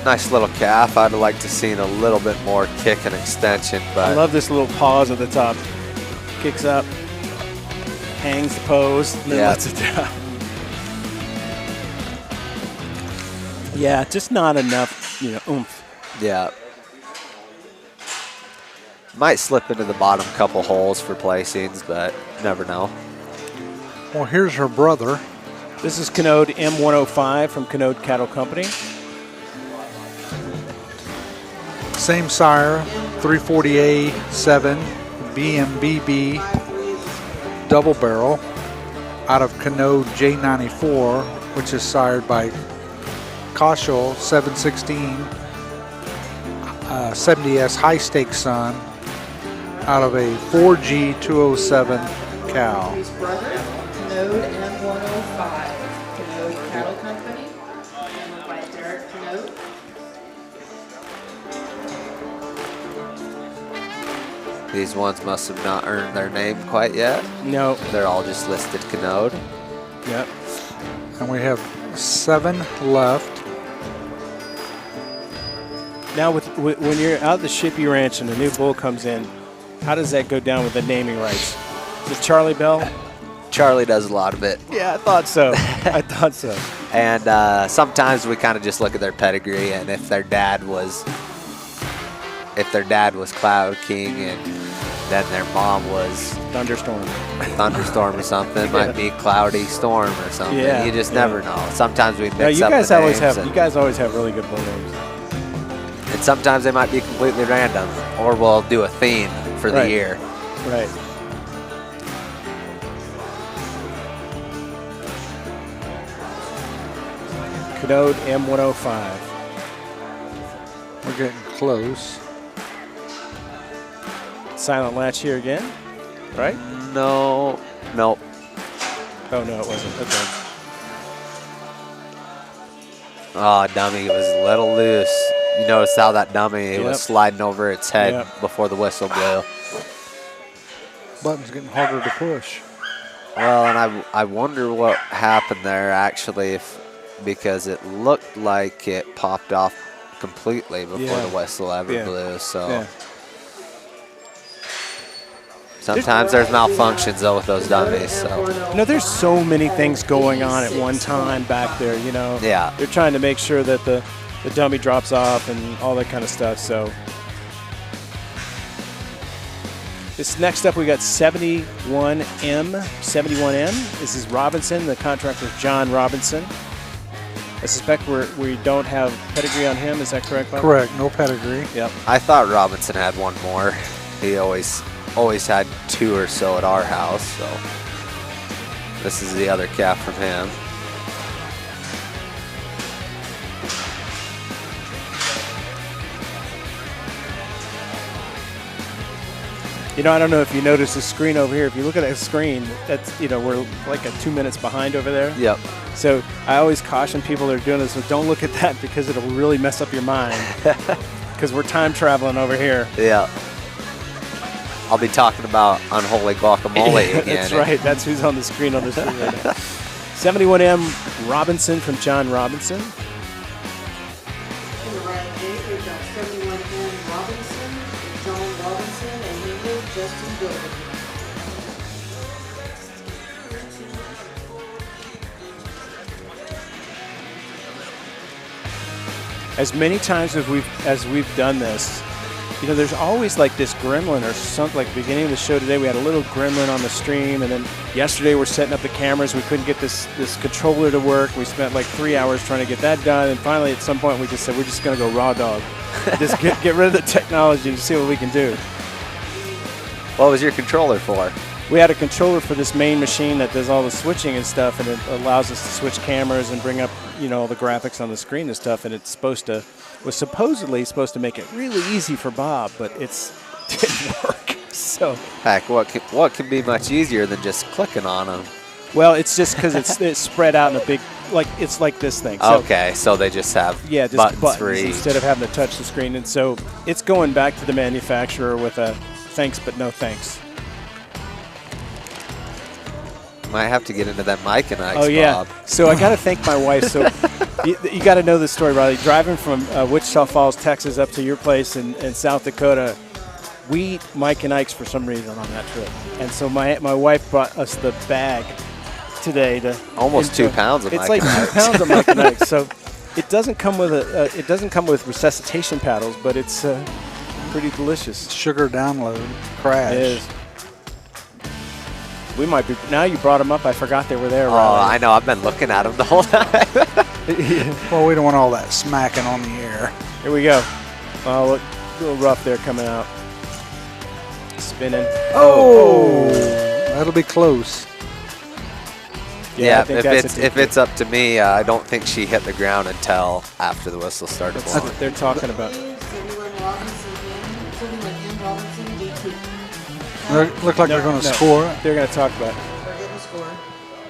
Nice little calf. I'd like to see a little bit more kick and extension, but I love this little pause at the top. Kicks up, hangs the pose, and then lets it down. Yeah, just not enough, oomph. Yeah. Might slip into the bottom couple holes for placings, but never know. Well, here's her brother. This is Canode M105 from Canode Cattle Company. Same sire, 340A7 BMBB double barrel out of Canode J94, which is sired by Koshel 716 70S high stakes son out of a 4G 207 cow. His brother, Canode M105, Canode Cattle Company, handled by Derek Canode. These ones must have not earned their name quite yet. No. They're all just listed Canode. Yep. And we have 7 left. Now, when you're out at the Shippey Ranch and a new bull comes in, how does that go down with the naming rights? Is it Charlie Bell? Charlie does a lot of it. Yeah, I thought so. I thought so. And sometimes we kind of just look at their pedigree, and if their dad was Cloud King and then their mom was Thunderstorm or something, it might be Cloudy Storm or something. Yeah, You just never know. Sometimes we mix No, you up guys the always names have. You guys always have really good bull names. and sometimes they might be completely random, or we'll do a theme for the year. Right. Canode M105. We're getting close. Silent latch here again, right? No. Nope. Oh, no, it wasn't. Okay. Oh, dummy was a little loose. You notice how that dummy was sliding over its head before the whistle blew. Button's getting harder to push. Well, and I wonder what happened there actually, because it looked like it popped off completely before the whistle ever blew. So sometimes there's malfunctions though with those dummies. So there's so many things going on at one time back there. Yeah. They're trying to make sure that the dummy drops off and all that kind of stuff. So this next up, we got 71M. 71M. This is Robinson. The contractor is John Robinson. I suspect we don't have pedigree on him. Is that correct, Bob? Correct. No pedigree. Yep. I thought Robinson had one more. He always had 2 or so at our house. So this is the other calf from him. I don't know if you noticed the screen over here. If you look at that screen, that's, we're like 2 minutes behind over there. Yep. So I always caution people that are doing this, don't look at that because it'll really mess up your mind. Because we're time traveling over here. Yeah. I'll be talking about unholy guacamole again. That's right. That's who's on the screen right now. 71M Robinson from John Robinson. In the right gate, we've got 71M Robinson, John Robinson, and handler Justin Gilbert. as many times as we've done this, you know, there's always like this gremlin or something. Like beginning of the show today, we had a little gremlin on the stream, and then yesterday we're setting up the cameras. We couldn't get this controller to work. We spent like 3 hours trying to get that done, and finally at some point we just said we're just going to go raw dog, just get rid of the technology and see what we can do. What was your controller for? We had a controller for this main machine that does all the switching and stuff, and it allows us to switch cameras and bring up, you know, all the graphics on the screen and stuff. And it's was supposedly supposed to make it really easy for Bob, but it didn't work. So heck, what could be much easier than just clicking on them? Well, it's just because it's spread out in a big, like it's like this thing. So, okay, so they just have just buttons for each. instead of having to touch the screen, and so it's going back to the manufacturer with a thanks but no thanks. Might have to get into that Mike and Ike's, Oh, yeah. Bob. So I got to thank my wife. So you got to know this story, Riley. Driving from Wichita Falls, Texas, up to your place in South Dakota, we eat Mike and Ike's for some reason on that trip. And so my wife brought us the bag today to almost 2 pounds of Mike and Ike's. It's like 2 pounds of Mike and Ike's. So it doesn't come with resuscitation paddles, but it's pretty delicious. Sugar download crash. It is. We might be. Now you brought them up. I forgot they were there. Oh, Riley. I know. I've been looking at them the whole time. Well, we don't want all that smacking on the air. Here we go. Oh, look, a little rough there coming out. Spinning. Oh, that'll be close. Yeah, I think if it's up to me, I don't think she hit the ground until after the whistle started That's blowing. what they're talking about. Look like they're going to score. They're going to talk about it. They're getting a score.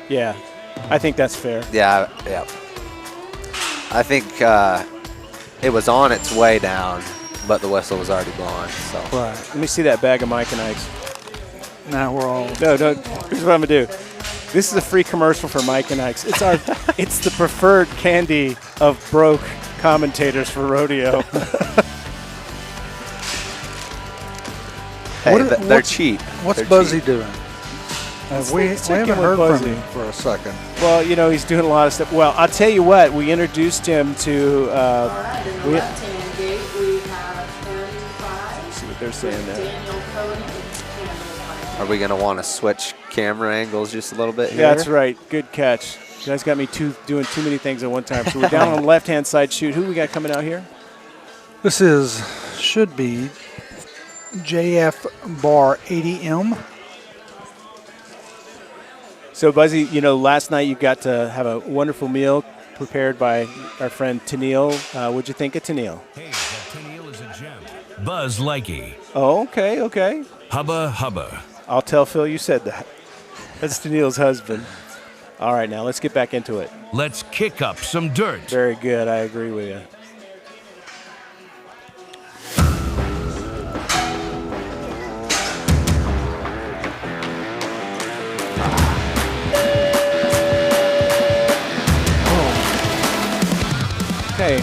Yeah, I think that's fair. Yeah. I think it was on its way down, but the whistle was already blowing. So. Right. Let me see that bag of Mike and Ike's. Now we're all. No. Here's what I'm gonna do. This is a free commercial for Mike and Ike's. It's the preferred candy of broke commentators for rodeo. Hey, they're cheap. What's They're Buzzy cheap. doing? We haven't heard from him for a second. Well, you know, he's doing a lot of stuff. Well, I'll tell you what, we introduced him to. All right, in the left-hand gate, we have M5. See what they're saying there. Daniel Cody. Are we going to want to switch camera angles just a little bit here? Yeah, that's right. Good catch. You guys got me doing too many things at one time. So we're down on the left-hand side shoot. Who we got coming out here? This should be JF Bar 80M. So, Buzzy, you know, last night you got to have a wonderful meal prepared by our friend Tennille. What'd you think of Tennille? Hey, that Tennille is a gem. Buzz Likey. Oh, okay. Hubba. I'll tell Phil you said that. That's Tennille's husband. All right, now let's get back into it. Let's kick up some dirt. Very good. I agree with you. Okay.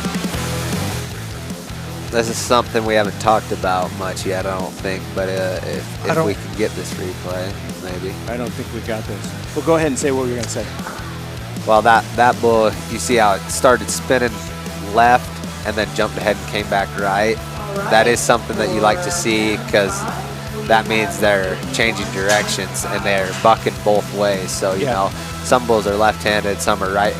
This is something we haven't talked about much yet, I don't think. But if we can get this replay, maybe. I don't think we got this. Well, go ahead and say what you're going to say. Well, that bull, you see how it started spinning left and then jumped ahead and came back right. That is something that you like to see because that means they're changing directions and they're bucking both ways. So, you know, some bulls are left-handed, some are right.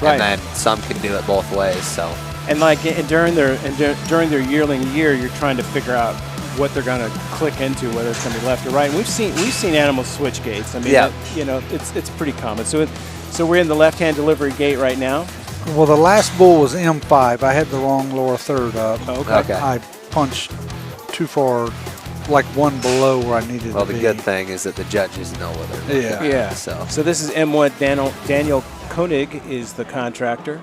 And then some can do it both ways. So, and like during their yearling year, you're trying to figure out what they're going to click into, whether it's going to be left or right. And we've seen animals switch gates. I mean, you know, it's pretty common. So we're in the left-hand delivery gate right now. Well, the last bull was M5. I had the wrong lower third up. Okay. I punched too far, like one below where I needed to be. well, the good thing is that the judges know what they're looking at. Yeah. So this is M1. Daniel Koenig is the contractor.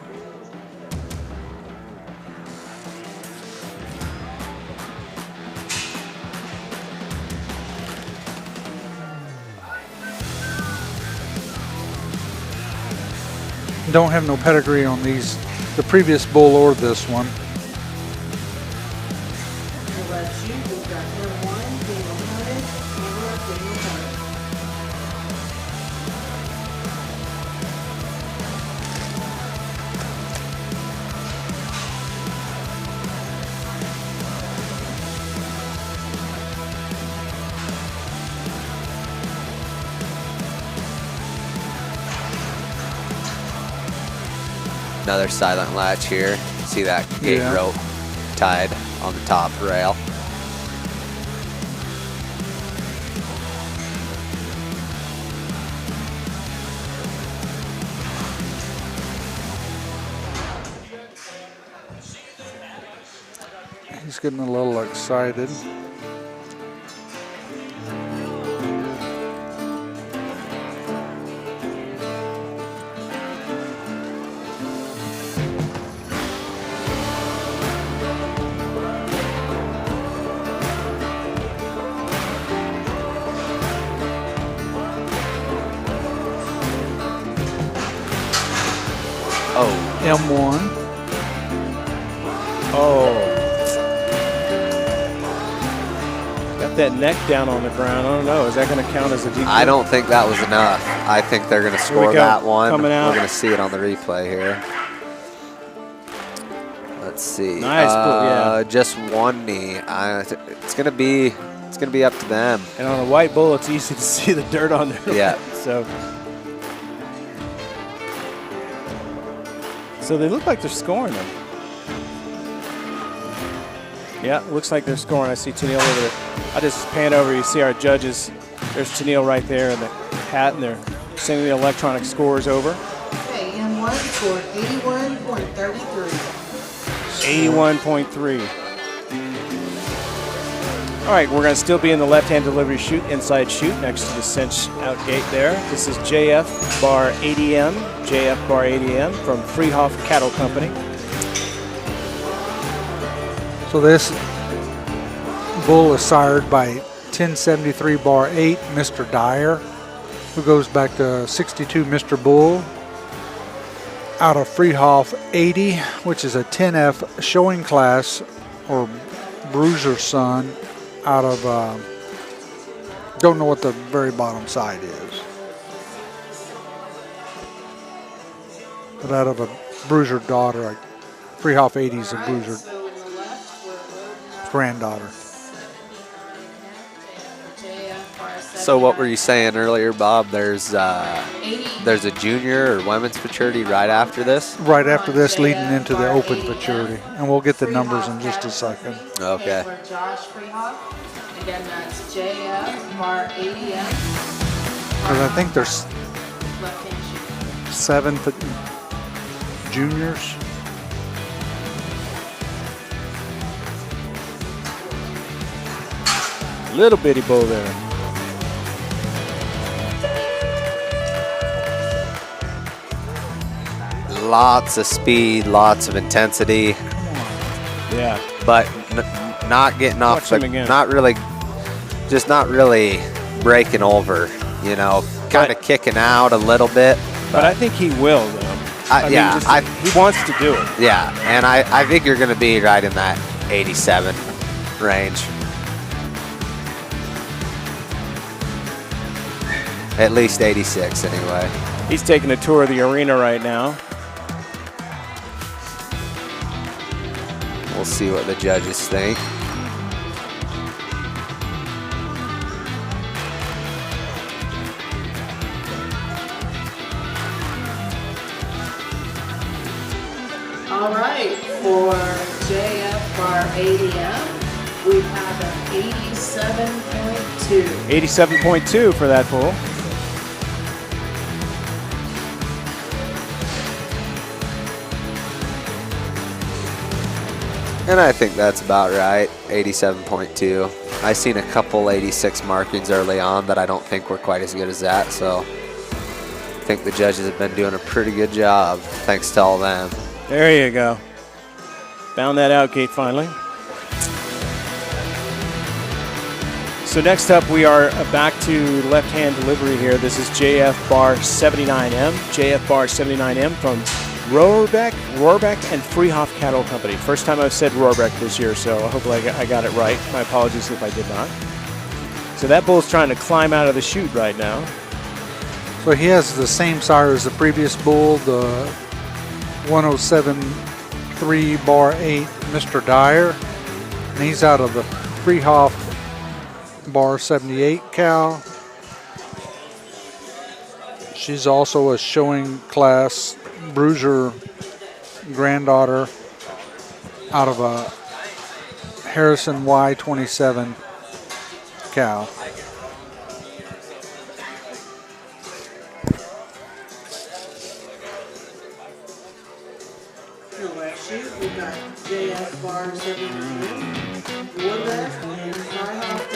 Don't have no pedigree on these, the previous bull or this one. The left shoe, we've got M1, Daniel Cody, Amber, Daniel Cody. Another silent latch here. See that gate rope tied on the top rail. He's getting a little excited. Oh. M1. Oh. Got that neck down on the ground. I don't know. Is that going to count as a DQ? I don't think that was enough. I think they're going to score that one. Coming out. We're going to see it on the replay here. Let's see. Nice, yeah. Just one knee. It's going to be up to them. And on a white bull, it's easy to see the dirt on there. Yeah. So they look like they're scoring them. Yeah, looks like they're scoring. I see Tennille over there. I just pan over. You see our judges. There's Tennille right there in the hat, and they're sending the electronic scores over. Okay, M1 scored 81.33. 81.3. All right, we're going to still be in the left-hand delivery chute, inside chute, next to the cinch out gate there. This is JF Bar ADM, JF Bar ADM from Freehoff Cattle Company. So this bull is sired by 1073 bar 8, Mr. Dyer, who goes back to 62 Mr. Bull, out of Freehoff 80, which is a 10F showing class, or Bruiser's son, out of, don't know what the very bottom side is, but out of a Bruiser daughter, like Freehoff 80 is a Bruiser granddaughter. So what were you saying earlier, Bob? There's a junior or women's futurity right after this? Right after this, leading into the open futurity. And we'll get the numbers in just a second. Okay. For Josh Freehoff. Again, that's JF Bar ADM. Because I think there's 7 juniors. Little bitty bull there. Lots of speed, lots of intensity. Yeah. But not getting off, Watch him again. not really breaking over, you know, kind of kicking out a little bit. But I think he will, though. He wants to do it. Yeah, and I think you're going to be right in that 87 range. At least 86 anyway. He's taking a tour of the arena right now. We'll see what the judges think. All right, for JF Bar ADM, we have an 87.2. 87.2 for that bull. And I think that's about right, 87.2. I seen a couple 86 markings early on that I don't think were quite as good as that, so I think the judges have been doing a pretty good job, thanks to all them. There you go. Found that out gate finally. So next up, we are back to left-hand delivery here. This is JF Bar 79M. JF Bar 79M from Rohrbeck and Freehoff Cattle Company. First time I've said Rohrbeck this year, so hopefully I got it right. My apologies if I did not. So that bull's trying to climb out of the chute right now. So he has the same sire as the previous bull, the 107.3 bar 8 Mr. Dyer. And he's out of the Freehoff bar 78 cow. She's also a showing class Bruiser granddaughter out of a Harrison Y27 cow. Your left shoot, we've got JF Bar 73, Woodland, and Fryhoff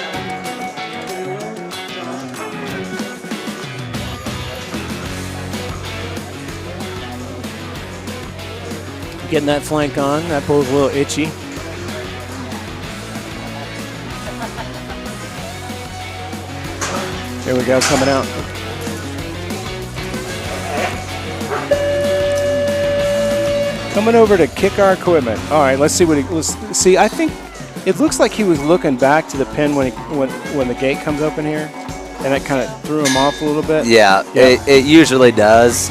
Getting that flank on. That bull's a little itchy. There we go, coming out. Coming over to kick our equipment. All right, let's see what he. Let's see. I think it looks like he was looking back to the pin when the gate comes open here, and that kind of threw him off a little bit. Yeah. It usually does.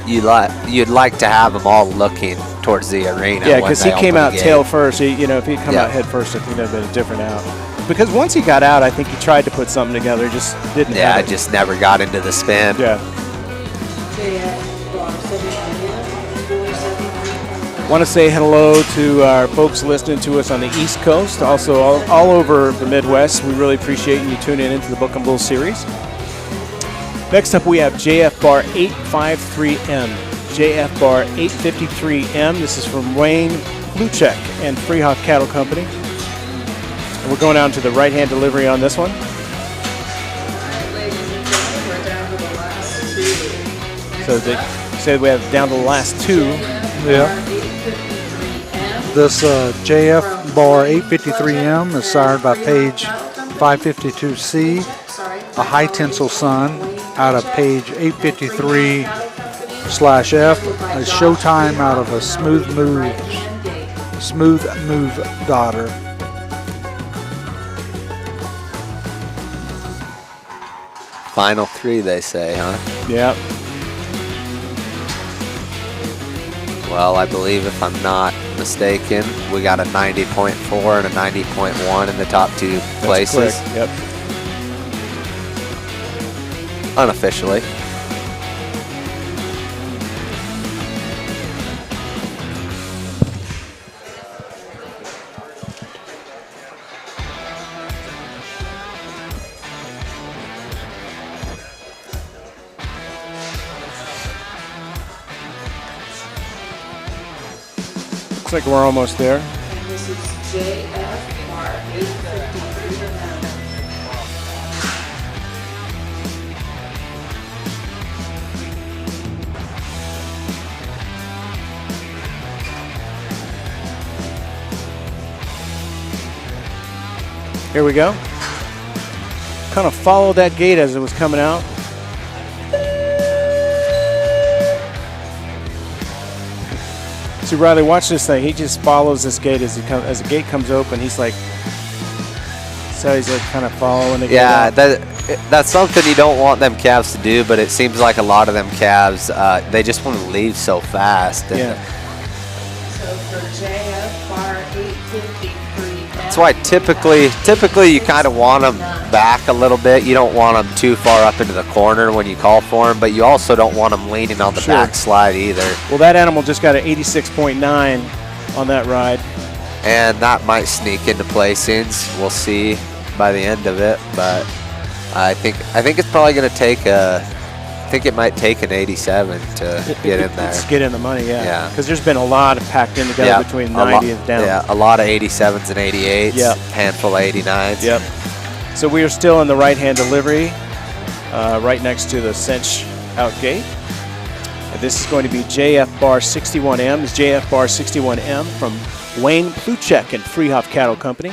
You'd like to have them all looking towards the arena. Yeah, because he came out tail first. If he had come Yeah. out head first, I think that would have been a different out. Because once he got out, I think he tried to put something together, just didn't. Yeah, have it just never got into the spin. Yeah. JF Bar 73. Want to say hello to our folks listening to us on the East Coast, also all over the Midwest. We really appreciate you tuning into the Book and Bull series. Next up, we have JF Bar 853M. JF Bar 853M. This is from Wayne Pluchek and Freehoff Cattle Company. And we're going down to the right-hand delivery on this one. All right, ladies and gentlemen, we're down to the last two. So they said we have down to the last two. Yeah. This JF Bar 853M is sired by page 552C, a high tensile son out of page 853/F, a showtime out of a smooth move daughter. Final three, they say, huh? Yep. Well, I believe if I'm not mistaken, we got a 90.4 and a 90.1 in the top two places. Correct. Yep. Unofficially. Looks like we're almost there. And this is JF Bar 853M. Here we go. Kind of followed that gate as it was coming out. See, Riley, watch this thing. He just follows this gate as the gate comes open. He's like, so he's like kind of following the gate. Yeah, out. that's something you don't want them calves to do, but it seems like a lot of them calves, they just want to leave so fast. And Yeah. So for JF Bar 853M. that's why typically you kind of want them back a little bit. You don't want them too far up into the corner when you call for them, but you also don't want them leaning on the Sure. back slide either. Well, that animal just got an 86.9 on that ride. And that might sneak into placings. We'll see by the end of it, but I think it's probably going to take it might take an 87 to get in there. Let's get in the money, yeah. Yeah. Because there's been a lot of packed in together between 90 and down. Yeah, a lot of 87s and 88s. Yep. Handful of 89s. Yep. So we are still in the right-hand delivery, right next to the cinch out gate. And this is going to be JF Bar 61M. It's JF Bar 61M from Wayne Pluchek and Freehoff Cattle Company.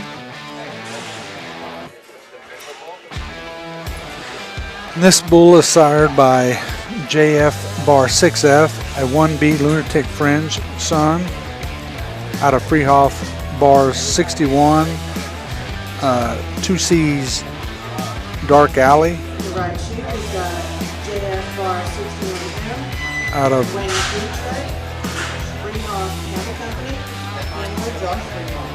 This bull is sired by JF Bar 6F, a 1B lunatic fringe son out of Freehoff Bar 61, 2C's Dark Alley The right shoe, we've got JF Bar 61M. out of Wayne Pluchek, Freehoff Cattle Company, and with Josh Freehoff.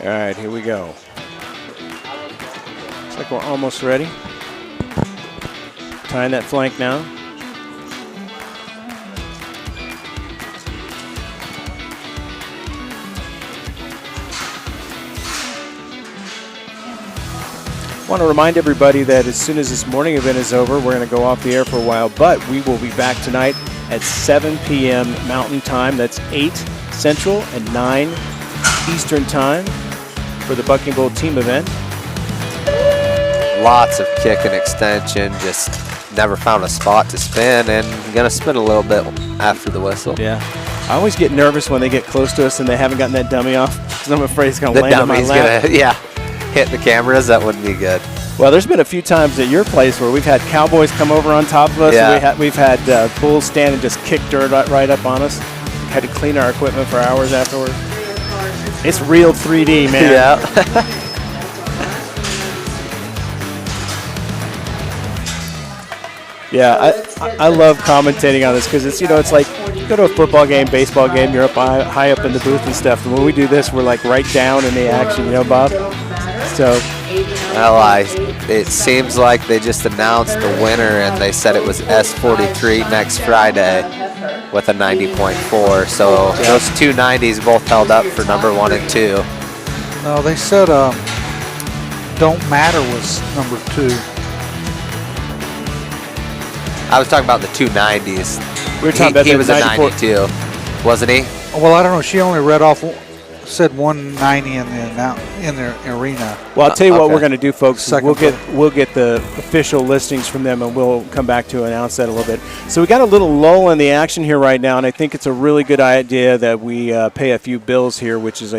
All right, here we go. Looks like we're almost ready. Tying that flank now. I want to remind everybody that as soon as this morning event is over, we're going to go off the air for a while, but we will be back tonight at 7 p.m. Mountain Time. That's 8 Central and 9 Eastern Time for the Bucking Bull team event. Lots of kick and extension, just never found a spot to spin, and going to spin a little bit after the whistle. Yeah. I always get nervous when they get close to us and they haven't gotten that dummy off because I'm afraid it's going to land on my lap. Hit the cameras. That wouldn't be good. Well, there's been a few times at your place where we've had cowboys come over on top of us. Yeah. And we've had bulls stand and just kick dirt right up on us. Had to clean our equipment for hours afterwards. It's real 3D, man. Yeah. Yeah, I love commentating on this because it's, it's like you go to a football game, baseball game, you're up high up in the booth and stuff. And when we do this, we're like right down in the action, Bob? So. Well, it seems like they just announced the winner, and they said it was S43 next Friday with a 90.4. So those two 90s both held up for number 1 and 2. No, they said Don't Matter was number 2. I was talking about the two 90s. We were talking about he was a 92, wasn't he? Well, I don't know. She only read off, said 190 in the arena. Well, I'll tell you what we're going to do, folks. We'll get the official listings from them, and we'll come back to announce that a little bit. So we got a little lull in the action here right now, and I think it's a really good idea that we pay a few bills here, which is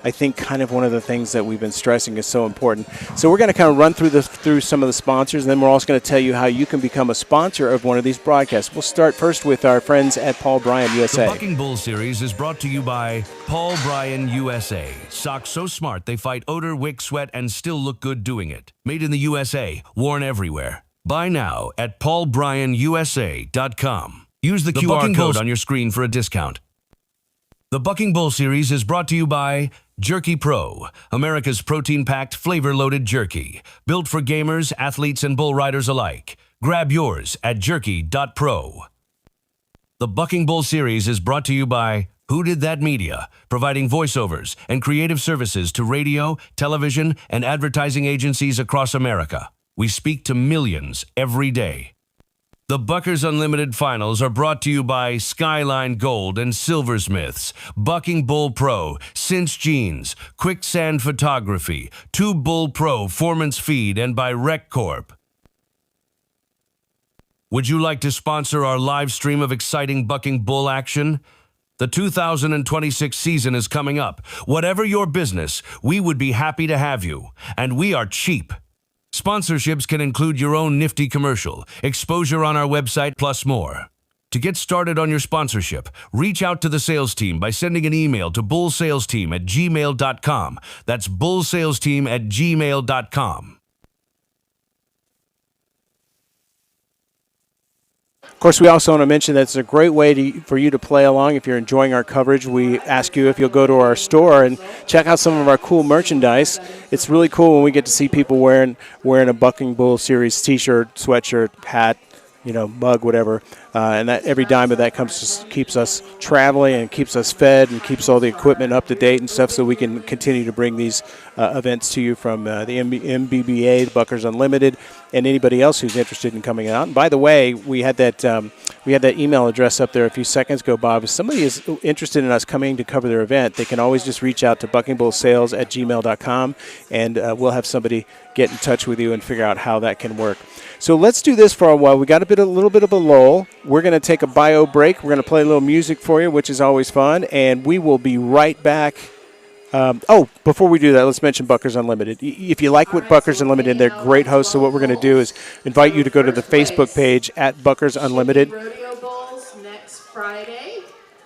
I think kind of one of the things that we've been stressing is so important. So we're going to kind of run through some of the sponsors, and then we're also going to tell you how you can become a sponsor of one of these broadcasts. We'll start first with our friends at Paul Bryan USA. The Bucking Bull Series is brought to you by Paul Bryan USA. Socks so smart they fight odor, wick, sweat, and still look good doing it. Made in the USA, worn everywhere. Buy now at paulbryanusa.com. Use the QR code on your screen for a discount. The Bucking Bull Series is brought to you by Jerky Pro, America's protein-packed, flavor-loaded jerky. Built for gamers, athletes, and bull riders alike. Grab yours at jerky.pro. The Bucking Bull Series is brought to you by Who Did That Media, providing voiceovers and creative services to radio, television, and advertising agencies across America. We speak to millions every day. The Buckers Unlimited Finals are brought to you by Skyline Gold and Silversmiths, Bucking Bull Pro, Cinch Jeans, Quicksand Photography, Tube Bull Pro, Foreman's Feed, and by Rec Corp. Would you like to sponsor our live stream of exciting Bucking Bull action? The 2026 season is coming up. Whatever your business, we would be happy to have you, and we are cheap. Sponsorships can include your own nifty commercial, exposure on our website, plus more. To get started on your sponsorship, reach out to the sales team by sending an email to bullsalesteam@gmail.com. That's bullsalesteam@gmail.com. Of course, we also want to mention that it's a great way for you to play along. If you're enjoying our coverage, we ask you if you'll go to our store and check out some of our cool merchandise. It's really cool when we get to see people wearing a Bucking Bull Series T-shirt, sweatshirt, hat, mug, whatever. And that every dime of that keeps us traveling and keeps us fed and keeps all the equipment up to date and stuff, so we can continue to bring these events to you from the MBBA, the Buckers Unlimited, and anybody else who's interested in coming out. And by the way, we had that email address up there a few seconds ago, Bob. If somebody is interested in us coming to cover their event, they can always just reach out to buckingbullsales@gmail.com, and we'll have somebody get in touch with you and figure out how that can work. So let's do this for a while. We got a little bit of a lull. We're going to take a bio break. We're going to play a little music for you, which is always fun, and we will be right back. Before we do that, let's mention Buckers Unlimited. If you like what Buckers Unlimited, they're great hosts. So what we're going to do is invite you to go to the Facebook page at Buckers Unlimited. Rodeo Bowls next Friday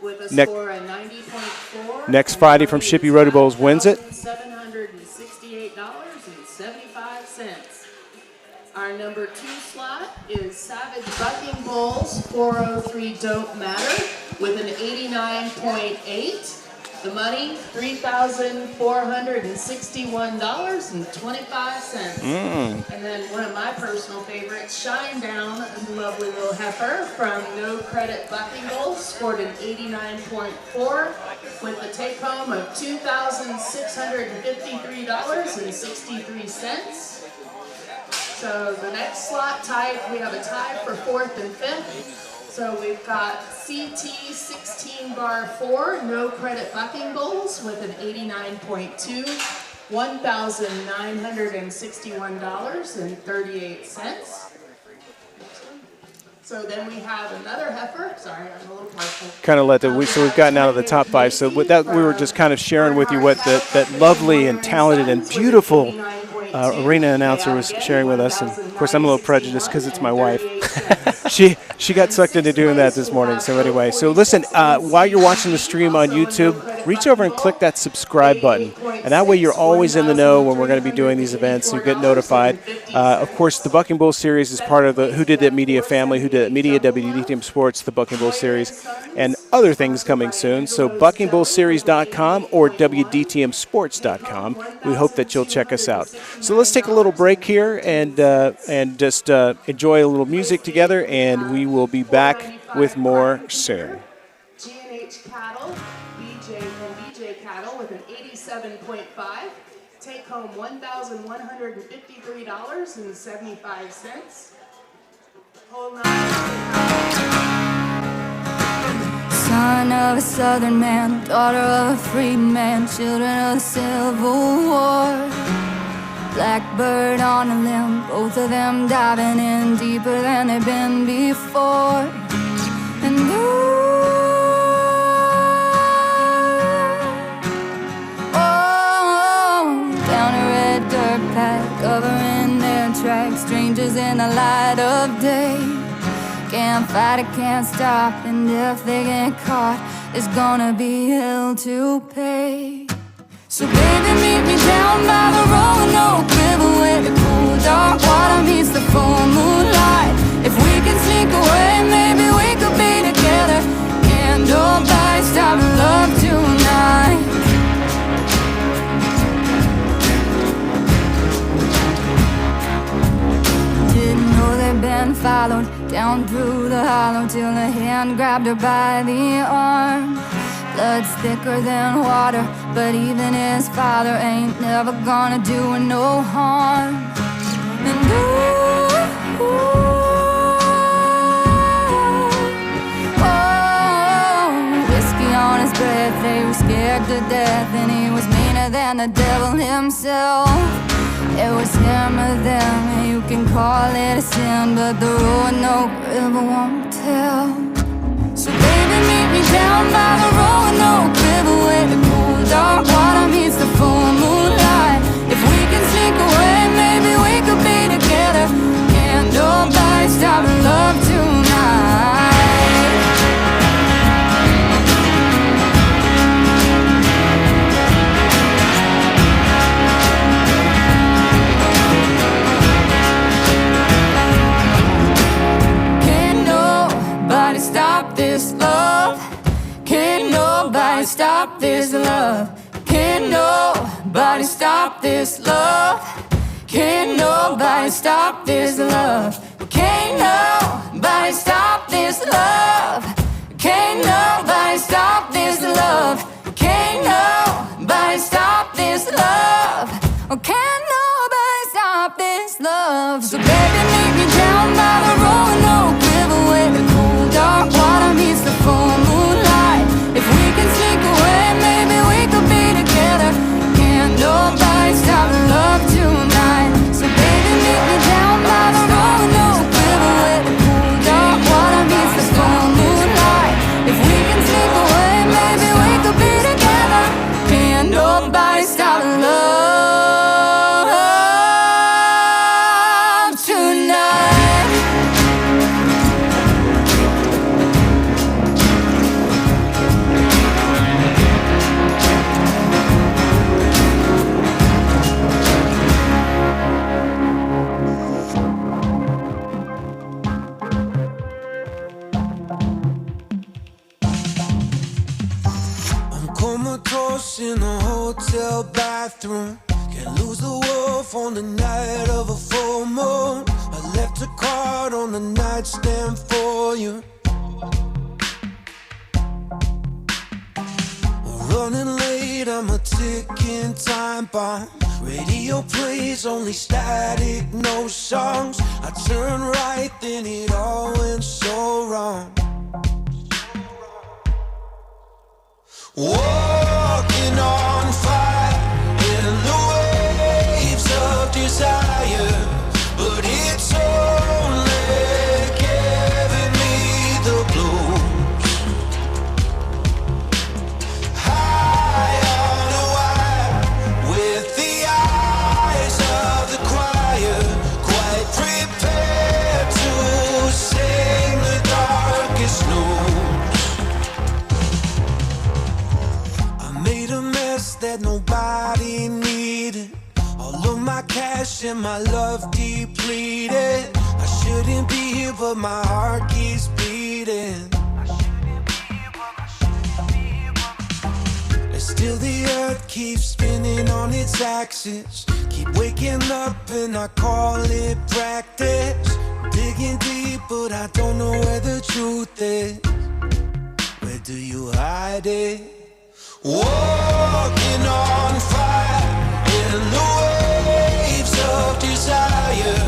with a score of 90.4. Next Friday from Shippey Rodeo Bowls wins it. $768.75. Our number 2 slot is Savage Bucking Bulls 403 Don't Matter with an 89.8. The money, $3,461.25. And then one of my personal favorites, Shine Down, a lovely little heifer from No Credit Bucking Bowl, scored an 89.4 with a take home of $2,653.63. So the next slot tie, we have a tie for 4th and 5th. So we've got CT 16 bar 4, No Credit Bucking Bowls with an 89.2, $1,961.38. So then we have another heifer. Sorry, I'm a little partial. Kind of so we've gotten out of the top 5. So with that, we were just kind of sharing with you what that lovely and talented and beautiful arena announcer was sharing with us. And of course, I'm a little prejudiced because it's my wife. She got sucked into doing that this morning. So anyway, so listen, while you're watching the stream on YouTube, reach over and click that subscribe button. And that way you're always in the know when we're going to be doing these events. You get notified. Of course, the Bucking Bull Series is part of the Who Did That Media family, Who Did That Media, WDTM Sports, the Bucking Bull Series, and other things coming soon. So buckingbullseries.com or WDTMsports.com. We hope that you'll check us out. So let's take a little break here and just enjoy a little music together, and we will be back with more soon. G&H Cattle, BJ Cattle with an 87.5. Take home $1,153.75. Hold on. Son of a southern man, daughter of a free man, children of the Civil War. Blackbird on a limb, both of them diving in deeper than they've been before. And down a red dirt path, covering their tracks, strangers in the light of day. Can't fight it, can't stop, and if they get caught, it's gonna be hell to pay. So baby, meet me down by the Roanoke River, where the cool dark water meets the full moonlight. If we can sneak away, maybe we could be together. Can't nobody stop love tonight. Didn't know they'd been followed down through the hollow till a hand grabbed her by the arm. Blood's thicker than water, but even his father ain't never gonna do her no harm. And whiskey on his breath, they were scared to death, and he was meaner than the devil himself. It was him or them, and you can call it a sin, but the Roanoke River won't tell. So baby, meet me down by the Roanoke River, where the cool dark water meets the full moonlight. If we can sneak away, maybe we could be together. Can't nobody stop love tonight. Stop this love. Can't nobody stop this love. Can't nobody stop this love. Can't nobody stop this love. Can't nobody stop this love. Can't nobody stop this love. Can't nobody stop this love. Can't nobody stop this love. So baby, meet me down by the Roanoke River, where the cool dark water meets the full moonlight. If we can sneak away, maybe we could be together. Can't nobody stop love tonight. So baby, meet me down by the Roanoke River, where the cool dark water meets the full moonlight. If we can sneak away, maybe we could be together. Can't nobody stop love. ghost in a hotel bathroom. Can't lose the wolf on the night of a full moon. I left a card on the nightstand for you. Running late, I'm a ticking time bomb. Radio plays only static, no songs. I turn right, then it all went so wrong. Walking on fire in the waves of desire, but it's only giving me the blues. High on a wire with the eyes of the choir, quite prepared to sing the darkest news. Made a mess that nobody needed. All of my cash and my love depleted. I shouldn't be here, but my heart keeps beating. And still the earth keeps spinning on its axis. Keep waking up and I call it practice. Digging deep, but I don't know where the truth is. Where do you hide it? Walking on fire in the waves of desire,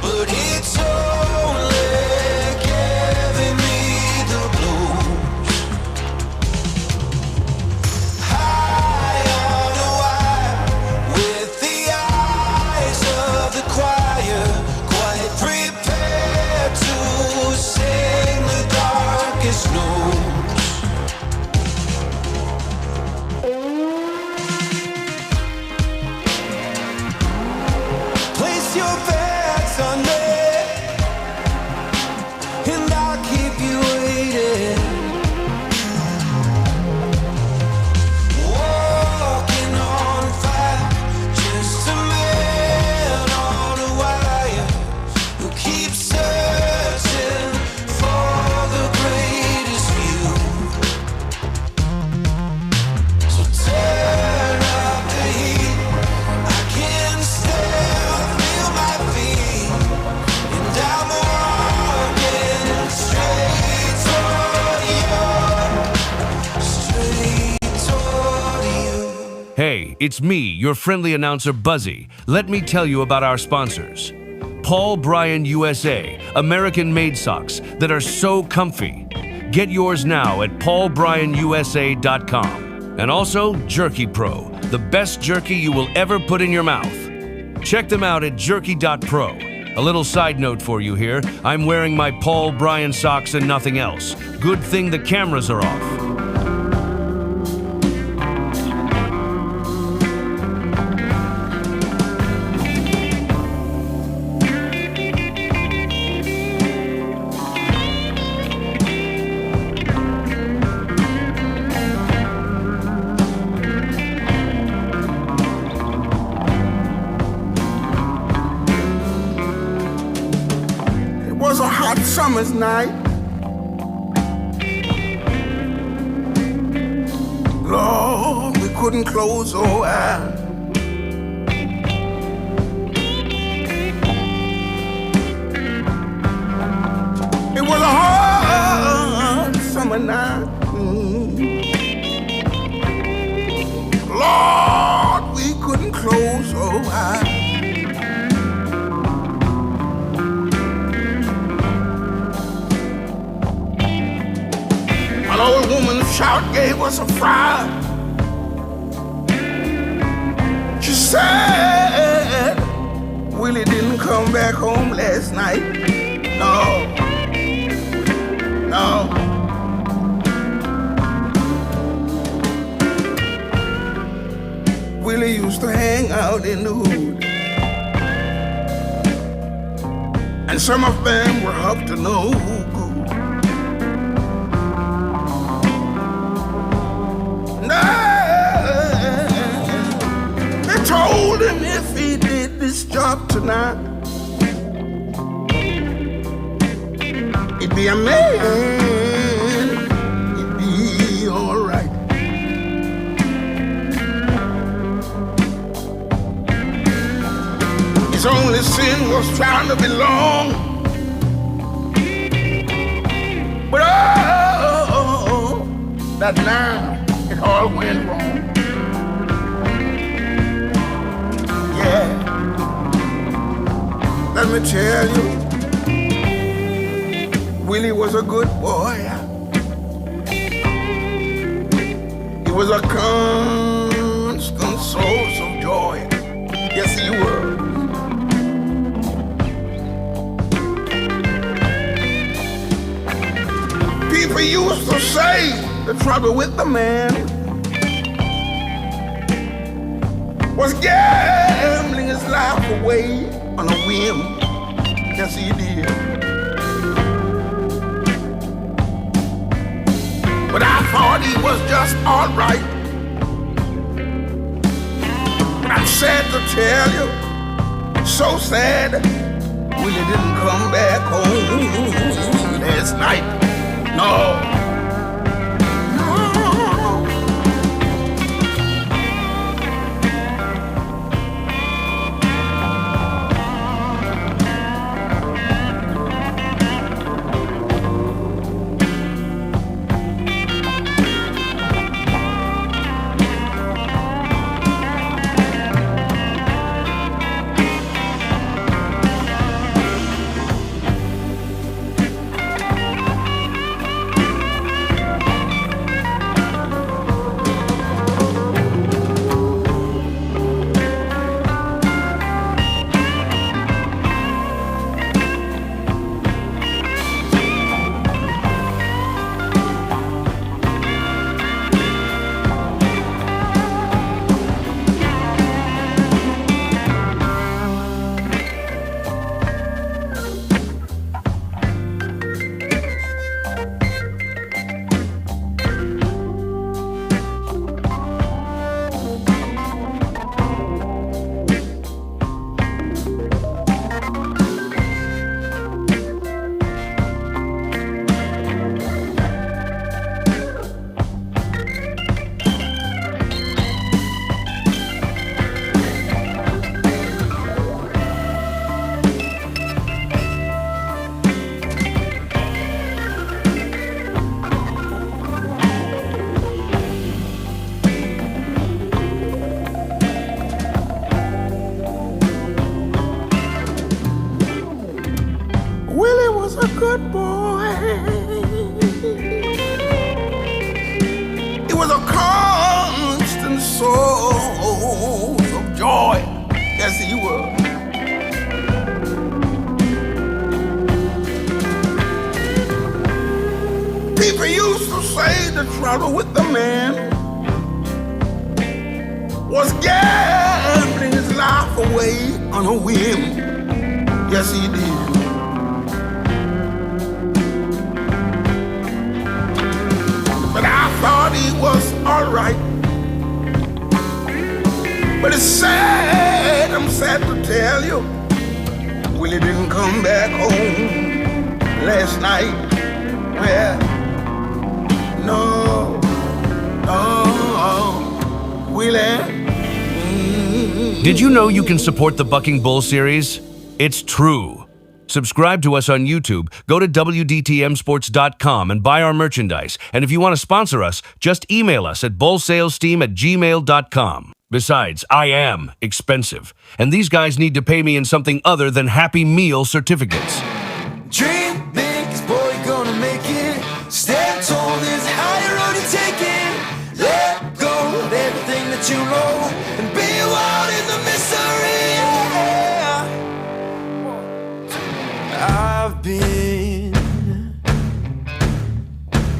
but it's only giving me the blues. High on a wire with the eyes of the choir, quite prepared to sing the darkest news. Your bets on me, and I'll keep you waiting. Walking on fire, just a man on a wire who keeps searching for the greatest view. So turn up the heat, I can still feel my feet, and I'm walking straight toward you. Hey, it's me, your friendly announcer Buzzy. Let me tell you about our sponsors. Paul Bryan USA, American-made socks that are so comfy. Get yours now at paulbryanusa.com. And also Jerky Pro, the best jerky you will ever put in your mouth. Check them out at jerky.pro. A little side note for you here. I'm wearing my Paul Bryan socks and nothing else. Good thing the cameras are off. It was a hot summer's night. Lord, we couldn't close our eyes. It was a hot summer night. Lord, we couldn't close our eyes. An old woman's shout gave us a fright. She said, Willie didn't come back home last night. No, no. Willie used to hang out in the hood, and some of them were up to no good. They told him if he did this job tonight, he'd be a man, he'd be all right. His only sin was trying to belong. But oh, that night it all went wrong. Yeah, let me tell you, Willie was a good boy. He was a constant source of joy. Yes, he was. People used to say the trouble with the man was gambling his life away on a whim. Yes, he did. But I thought he was just all right. But I'm sad to tell you, so sad, Willie didn't come back home last night. No. Willie was a good boy. He was a constant source of joy. Yes, he was. People used to say the trouble with the man was gambling his life away on a whim. Yes, he did. But I thought he was all right. But it's sad, I'm sad to tell you, Willie didn't come back home last night. Well, no, Willie. Did you know you can support the Bucking Bull series? It's true. Subscribe to us on YouTube, go to WDTMsports.com and buy our merchandise. And if you want to sponsor us, just email us at bullsalesteam@gmail.com. Besides, I am expensive, and these guys need to pay me in something other than Happy Meal certificates. Dream big, 'cause boy, you're gonna make it. Stand tall, there's a higher road to take it. Let go of everything that you know and be wild in the mystery. Yeah. I've been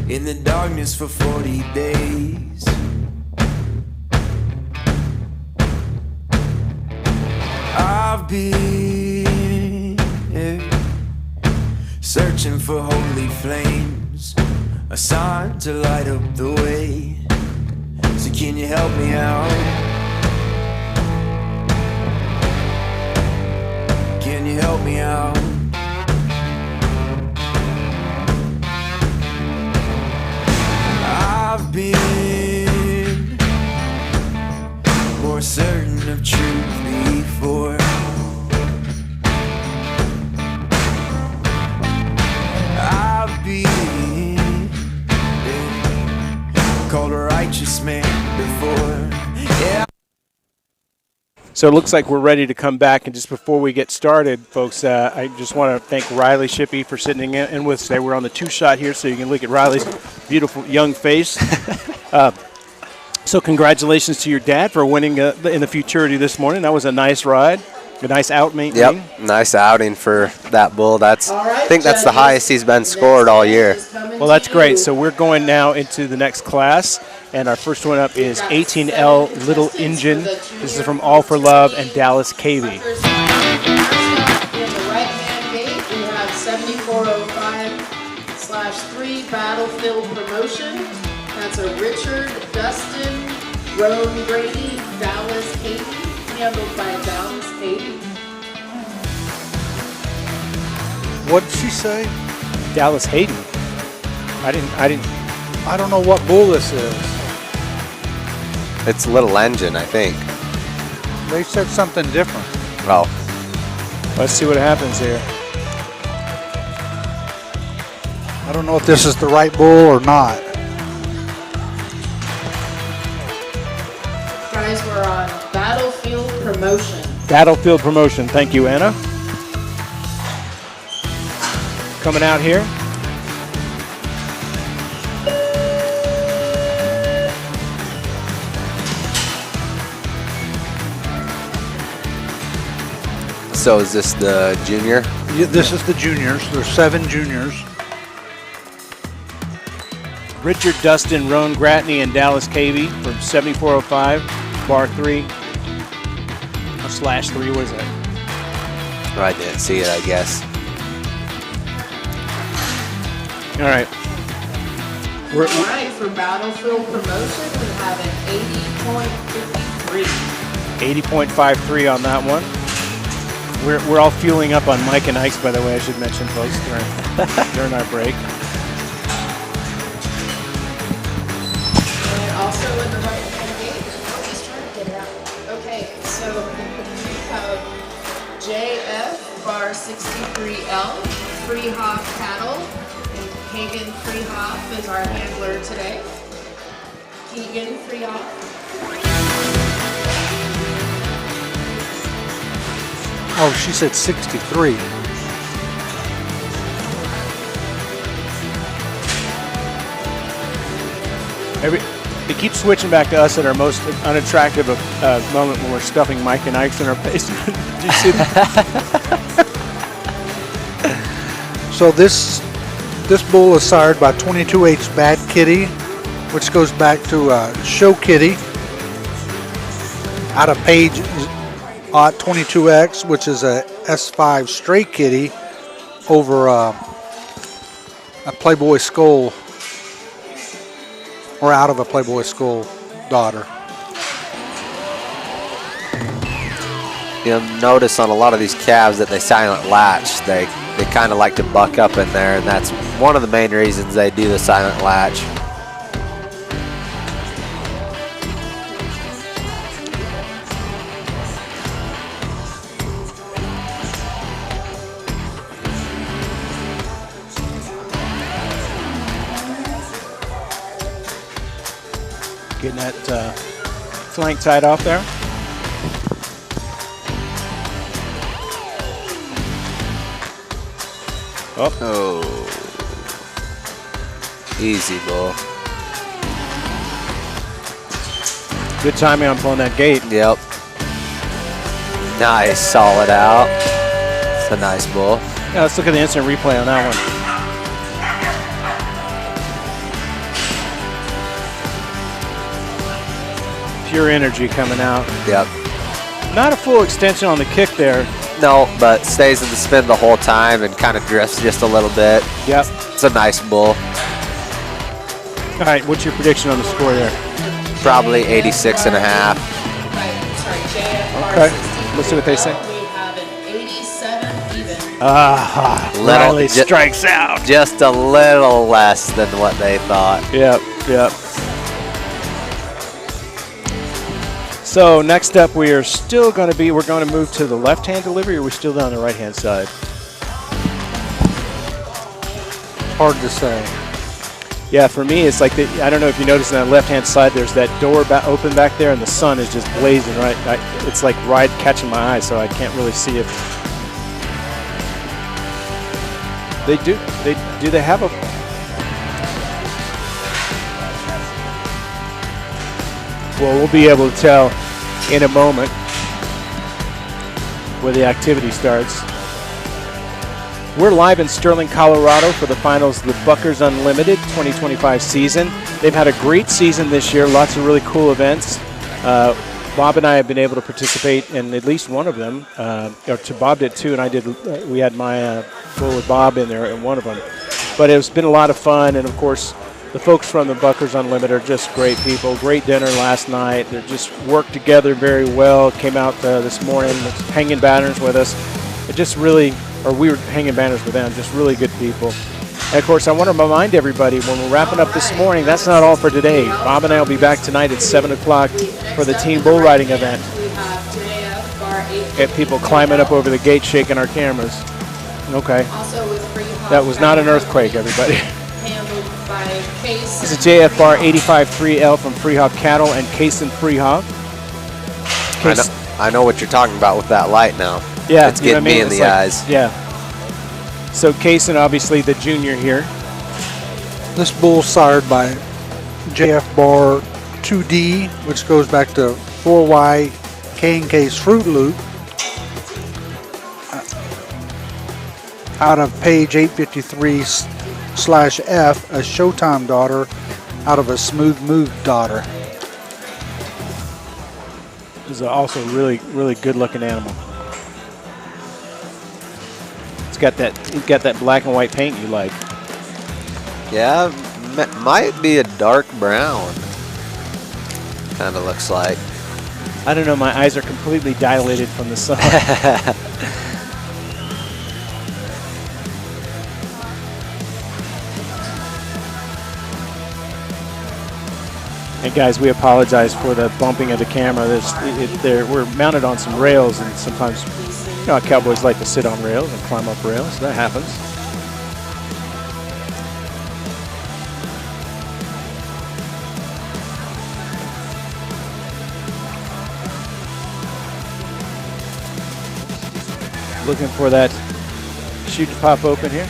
in the darkness for 40 days. I've been searching for holy flames, a sign to light up the way. So can you help me out? Can you help me out? I've been more certain of truth before. So it looks like we're ready to come back. And just before we get started, folks, I just want to thank Riley Shippey for sitting in with us today. We're on the 2-shot here, so you can look at Riley's beautiful young face. So congratulations to your dad for winning in the Futurity this morning. That was a nice ride, a nice outing. Yep, nice outing for that bull. I think that's the highest he's been scored all year. Well, that's great. So we're going now into the next class, and our first one up is 18L Little Engine. This is from All for Love and Dallas Cavey. In the right-hand gate, we have 7405/3 Battlefield Promotion. That's a Richard, Dustin, Roan Grady, Dallas Cavey, handled by Dallas Cavey. What did she say? Dallas Hayden. I don't know what bull this is. It's Little Engine, I think. They said something different. Oh. Let's see what happens here. I don't know if this is the right bull or not. Guys, we're on Battlefield Promotion. Battlefield Promotion. Thank you, Anna. Coming out here. So is this the junior? Yeah, this is the juniors. There's 7 juniors. Richard, Dustin, Roan Gratney, and Dallas Cavey from 7405, bar 3, /3, what is that? Oh, I didn't see it, I guess. All right. All right, for Battlefield Promotion, we have an 80.53. 80.53 on that one. We're all fueling up on Mike and Ike's, by the way, I should mention, folks, during our break. Also in the right-hand gate. Just trying to get it out. Okay, so we have JF bar 63L, Freehoff Cattle, and Hagen Freehoff is our handler today. Keegan Freehoff. Oh, she said 63. They keep switching back to us at our most unattractive moment when we're stuffing Mike and Ike's in our basement. Did you see that? So this bull is sired by 22H Bad Kitty, which goes back to Show Kitty out of Page 22X, which is a S5 Stray Kitty over a Playboy Skull, or out of a Playboy Skull daughter. You'll notice on a lot of these calves that they silent latch. They kind of like to buck up in there, and that's one of the main reasons they do the silent latch. Getting that flank tied off there. Oh. Easy, bull. Good timing on pulling that gate. Yep. Nice, solid out. It's a nice bull. Yeah, let's look at the instant replay on that one. Pure energy coming out. Yep. Not a full extension on the kick there. No, but stays in the spin the whole time and kind of drifts just a little bit. Yep. It's a nice bull. All right, what's your prediction on the score there? Probably 86 and a half. Okay, let's see what they say. We have an 87 even. Riley strikes out. Just a little less than what they thought. Yep, yep. So next up, we're going to move to the left-hand delivery, or we're still down the right-hand side? Hard to say. Yeah, for me, it's like I don't know if you noticed on the left-hand side, there's that door open back there, and the sun is just blazing right. It's like right catching my eye, so I can't really see it. They do. They have a? Well, we'll be able to tell in a moment where the activity starts. We're live in Sterling, Colorado for the finals of the Buckers Unlimited 2025 season. They've had a great season this year, lots of really cool events. Bob and I have been able to participate in at least one of them. Bob did too, and I did. We had my goal with Bob in there in one of them. But it's been a lot of fun, and of course, the folks from the Buckers Unlimited are just great people. Great dinner last night. They just worked together very well. Came out this morning hanging banners with us. It just really, or we were hanging banners with them. Just really good people. And of course, I want to remind everybody when we're wrapping up this morning, that's not all for today. Bob and I will be back tonight at 7 o'clock for the team bull riding event. Get people climbing up over the gate, shaking our cameras. Okay. That was not an earthquake, everybody. This is JFR 85-3L from Freehog Cattle and Case and Freehog. I know what you're talking about with that light now. Yeah, it's getting me in the eyes. Yeah. So Kaysen, obviously the junior here. This bull sired by JF Bar 2D, which goes back to 4Y K&K's Fruit Loop. Out of page 853/F, a Showtime daughter out of a Smooth Move daughter. This is also a really, really good looking animal. It's got that black and white paint you like. Yeah, might be a dark brown. Kind of looks like. I don't know, my eyes are completely dilated from the sun. And guys, we apologize for the bumping of the camera. We're mounted on some rails, and sometimes, you know, cowboys like to sit on rails and climb up rails. That happens. Looking for that chute to pop open here.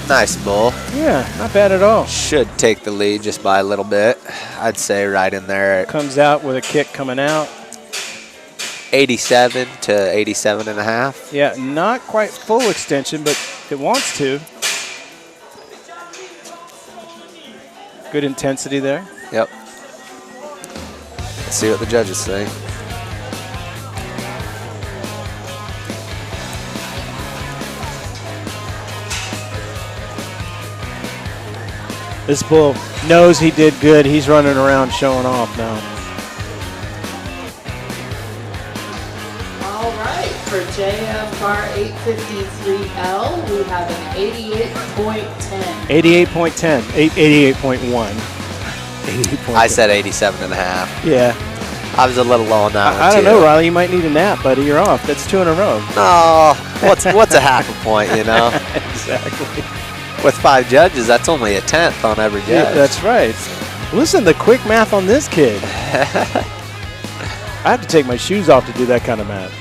Nice bull. Yeah, not bad at all. Should take the lead just by a little bit. I'd say right in there. Comes out with a kick coming out. 87 to 87 and a half. Yeah, not quite full extension, but it wants to. Good intensity there. Yep. Let's see what the judges think. This bull knows he did good. He's running around showing off now. All right, for JFR 853L, we have an 88.10. 88.10, 88.1. 88.10. I said 87 and a half. Yeah. I was a little low on that one, I don't too. know, Riley. You might need a nap, buddy. You're off. That's 2 in a row. No, what's a half a point, you know? Exactly. With 5 judges, that's only a 10th on every judge. Yeah, that's right. Listen, the quick math on this kid. I have to take my shoes off to do that kind of math.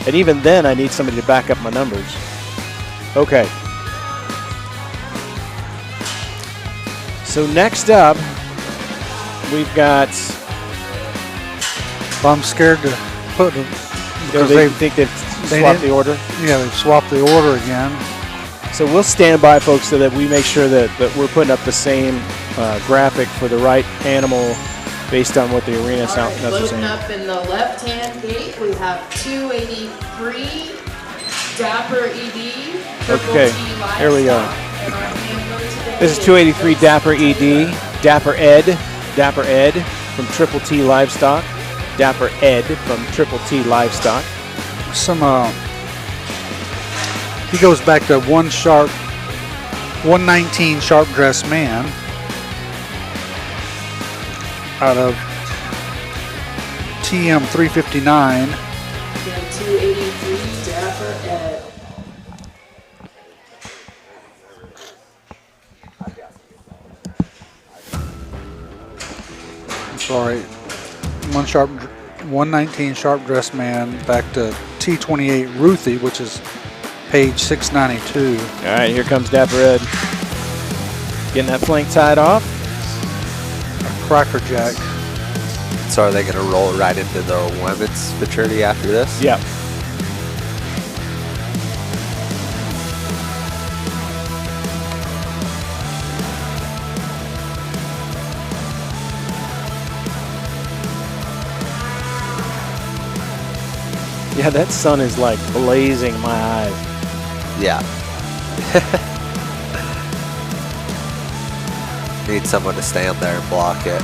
And even then, I need somebody to back up my numbers. Okay. So next up, we've got... Well, I'm scared to put them. They think they've swapped the order? Yeah, they've swapped the order again. So we'll stand by, folks, so that we make sure that we're putting up the same graphic for the right animal based on what the arena sound. All right, loading up in the left-hand gate, we have 283 Dapper ED. Okay, here we go. This is 283 Dapper ED, Dapper Ed from Triple T Livestock, Dapper Ed from Triple T Livestock. He goes back to 119 Sharp Dressed Man out of TM 359. Again, 283, Dapper Ed. Sorry, 119 Sharp Dressed Man back to T28 Ruthie, which is page 692. All right, here comes Dapper Ed. Getting that flank tied off. A Cracker Jack. So are they going to roll right into the women's fraternity after this? Yeah. Yeah, that sun is like blazing my eyes. Yeah. Need someone to stand there and block it.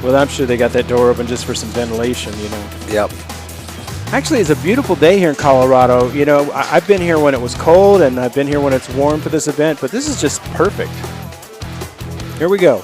Well, I'm sure they got that door open just for some ventilation, you know. Yep. Actually, it's a beautiful day here in Colorado. You know, I've been here when it was cold, and I've been here when it's warm for this event, but this is just perfect. Here we go.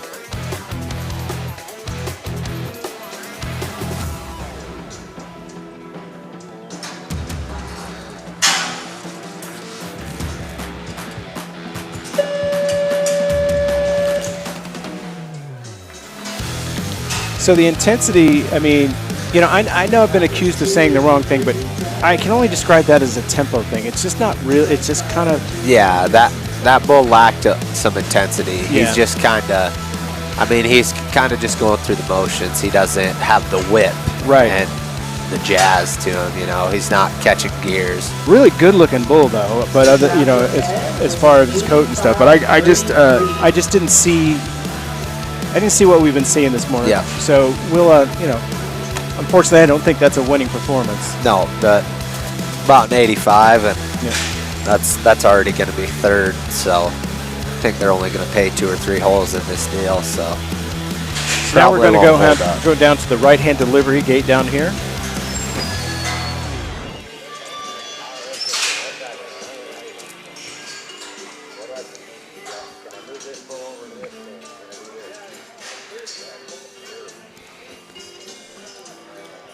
So the intensity, I mean, you know, I know I've been accused of saying the wrong thing, but I can only describe that as a tempo thing. It's just not real. It's just kind of. Yeah, that bull lacked some intensity. Yeah. He's just kind of, I mean, he's kind of just going through the motions. He doesn't have the whip. Right. And the jazz to him, you know. He's not catching gears. Really good looking bull, though, but other, you know, as far as his coat and stuff. But I just didn't see. I didn't see what we've been seeing this morning. Yeah. So we'll, you know, unfortunately, I don't think that's a winning performance. No, but about an 85, and Yeah. that's already going to be third. So I think they're only going to pay 2 or 3 holes in this deal. So Now we're going probably to go down to the right-hand delivery gate down here.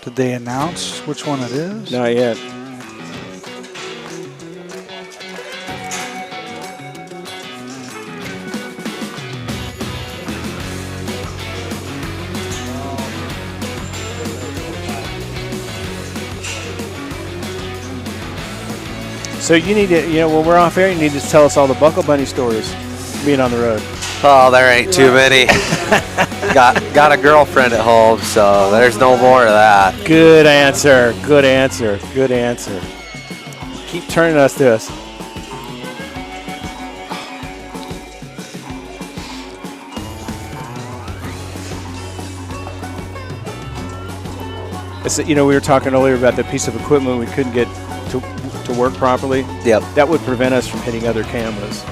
Did they announce which one it is? Not yet. So you need to, you know, when we're off air, you need to tell us all the Buckle Bunny stories being on the road. Oh, there ain't too many. got a girlfriend at home, so there's no more of that. Good answer. Good answer. Good answer. Keep turning us to this. You know, we were talking earlier about the piece of equipment we couldn't get to work properly. Yep. That would prevent us from hitting other cameras.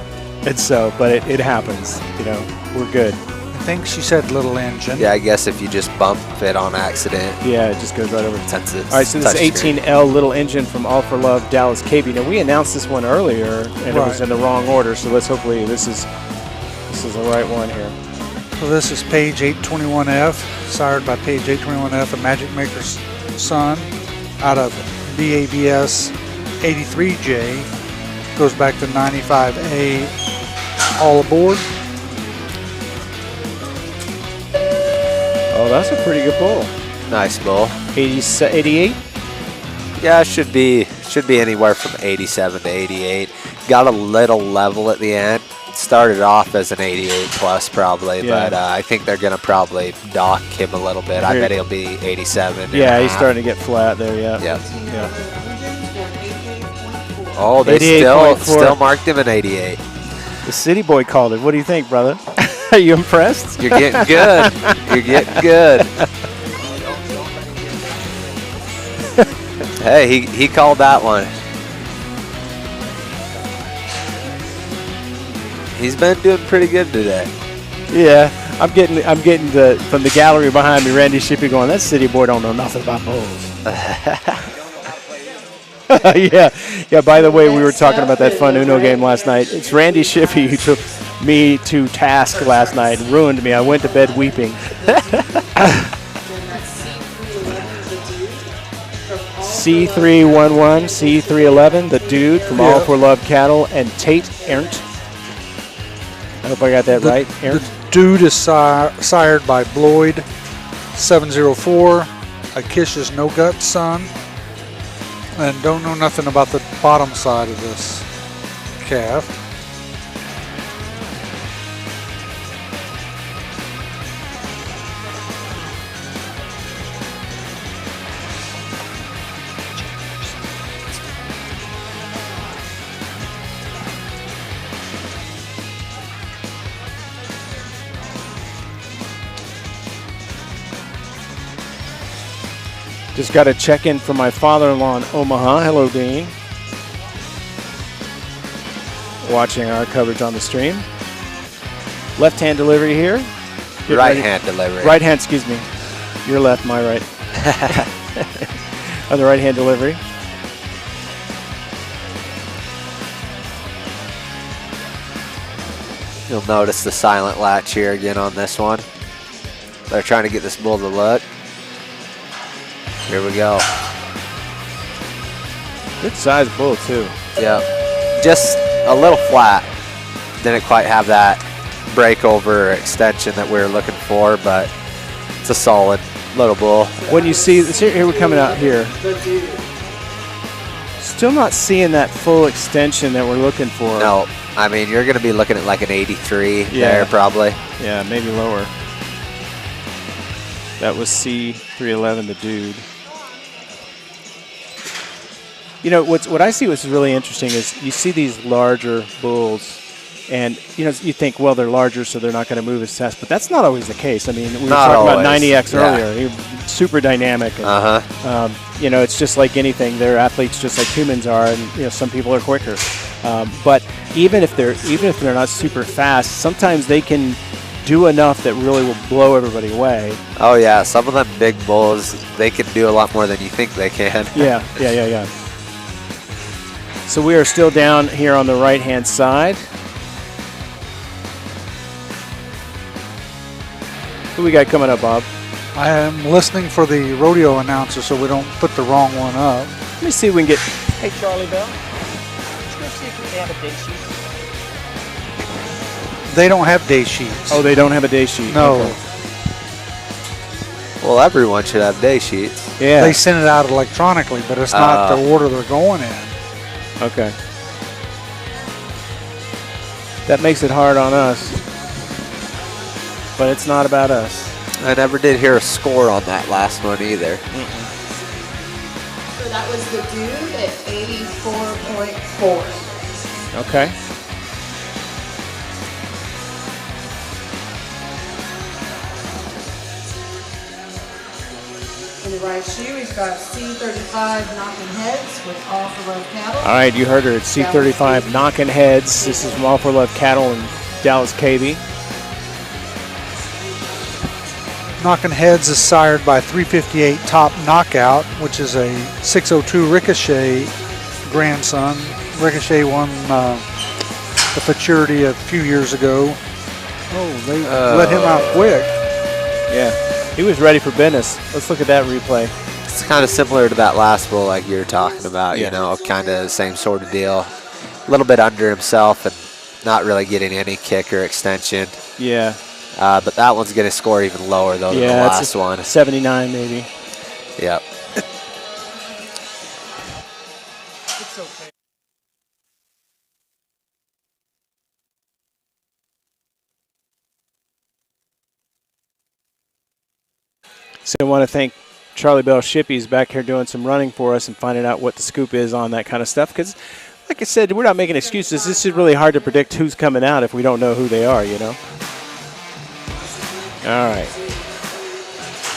And so, but it happens. You know, we're good. I think she said little engine. Yeah, I guess if you just bump it on accident. Yeah, it just goes right over. Since it's all right, so this touchscreen. 18L little engine from All for Love Dallas KB. Now we announced this one earlier, and it was in the wrong order. So let's hopefully this is the right one here. So this is page 821F, sired by page 821F, a Magic Maker's son, out of BABS 83J, goes back to 95A, all aboard. Oh, that's a pretty good bull. Nice bull. 88? Yeah, it should be anywhere from 87 to 88. Got a little level at the end. Started off as an 88 plus probably, Yeah. but I think they're gonna probably dock him a little bit. I bet he'll be 87. Yeah, he's starting to get flat there. Yeah. Yep. Yeah. Oh, they 88.4. still marked him an 88. The City Boy called it. What do you think, brother? Are you impressed? You're getting good. You're getting good. Hey, he called that one. He's been doing pretty good today. Yeah, I'm getting from the gallery behind me, Randy Shippey going, that City Boy don't know nothing about bulls. Yeah. By the way, we were talking about that fun Uno game last night. It's Randy Shippey who took me to task last night, ruined me. I went to bed weeping. C311, C311, the dude from All for Love Cattle, and Tate Ernt. I hope I got that right. Ernt. The dude is sired by Bloyd 704, a Kish's No Guts son, and don't know nothing about the bottom side of this calf. Just got a check-in from my father-in-law in Omaha. Hello, Dean. Watching our coverage on the stream. Left-hand delivery here. Right-hand delivery. Right hand, excuse me. Your left, my right. On the right-hand delivery. You'll notice the silent latch here again on this one. They're trying to get this bull to look. Here we go. Good size bull, too. Yep. Just a little flat. Didn't quite have that breakover extension that we were looking for, but it's a solid little bull. When you see, here we're coming out here. Still not seeing that full extension that we're looking for. No, I mean, you're going to be looking at like an 83 there probably. Yeah, maybe lower. That was C311, the dude. You know, what I see what's really interesting is you see these larger bulls, and you think, well, they're larger, so they're not going to move as fast. But that's not always the case. I mean, we were talking about 90X earlier. Super dynamic. And, it's just like anything. They're athletes just like humans are, and some people are quicker. But even if they're not super fast, sometimes they can do enough that really will blow everybody away. Oh yeah, some of them big bulls, they can do a lot more than you think they can. Yeah. So we are still down here on the right-hand side. Who we got coming up, Bob? I am listening for the rodeo announcer so we don't put the wrong one up. Let me see if we can get... Hey, Charlie Bell. Let's go see if we have a date sheet. They don't have day sheets. Oh, they don't have a day sheet? No. Okay. Well, everyone should have day sheets. Yeah. They send it out electronically, but it's not the order they're going in. Okay. That makes it hard on us. But it's not about us. I never did hear a score on that last one either. So that was the dude at 84.4. Okay. In the right shoe, he's got C35 knocking heads with All for Love Cattle. All right, you heard her. It's C35 knocking heads. This is from All for Love Cattle in Dallas, KB. Knocking Heads is sired by 358 Top Knockout, which is a 602 Ricochet grandson. Ricochet won the Futurity a few years ago. Oh, they let him out quick. Yeah, he was ready for business. Let's look at that replay. It's kind of similar to that last bull like you were talking about, kind of the same sort of deal. A little bit under himself and not really getting any kick or extension. Yeah. But that one's going to score even lower, though, than the last one. 79, maybe. Yep. It's okay. So I want to thank Charlie Bell Shippies back here doing some running for us and finding out what the scoop is on that kind of stuff. Because, like I said, we're not making excuses. This is really hard to predict who's coming out if we don't know who they are, All right.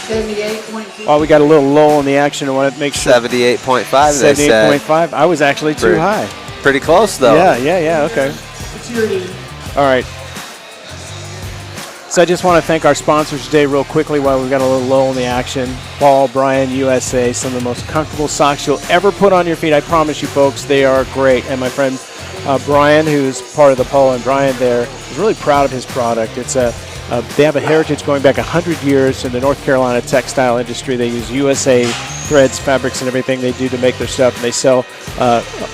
78.2. Oh, we got a little lull in the action. I want to make sure. 78.5. 78.5. I was actually too high. Pretty close, though. Yeah. Okay. All right. So I just want to thank our sponsors today real quickly while we've got a little lull in the action. Paul Bryan USA, some of the most comfortable socks you'll ever put on your feet. I promise you, folks, they are great. And my friend Brian, who's part of the Paul and Brian there, is really proud of his product. It's they have a heritage going back 100 years in the North Carolina textile industry. They use USA threads, fabrics, and everything they do to make their stuff. And they sell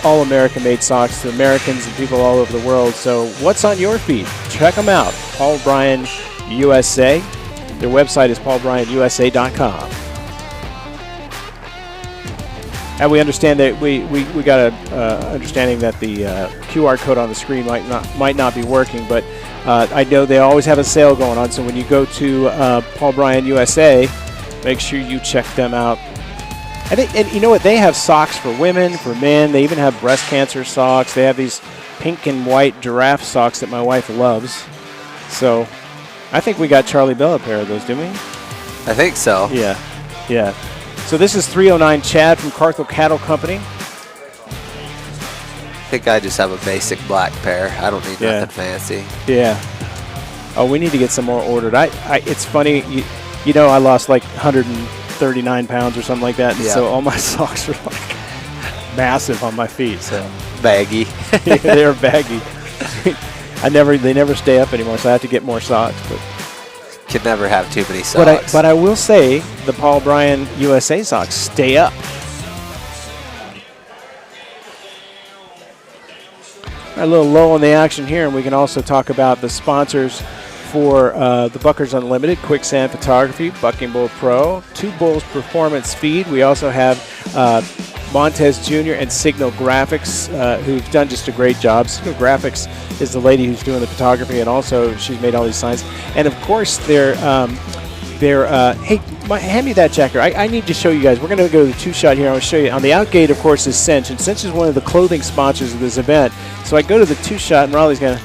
all American-made socks to Americans and people all over the world. So what's on your feet? Check them out. Paul Bryan USA. Their website is paulbryanusa.com. And we understand that we got a understanding that the QR code on the screen might not be working, but I know they always have a sale going on. So when you go to Paul Bryan USA, make sure you check them out. And you know what? They have socks for women, for men. They even have breast cancer socks. They have these pink and white giraffe socks that my wife loves. So I think we got Charlie Bell a pair of those, didn't we? I think so. Yeah. So this is 309 Chad from Carthel Cattle Company. I think I just have a basic black pair. I don't need nothing fancy. Yeah. Oh, we need to get some more ordered. It's funny, you know, I lost like 139 pounds or something like that, and so all my socks are like massive on my feet. So baggy. Yeah, they're baggy. They never stay up anymore, so I have to get more socks. But could never have too many socks. But I will say the Paul Bryan USA socks stay up. A little low on the action here, and we can also talk about the sponsors for the Buckers Unlimited, Quicksand Photography, Bucking Bull Pro, Two Bulls Performance Feed. We also have Montez Jr. and Signal Graphics, who've done just a great job. Signal Graphics is the lady who's doing the photography, and also she's made all these signs. And of course, hey, hand me that jacket. I need to show you guys. We're going to go to the two-shot here. I want to show you. On the outgate, of course, is Cinch, and Cinch is one of the clothing sponsors of this event. So I go to the two-shot, and Raleigh's going to,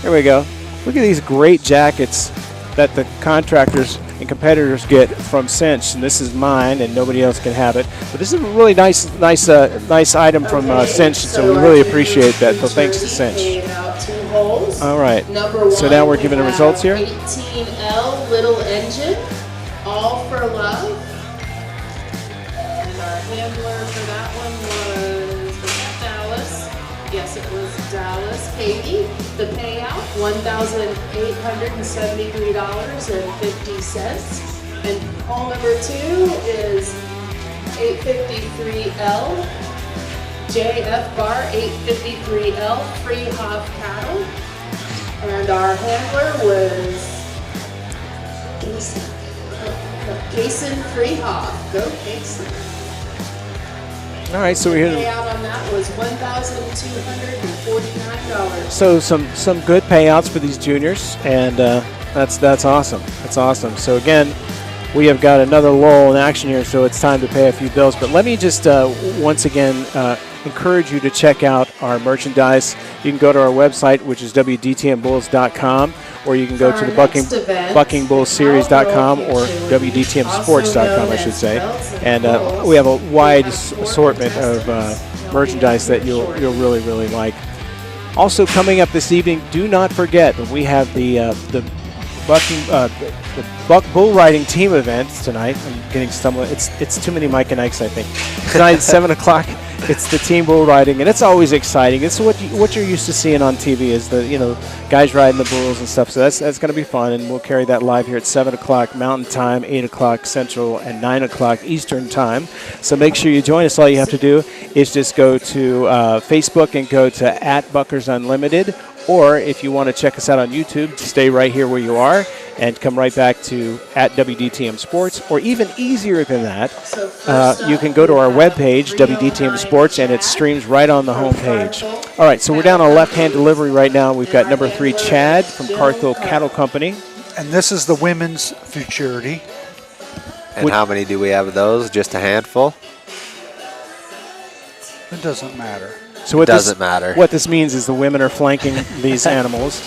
here we go. Look at these great jackets that the contractors and competitors get from Cinch, and this is mine, and nobody else can have it. But this is a really nice item from Cinch, so we really appreciate that. So thanks to Cinch. All right. So now we're giving the results here. 18L Little Engine, All for Love. And our handler for that one was that Dallas? Yes, it was Dallas. Katie. The payout, $1,873.50. And call number 2 is 853L. JF Bar 853L, Free Hog Cattle. And our handler was Kason Free Hog. Go Kason. All right, so we're here. Payout on that was $1,249. So some good payouts for these juniors, and that's awesome. That's awesome. So again, we have got another lull in action here, so it's time to pay a few bills. But let me just once again encourage you to check out our merchandise. You can go to our website, which is WDTMBulls.com, or you can go to the BuckingBullSeries.com or WDTMSports.com, I should say. And we have a wide assortment of merchandise that you'll really, really like. Also coming up this evening, do not forget that we have the Buck Bull Riding Team event tonight. I'm getting stumbled. It's too many Mike and Ikes, I think. Tonight at 7 o'clock, it's the team bull riding, and it's always exciting. It's what you're used to seeing on TV is the guys riding the bulls and stuff. So that's going to be fun, and we'll carry that live here at 7 o'clock Mountain Time, 8 o'clock Central, and 9 o'clock Eastern Time. So make sure you join us. All you have to do is just go to Facebook and go to @BuckersUnlimited. Or if you want to check us out on YouTube, stay right here where you are and come right back to @WDTM Sports. Or even easier than that, you can go to our webpage, WDTM Sports, and it streams right on the homepage. All right, so we're down on left-hand delivery right now. We've got number 3, Chad from Carthel Cattle Company. And this is the women's futurity. And how many do we have of those? Just a handful? It doesn't matter. So what doesn't matter. What this means is the women are flanking these animals.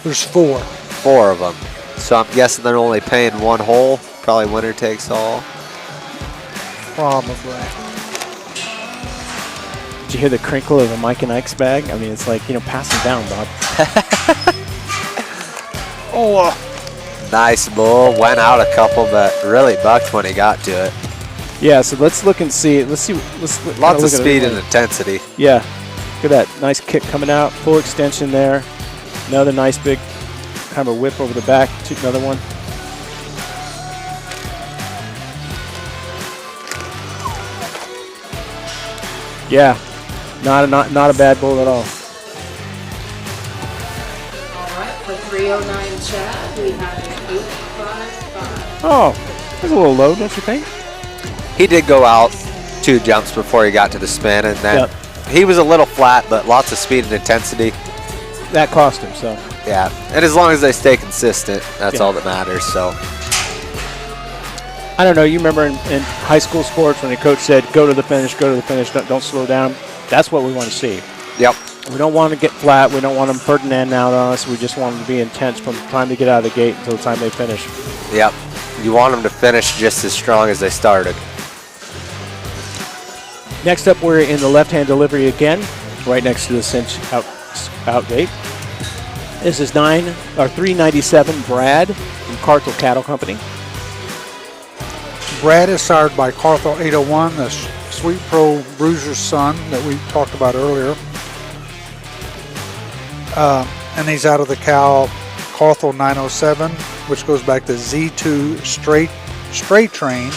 There's 4. 4 of them. So I'm guessing they're only paying one hole. Probably winner takes all. Probably. Did you hear the crinkle of a Mike and Ike's bag? I mean, it's like, pass them down, Bob. Oh. Nice bull. Went out a couple, but really bucked when he got to it. Yeah, so let's look and see. Lots of speed and intensity. Yeah. Look at that. Nice kick coming out. Full extension there. Another nice big kind of a whip over the back. Another one. Yeah, not a bad bull at all. All right, for 309 Chad, we have an 855. Oh, that's a little low, don't you think? He did go out 2 jumps before he got to the spin, and then he was a little flat, but lots of speed and intensity. That cost him, so. Yeah, and as long as they stay consistent, that's all that matters. So. I don't know. You remember in high school sports when the coach said, "Go to the finish, don't slow down." That's what we want to see. Yep. We don't want to get flat. We don't want them Ferdinand out on us. We just want them to be intense from the time they get out of the gate until the time they finish. Yep. You want them to finish just as strong as they started. Next up, we're in the left-hand delivery again, right next to the cinch out gate. This is 397 Brad from Carthel Cattle Company. Brad is sired by Carthel 801, the Sweet Pro Bruiser's son that we talked about earlier. And he's out of the cow Carthel 907, which goes back to Z2 straight train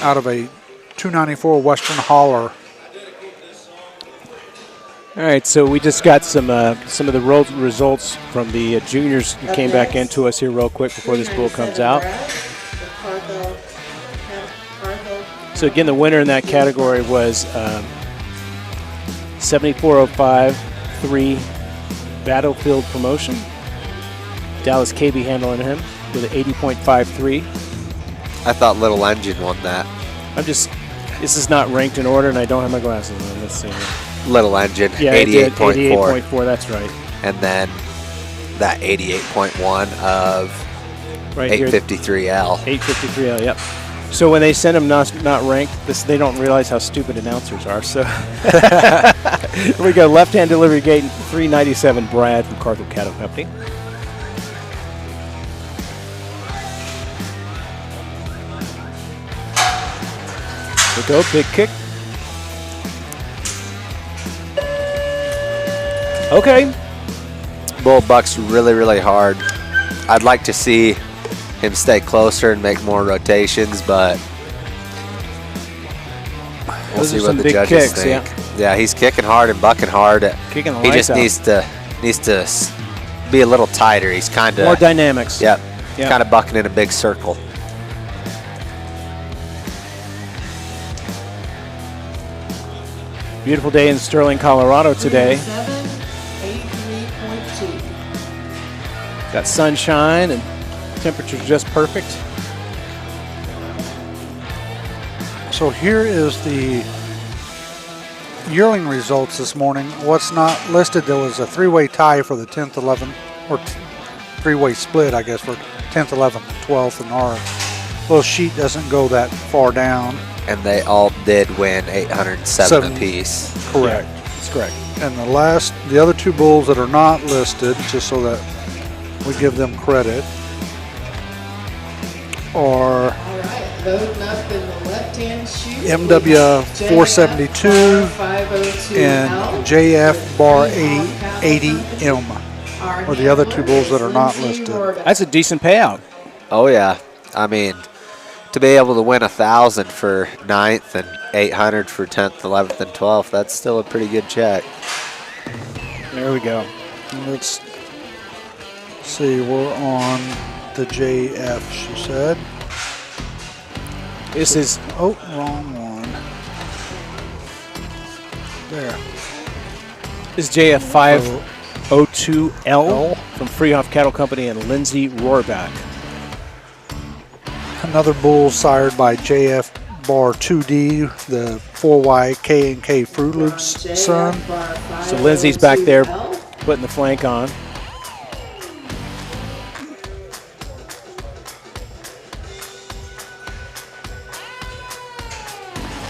out of a 294 Western Hauler. All right, so we just got some of the results from the juniors who came back into us here real quick before this bull comes out. So again, the winner in that category was 7405-3 Battlefield Promotion. Dallas KB handling him with an 80.53. I thought Little Engine won that. This is not ranked in order, and I don't have my glasses on. Let's see. Little Engine, yeah, 88.4. 88.4, that's right. And then that 88.1 of right 853L. 853L, yep. So when they send them not ranked, they don't realize how stupid announcers are. So we got left-hand delivery gate 397 Brad from Carthel Cattle Company. There we go, big kick. Okay. Bull bucks really, really hard. I'd like to see him stay closer and make more rotations, but we'll see what the judges think. Yeah, he's kicking hard and bucking hard. Kicking the he just lights out. needs to be a little tighter. He's kind of more dynamics. Yep. Kind of bucking in a big circle. Beautiful day in Sterling, Colorado today. 83.2. Got sunshine and temperature's just perfect. So here is the yearling results this morning. What's not listed, there was a 3-way tie for the 10th, 11th, or 3-way split, I guess, for 10th, 11th, 12th, and our little sheet doesn't go that far down. And they all did win 807 apiece. Correct. Yeah, that's correct. And the other 2 bulls that are not listed, just so that we give them credit, are All right, loading up in the left-hand chute. MW 472 502 and JF Bar 80M are the other 2 bulls that are not listed. That's a decent payout. Oh yeah, I mean, to be able to win 1,000 for 9th and 800 for 10th, 11th, and 12th, that's still a pretty good check. There we go. Let's see, we're on the JF, she said. This is, oh, wrong one. There. This is JF 502L from Freehoff Cattle Company and Lindsay Rohrback. Another bull sired by JF Bar 2D, the 4Y K&K Fruit Loops son. So Lindsay's back there putting the flank on.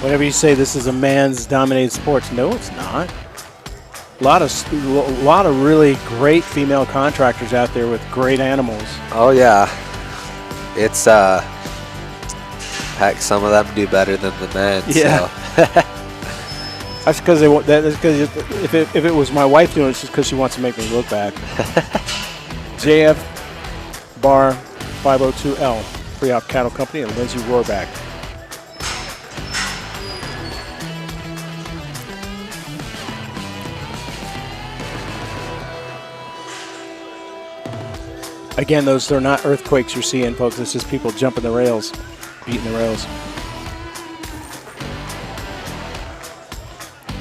Whenever you say this is a man's dominated sports, no, it's not. A lot of really great female contractors out there with great animals. Oh yeah, it's heck, some of them do better than the men. Yeah. So. That's because if it was my wife doing it, it's just because she wants to make me look bad. JF Bar 502L, Freehoff Cattle Company, and Lindsay Rohrback. Again, those are not earthquakes you're seeing, folks. It's just people jumping the rails, beating the rails.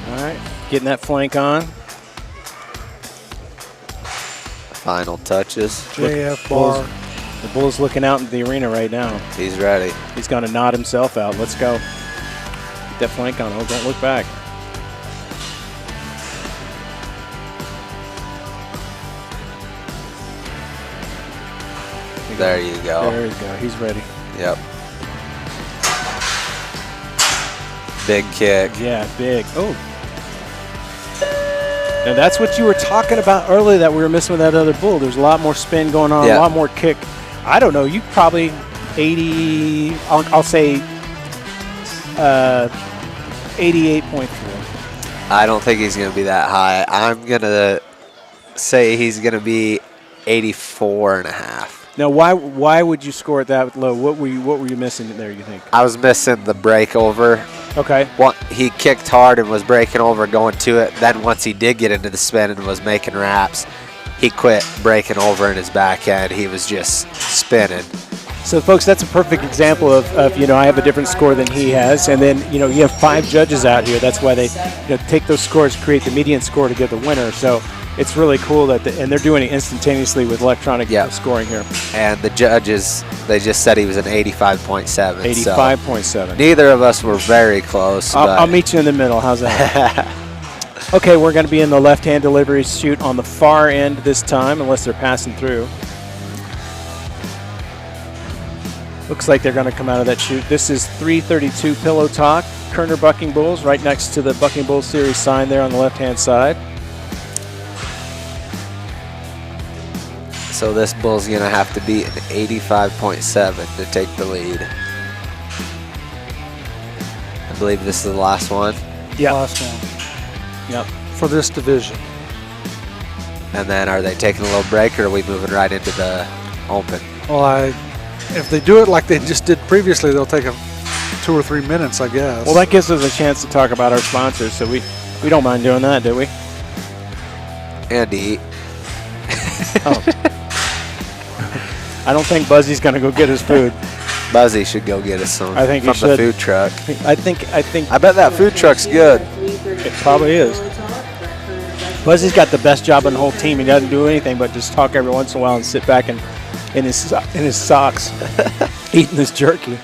All right, getting that flank on. Final touches. JF bar. The Bull's looking out into the arena right now. He's ready. He's going to nod himself out. Let's go. Get that flank on. Oh, don't look back. There you go. There you go. He's ready. Yep. Big kick. Yeah, big. Oh. Now that's what you were talking about earlier that we were missing with that other bull. There's a lot more spin going on, a lot more kick. I don't know. You probably 80. I'll say 88.4. I don't think he's going to be that high. I'm going to say he's going to be 84.5. Now, why would you score it that low? What were you missing there, you think? I was missing the breakover. Okay. He kicked hard and was breaking over, going to it. Then once he did get into the spin and was making wraps, he quit breaking over in his back end. He was just spinning. So, folks, that's a perfect example of I have a different score than he has. And then, you have 5 judges out here. That's why they take those scores, create the median score to get the winner. So it's really cool and they're doing it instantaneously with electronic scoring here. And the judges, they just said he was an 85.7. 85.7. So neither of us were very close. I'll meet you in the middle. How's that? Okay, we're going to be in the left-hand delivery chute on the far end this time, unless they're passing through. Looks like they're going to come out of that chute. This is 332 Pillow Talk, Kerner Bucking Bulls, right next to the Bucking Bulls Series sign there on the left-hand side. So this bull's going to have to beat an 85.7 to take the lead. I believe this is the last one. Yeah. Last one. Yep. For this division. And then are they taking a little break, or are we moving right into the open? Well, if they do it like they just did previously, they'll take 2 or 3 minutes, I guess. Well, that gives us a chance to talk about our sponsors, so we don't mind doing that, do we? And to eat. Oh. I don't think Buzzy's going to go get his food. Buzzy should go get us some I think from he should. the food truck. I think. I bet that food truck's good. It probably is. Buzzy's got the best job on the whole team. He doesn't do anything but just talk every once in a while and sit back in his socks, eating his jerky.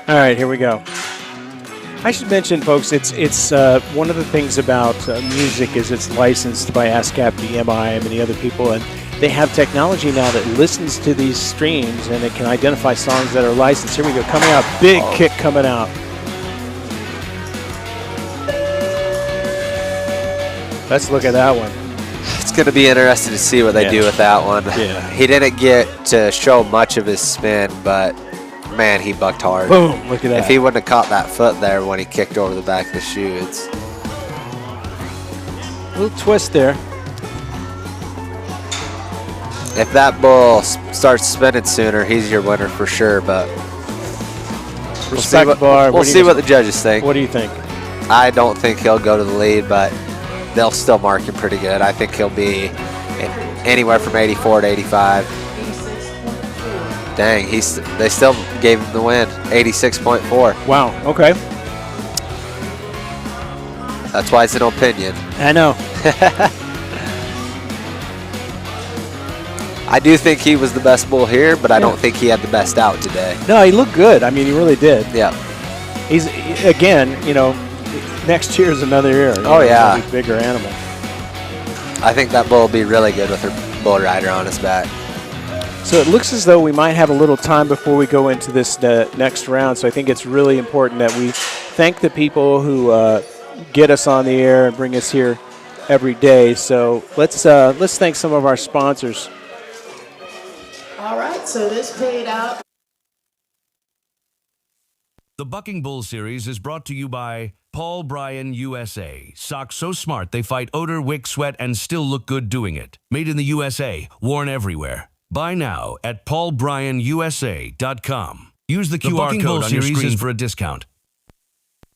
All right, here we go. I should mention, folks, it's one of the things about music is it's licensed by ASCAP, BMI, and many other people, and they have technology now that listens to these streams and it can identify songs that are licensed. Here we go, coming out, big kick coming out. Let's look at that one. It's going to be interesting to see what they do with that one. Yeah. He didn't get to show much of his spin, but man, he bucked hard. Boom, look at that. If he wouldn't have caught that foot there when he kicked over the back of the shoe, it's a little twist there. If that bull starts spinning sooner, he's your winner for sure, but we'll see what the judges think. What do you think? I don't think he'll go to the lead, but they'll still mark him pretty good. I think he'll be anywhere from 84 to 85. Dang, they still gave him the win, 86.4. Wow, okay. That's why it's an opinion. I know. I do think he was the best bull here, but I don't think he had the best out today. No, he looked good. I mean, he really did. Yeah. He's, again, next year is another year. Oh, yeah. He's a bigger animal. I think that bull will be really good with her bull rider on his back. So it looks as though we might have a little time before we go into this next round. So I think it's really important that we thank the people who get us on the air and bring us here every day. So let's thank some of our sponsors. All right, so this paid out. The Bucking Bull Series is brought to you by Paul Bryan USA. Socks so smart they fight odor, wick, sweat, and still look good doing it. Made in the USA, worn everywhere. Buy now at paulbryanusa.com. Use the QR code on your screen for a discount.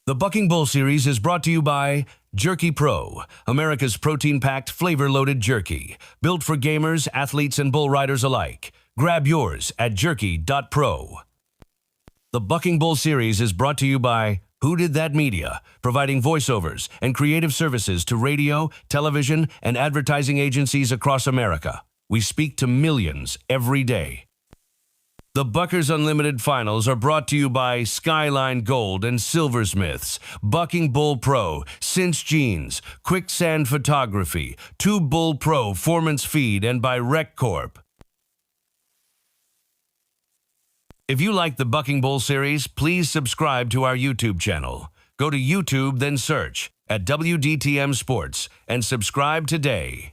The Bucking Bull Series is brought to you by Jerky Pro, America's protein-packed, flavor-loaded jerky. Built for gamers, athletes, and bull riders alike. Grab yours at jerky.pro. The Bucking Bull Series is brought to you by Who Did That Media, providing voiceovers and creative services to radio, television, and advertising agencies across America. We speak to millions every day. The Buckers Unlimited Finals are brought to you by Skyline Gold and Silversmiths, Bucking Bull Pro, Cinch Jeans, Quicksand Photography, Tube Bull Pro, Foreman's Feed, and by Rec Corp. If you like the Bucking Bull series, please subscribe to our YouTube channel. Go to YouTube, then search at WDTM Sports and subscribe today.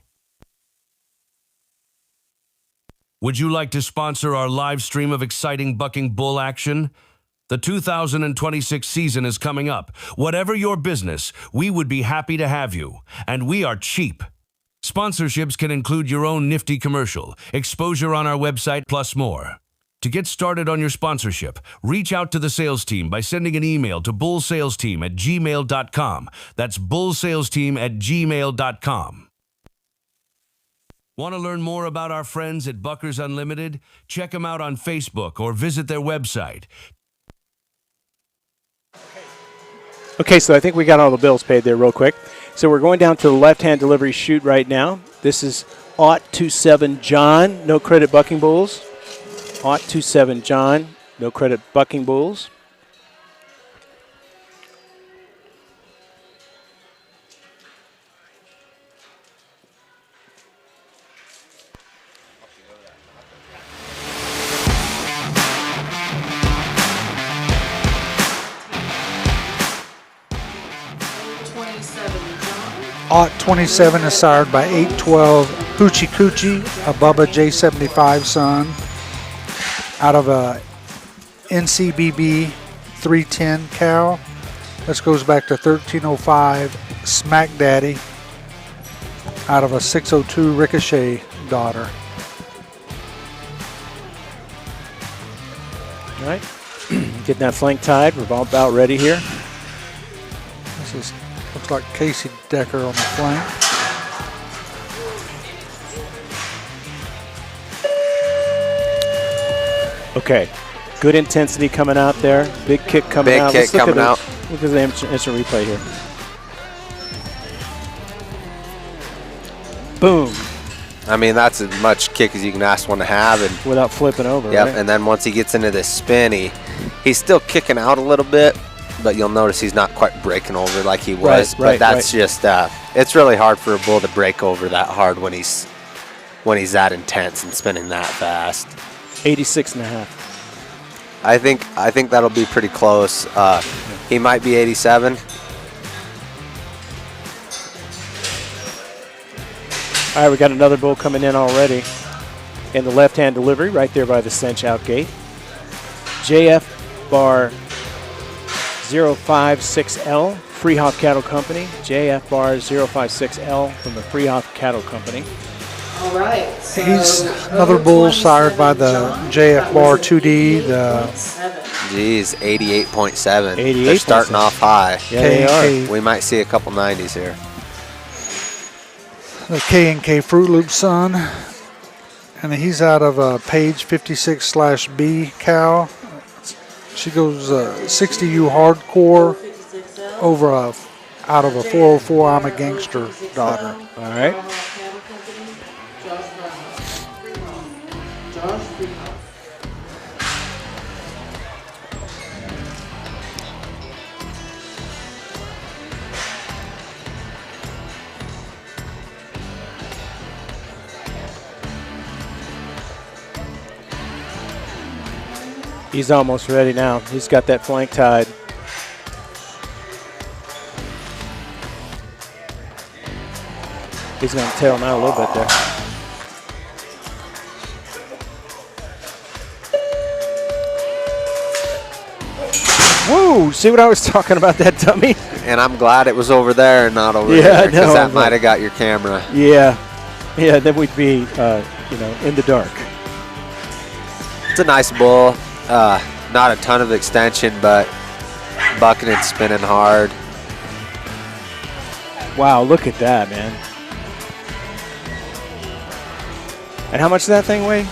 Would you like to sponsor our live stream of exciting Bucking Bull action? The 2026 season is coming up. Whatever your business, we would be happy to have you. And we are cheap. Sponsorships can include your own nifty commercial, exposure on our website, plus more. To get started on your sponsorship, reach out to the sales team by sending an email to bullsalesteam@gmail.com. That's bullsalesteam@gmail.com. Want to learn more about our friends at Buckers Unlimited? Check them out on Facebook or visit their website. Okay, so I think we got all the bills paid there real quick. So we're going down to the left-hand delivery chute right now. This is 027 John, no credit Bucking Bulls. 027 John, no credit Bucking Bulls. Ot 27 is sired by 812 Hoochie Coochie, a Bubba J75 son, out of a NCBB 310 cow. This goes back to 1305 Smack Daddy, out of a 602 Ricochet daughter. All right, getting that flank tied. We're about ready here. This is looks like Casey Decker on the flank. Okay, good intensity coming out there. Big kick coming out. Big kick coming out. Look at the instant replay here. Boom. I mean, that's as much kick as you can ask one to have. And without flipping over, yep, right? And then once he gets into this spin, he's still kicking out a little bit, but you'll notice he's not quite breaking over like he was. Right, but that's just, it's really hard for a bull to break over that hard when he's that intense and spinning that fast. 86.5. I think that'll be pretty close. He might be 87. All right, we got another bull coming in already. In the left-hand delivery, right there by the cinch out gate. JF bar 056L, Freehoff Cattle Company. JF bar 056L from the Freehoff Cattle Company. All right. So He's another bull sired by the JF Bar 2D. Geez, 88.7. 88. They're starting off high. Yeah, they are. We might see a couple 90s here. The K&K Fruit Loop son. And he's out of a Page 56/B cow. She goes 60U hardcore over out of a 404 I'm a Gangster daughter. All right. He's almost ready now. He's got that flank tied. He's going to tail him out a little bit there. Woo! See what I was talking about, that dummy? And I'm glad it was over there and not over Yeah, there, because no, that might have got your camera. Yeah. Yeah, then we'd be, in the dark. It's a nice bull. Not a ton of extension, but bucking and spinning hard. Wow, look at that, man. And how much does that thing weigh?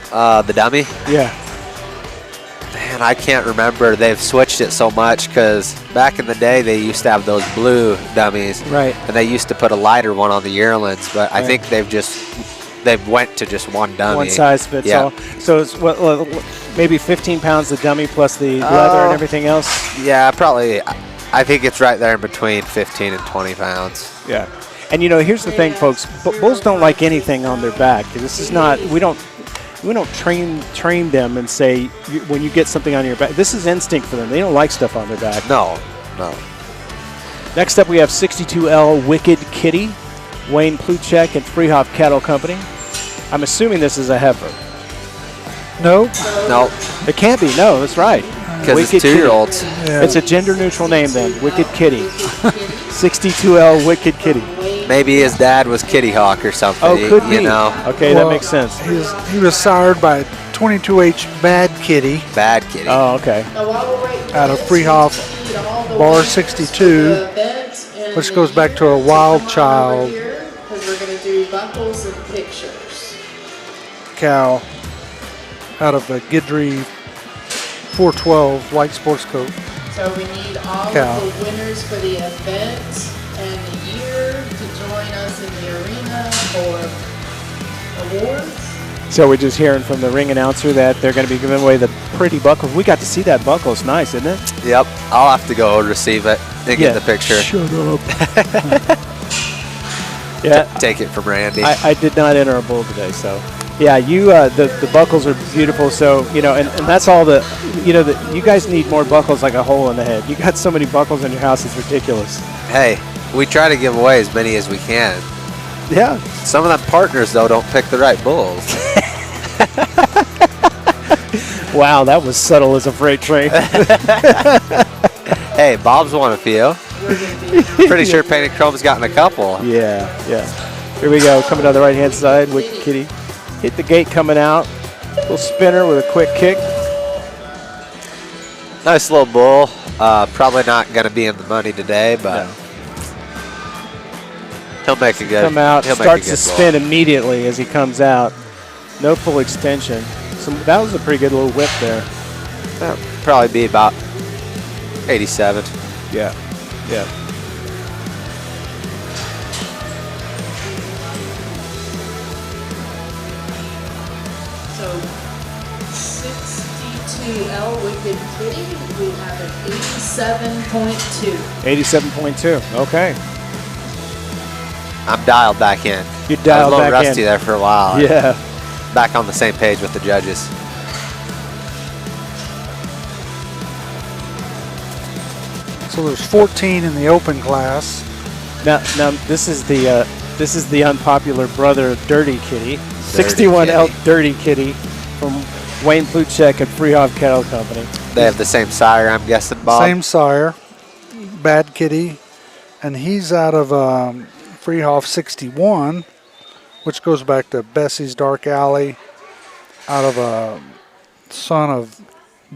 The dummy? Yeah. Man, I can't remember. They've switched it so much because back in the day they used to have those blue dummies. Right. And they used to put a lighter one on the yearlings, but I think they've went to just one dummy. One size fits all. So it's maybe 15 pounds the dummy plus the leather and everything else? Yeah, probably. I think it's right there in between 15 and 20 pounds. Yeah. And here's the thing, folks. Bulls don't like anything on their back. This is not. We don't train them and say when you get something on your back. This is instinct for them. They don't like stuff on their back. No. Next up, we have 62L Wicked Kitty, Wayne Pluchek and Freehoff Cattle Company. I'm assuming this is a heifer. Nope. No. It can't be. No, that's right. Because it's 2-year-olds. Yeah. It's a gender-neutral name then. Wicked Kitty. 62L Wicked Kitty. Maybe his dad was Kitty Hawk or something. Oh, could be. Okay, Well, that makes sense. He was sired by 22H Bad Kitty Bad Kitty. Oh, okay. out of Freehoff Bar 62, which goes back to a wild child Because we're going to do buckles and pictures. cow out of a Guidry 412 white sports coat. So we need all Cow. of the winners for the event and the year to join us in the arena for awards. So we're just hearing from the ring announcer that they're going to be giving away the pretty buckle. We got to see that buckle. It's nice, isn't it? Yep. I'll have to go receive it and get the picture. Shut up. Yeah. Take it from Randy. I did not enter a bull today, so. Yeah, the buckles are beautiful. So, and that's all you guys need more buckles like a hole in the head. You got so many buckles in your house, it's ridiculous. Hey, we try to give away as many as we can. Yeah. Some of them partners, though, don't pick the right bulls. Wow, that was subtle as a freight train. Hey, Bob's won a few. Pretty sure Painted Chrome's gotten a couple. Yeah. Here we go, coming down the right-hand side, Wicked Kitty. Hit the gate coming out. Little spinner with a quick kick. Nice little bull. Probably not going to be in the money today, but he'll make a good. Come out, he'll starts make a to good spin immediately as he comes out. No full extension. So that was a pretty good little whip there. That'll probably be about 87. Yeah. So 62L Wicked Kitty, we have an 87.2. 87.2. Okay. I'm dialed back in. You I dialed was a little back rusty in. there for a while. Yeah. Back on the same page with the judges. So there's 14 in the open class. Now this is the unpopular brother of Dirty Kitty. 61L Dirty Kitty from Wayne Pluchek and Freehoff Cattle Company. They have the same sire, I'm guessing, Bob? Same sire, Bad Kitty, and he's out of Freehoff 61, which goes back to Bessie's Dark Alley, out of a son of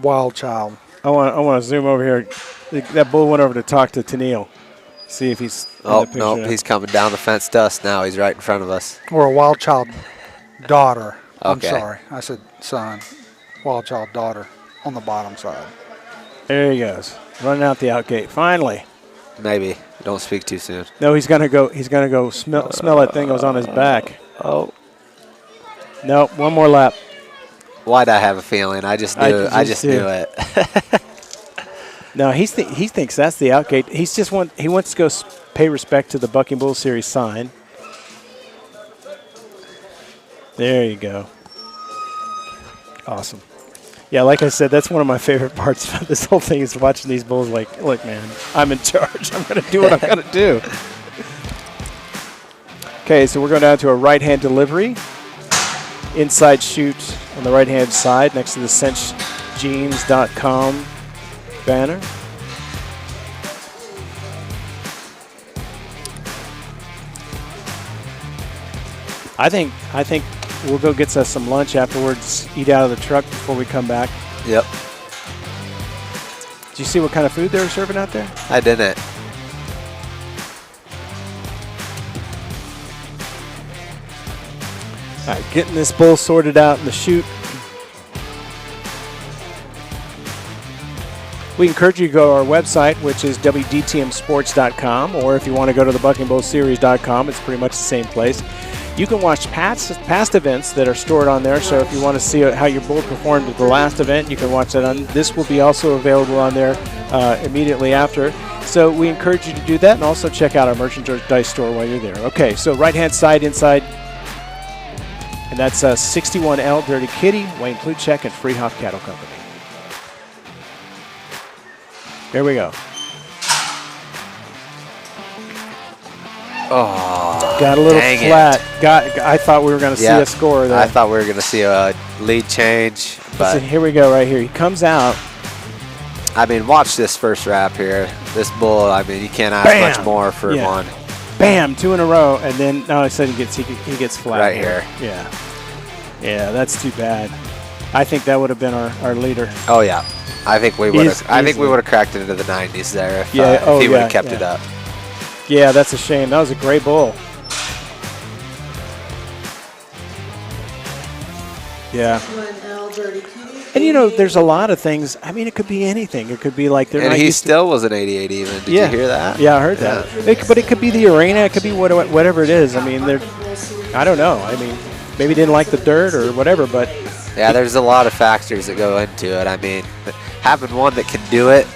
Wild Child. I want to zoom over here. That bull went over to talk to Tennille. See if he's in the picture no, now. he's coming down the fence to us now. He's right in front of us. Or a Wild Child daughter. Okay. I'm sorry. I said son. Wild Child daughter on the bottom side. There he goes, running out the out gate. Finally. Maybe. Don't speak too soon. No, he's gonna go. He's gonna go smell that thing that was on his back. Oh. No, one more lap. Why'd I have a feeling? I just knew. I just knew it. No, he thinks that's the out gate. He wants to go pay respect to the Bucking Bull Series sign. There you go. Awesome. Yeah, like I said, that's one of my favorite parts about this whole thing is watching these bulls like, look, man, I'm in charge. I'm going to do what I'm going to do. Okay, so we're going down to a right-hand delivery. Inside shoot on the right-hand side next to the cinchjeans.com banner. I think we'll go get us some lunch afterwards, eat out of the truck before we come back. Yep. Did you see what kind of food they were serving out there? I didn't. All right, getting this bull sorted out in the chute. We encourage you to go to our website, which is wdtmsports.com, or if you want to go to the buckingbullseries.com, it's pretty much the same place. You can watch past events that are stored on there, so if you want to see how your bull performed at the last event, you can watch that on. This will be also available on there immediately after. So we encourage you to do that, and also check out our merchandise store while you're there. Okay, so right-hand side inside, and that's 61L Dirty Kitty, Wayne Pluchek, and Freehoff Cattle Company. There we go. Oh, got a little flat. I thought we were going to see a score there. I thought we were going to see a lead change. But here we go right here. He comes out. I mean, watch this first wrap here. This bull, I mean, you can't ask much more for one. Bam, 2 in a row, and then all of a sudden he gets flat. Right here. Yeah. Yeah, that's too bad. I think that would have been our leader. Oh, yeah. I think we would have. I think we would have cracked it into the 90s there if he would have kept it up. Yeah, that's a shame. That was a great bull. Yeah. And, you know, there's a lot of things. I mean, it could be anything. It could be like they're and he still was an 88 even. Did you hear that? Yeah, I heard that. But it could be the arena. It could be whatever it is. I mean, I don't know. I mean, maybe didn't like the dirt or whatever, but. Yeah, there's a lot of factors that go into it. I mean, having one that can do it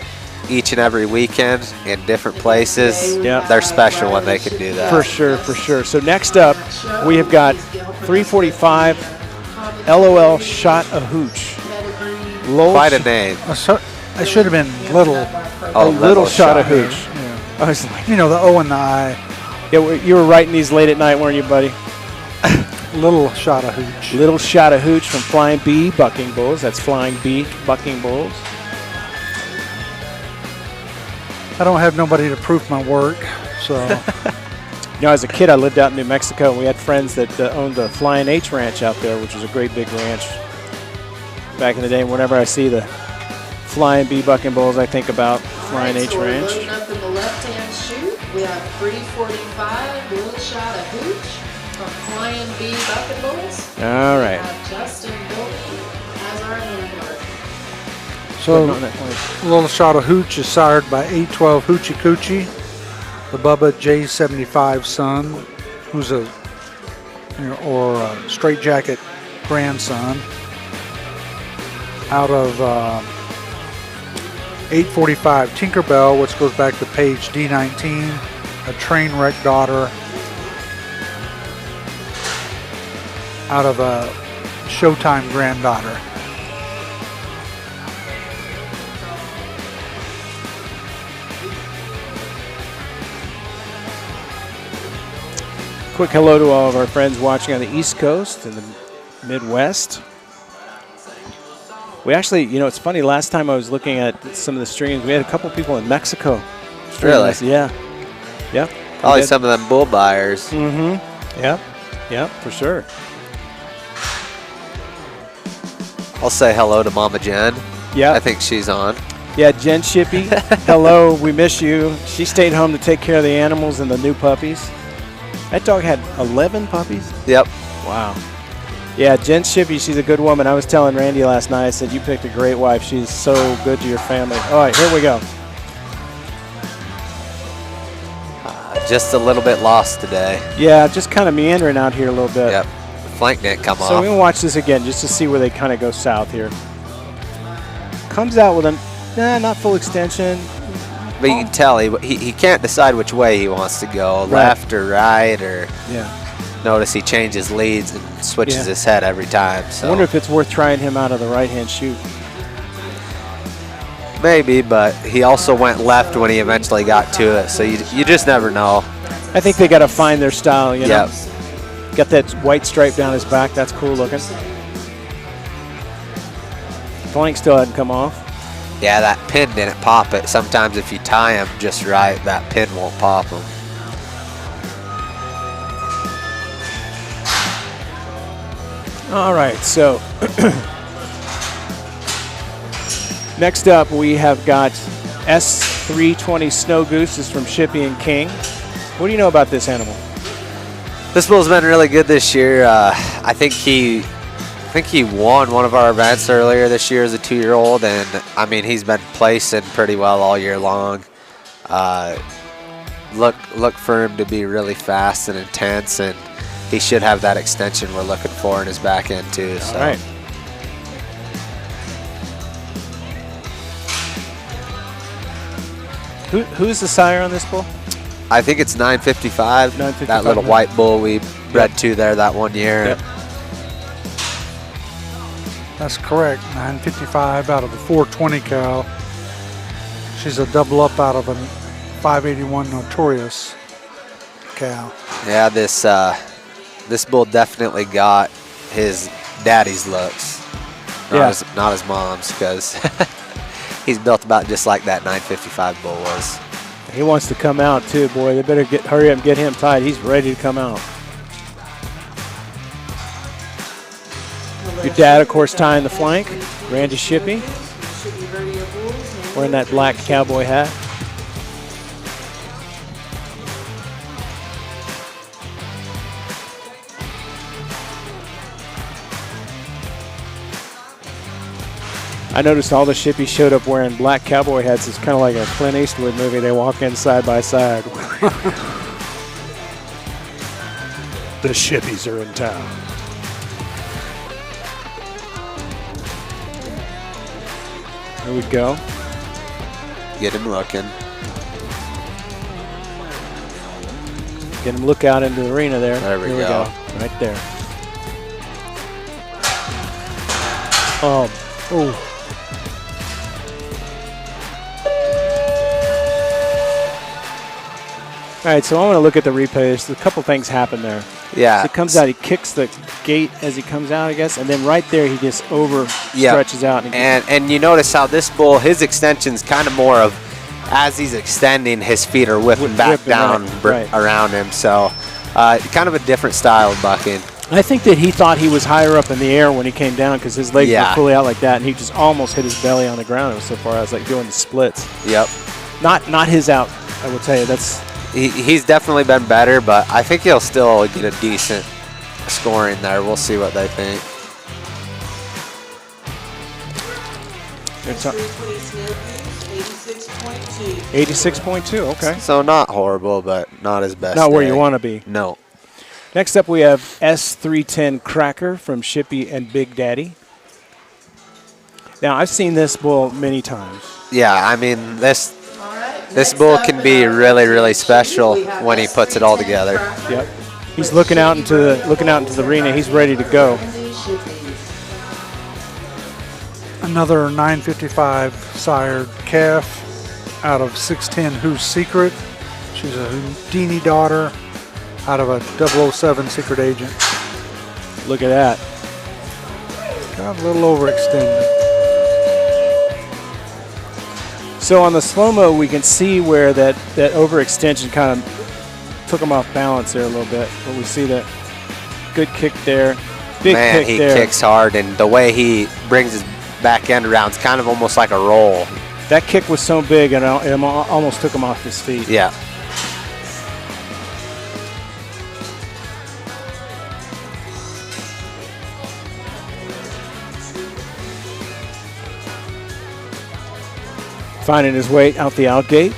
each and every weekend in different places, they're special when they can do that. For sure, for sure. So next up, we have got 345 LOL Shot a Hooch. Quite a name. I should have been little. Oh, little Shot a Hooch. Yeah. I was like, you know, the O and the I. Yeah, you were writing these late at night, weren't you, buddy? Little Shot a Hooch. Little Shot a Hooch from Flying Bee Bucking Bulls. That's Flying Bee Bucking Bulls. I don't have nobody to prove my work, so. You know, as a kid, I lived out in New Mexico, and we had friends that owned the Flying H Ranch out there, which was a great big ranch back in the day. And whenever I see the Flying Bee Bucking Bulls, I think about Flying H Ranch. Loading up in the left-hand chute, we have 345 Little Shot a Hooch from Flying Bee Bucking Bulls. All right. We have Justin Bilton as our handler. So, Little Shot of Hooch is sired by 812 Hoochie Coochie, the Bubba J75 son, who's a straight jacket grandson, out of 845 Tinkerbell, which goes back to page D19, a train wreck daughter, out of a Showtime granddaughter. Quick hello to all of our friends watching on the East Coast and the Midwest. We actually, you know, it's funny, last time I was looking at some of the streams, we had a couple people in Mexico. Really? Yeah. Yep. Probably some of them bull buyers. Mm-hmm. Yep. Yep, for sure. I'll say hello to Mama Jen. Yeah. I think she's on. Yeah, Jen Shippey. Hello, we miss you. She stayed home to take care of the animals and the new puppies. That dog had 11 puppies? Yep. Wow. Yeah, Jen Shippey, she's a good woman. I was telling Randy last night, I said, you picked a great wife. She's so good to your family. All right, here we go. Just a little bit lost today. Yeah, just kind of meandering out here a little bit. Yep. The flank didn't come off. So we're going to watch this again just to see where they kind of go south here. Comes out with a, not full extension. But you can tell he can't decide which way he wants to go, left or right, or notice he changes leads and switches his head every time. So. I wonder if it's worth trying him out of the right-hand chute. Maybe, but he also went left when he eventually got to it, so you just never know. I think they got to find their style, you know. Yep. Got that white stripe down his back. That's cool looking. Flank still hadn't come off. Yeah, that pin didn't pop it. Sometimes if you tie him just right, that pin won't pop him. All right, so next up we have got S320 Snow Goose. This is from Shippey and King. What do you know about this animal? This bull's been really good this year. I think he won one of our events earlier this year as a 2-year-old, and I mean he's been placing pretty well all year long. Look for him to be really fast and intense, and he should have that extension we're looking for in his back end too. So. All right. Who's the sire on this bull? I think it's 955. 955. That little white bull we bred to there that one year. Yep. That's correct. 955 out of the 420 cow. She's a double up out of a 581 Notorious cow. Yeah, this bull definitely got his daddy's looks, not his mom's, because he's built about just like that 955 bull was. He wants to come out too, boy. They better hurry up and get him tied. He's ready to come out. Your dad, of course, tying the flank. Randy Shippey, wearing that black cowboy hat. I noticed all the Shippies showed up wearing black cowboy hats. It's kind of like a Clint Eastwood movie. They walk in side by side. The Shippies are in town. There we go. Get him looking. Get him look out into the arena there. There we Here go. Right there. Oh. All right, so I want to look at the replay. There's a couple things happen there. Yeah. So he comes out, he kicks the gate as he comes out, I guess, and then right there he just stretches out. And you notice how this bull, his extension's kind of more of, as he's extending, his feet are whipping back down right. around him. So kind of a different style of bucking. I think that he thought he was higher up in the air when he came down because his legs were fully out like that, and he just almost hit his belly on the ground. It was so far as like doing the splits. Yep. Not his out, I will tell you. He's definitely been better, but I think he'll still get a decent scoring there. We'll see what they think. 86.2, okay. So not horrible, but not his best. Not where you want to be. No. Next up, we have S310 Cracker from Shippey and Big Daddy. Now, I've seen this bull many times. Yeah, I mean, this bull can be really, really special when he puts it all together. Yep. He's looking out into the arena. He's ready to go. Another 955 sired calf out of 610 Who's Secret. She's a Houdini daughter out of a 007 Secret Agent. Look at that. Got a little overextended. So on the slow-mo, we can see where that overextension kind of took him off balance there a little bit. But we see that good kick there. Big Man, kick he there. kicks hard, and the way he brings his back end around is kind of almost like a roll. That kick was so big, and it almost took him off his feet. Yeah. Finding his way out the out gate.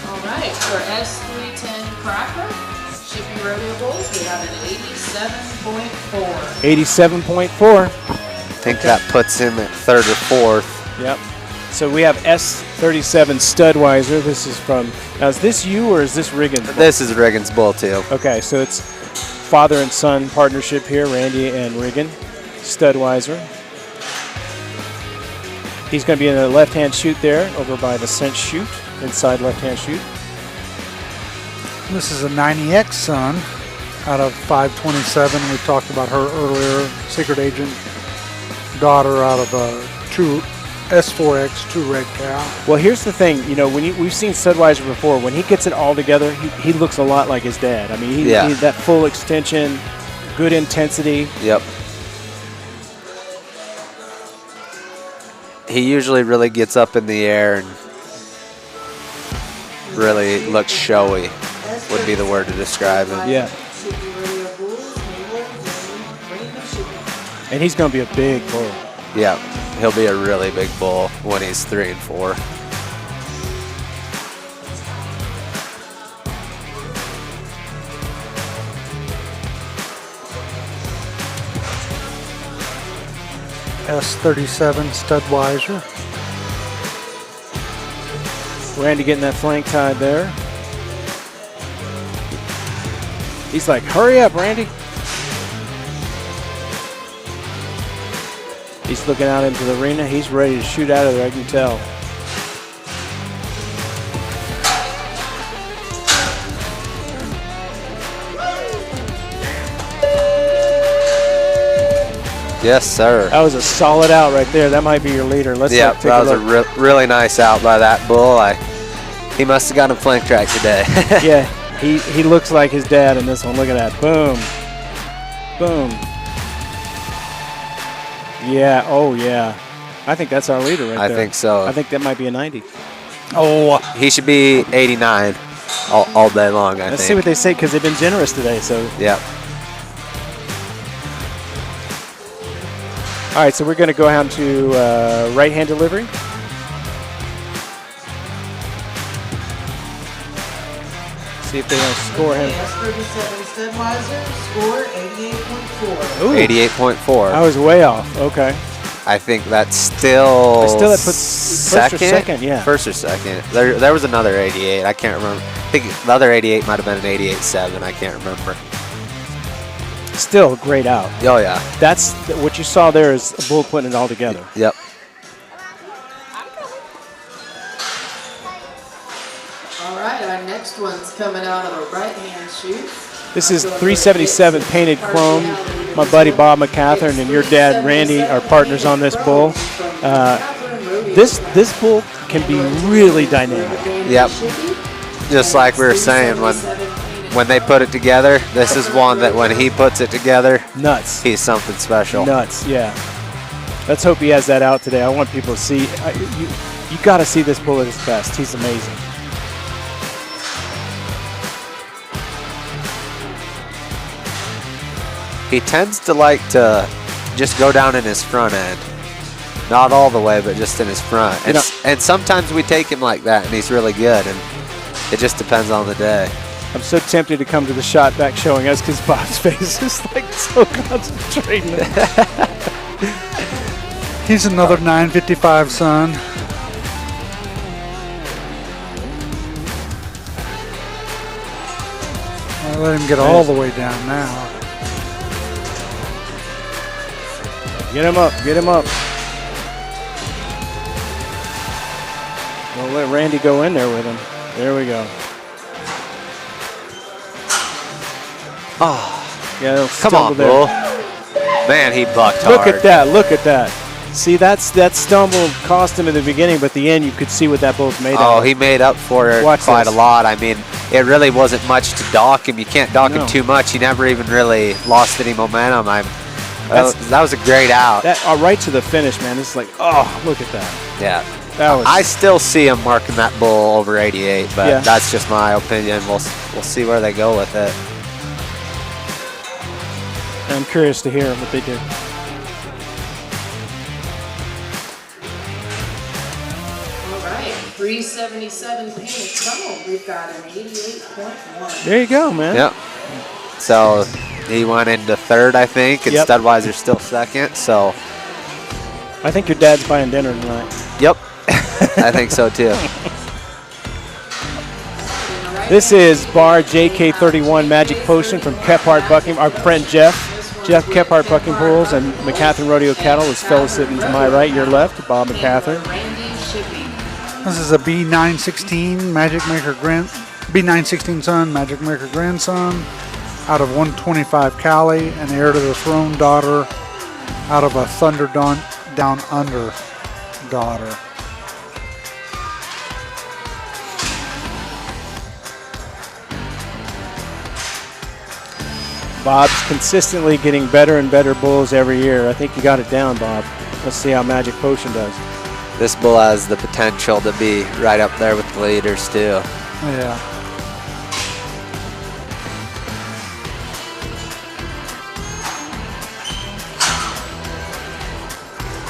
All right, for S310 Cracker, Shippey Rodeo Bulls, we have an 87.4. 87.4. I think that puts him at third or fourth. Yep. So we have S37 Studweiser. This is from, now is this you or is this Riggins? This is Riggins' bull too. Okay, so it's father and son partnership here, Randy and Riggin. Studweiser. He's going to be in the left-hand chute there, over by the cinch chute, inside left-hand chute. This is a 90X son out of 527. We talked about her earlier. Secret agent daughter out of a S4X, 2 red cow. Well, here's the thing. You know, we've seen Studweiser before. When he gets it all together, he looks a lot like his dad. I mean, he that full extension, good intensity. Yep. He usually really gets up in the air and really looks showy, would be the word to describe him. Yeah. And he's going to be a big bull. Yeah, he'll be a really big bull when he's 3 and 4. S37 Studweiser. Randy getting that flank tied there. He's like, hurry up, Randy. He's looking out into the arena. He's ready to shoot out of there, I can tell. Yes, sir. That was a solid out right there. That might be your leader. Let's take that was a look. a really nice out by that bull. He must have got him flank track today. Yeah, he looks like his dad in this one. Look at that. Boom. Boom. Yeah, oh yeah. I think that's our leader right there. I think so. I think that might be a 90. Oh, he should be 89 all day long, I think. Let's see what they say, because they've been generous today. So yeah. All right, so we're going to go down to right-hand delivery. See if they don't score him. S37 Studweiser, score 88.4. 88.4. I was way off. Okay. I think that's still that puts first or second, yeah. First or second. There was another 88. I can't remember. I think the other 88 might have been an 88.7. I can't remember. Still a great out. Oh, yeah. That's what you saw there is a bull putting it all together. Yep. All right, our next one's coming out of the right-hand chute. This is 377 painted chrome. My buddy Bob McCatherine and your dad Randy are partners on this bull. This bull can be really dynamic. Yep. Just like we were saying, when they put it together, this is one that when he puts it together, nuts. He's something special. Nuts, yeah. Let's hope he has that out today. I want people to see. You got to see this bull at his best. He's amazing. He tends to like to just go down in his front end. Not all the way, but just in his front. And sometimes we take him like that, and he's really good. And it just depends on the day. I'm so tempted to come to the shot back showing us because Bob's face is like so concentrating. He's another 955 son. I'll let him get all the way down now. Get him up, get him up. We'll let Randy go in there with him. There we go. Oh, yeah, come on, there. bull. Man, he bucked hard. Look at that, look at that. See, that stumble cost him in the beginning, but at the end you could see what that bull's made of. Oh, he made up for it quite a lot. I mean, it really wasn't much to dock him. You can't dock him too much. He never even really lost any momentum. That was a great out. Right to the finish, man. It's like, oh, look at that. Yeah. I still see him marking that bull over 88, but that's just my opinion. We'll see where they go with it. I'm curious to hear what they do. All right, 377 painted tunnel. We've got an 88.1. There you go, man. Yep. So he went into third, I think, and Studweiser's still second. So I think your dad's buying dinner tonight. Yep. I think so too. This is bar JK31 Magic Potion from Kephart Buckingham. Our friend Jeff Jeff Kephart Bucking Bulls and McCatherine Rodeo Cattle. This fellow sitting to my right, your left, Bob McCatherine. This is a B916 Magic Maker B916 son, Magic Maker grandson, out of 125 Cali, and heir to the throne daughter, out of a Thunder Down Under daughter. Bob's consistently getting better and better bulls every year. I think you got it down, Bob. Let's see how Magic Potion does. This bull has the potential to be right up there with the leaders too. Yeah.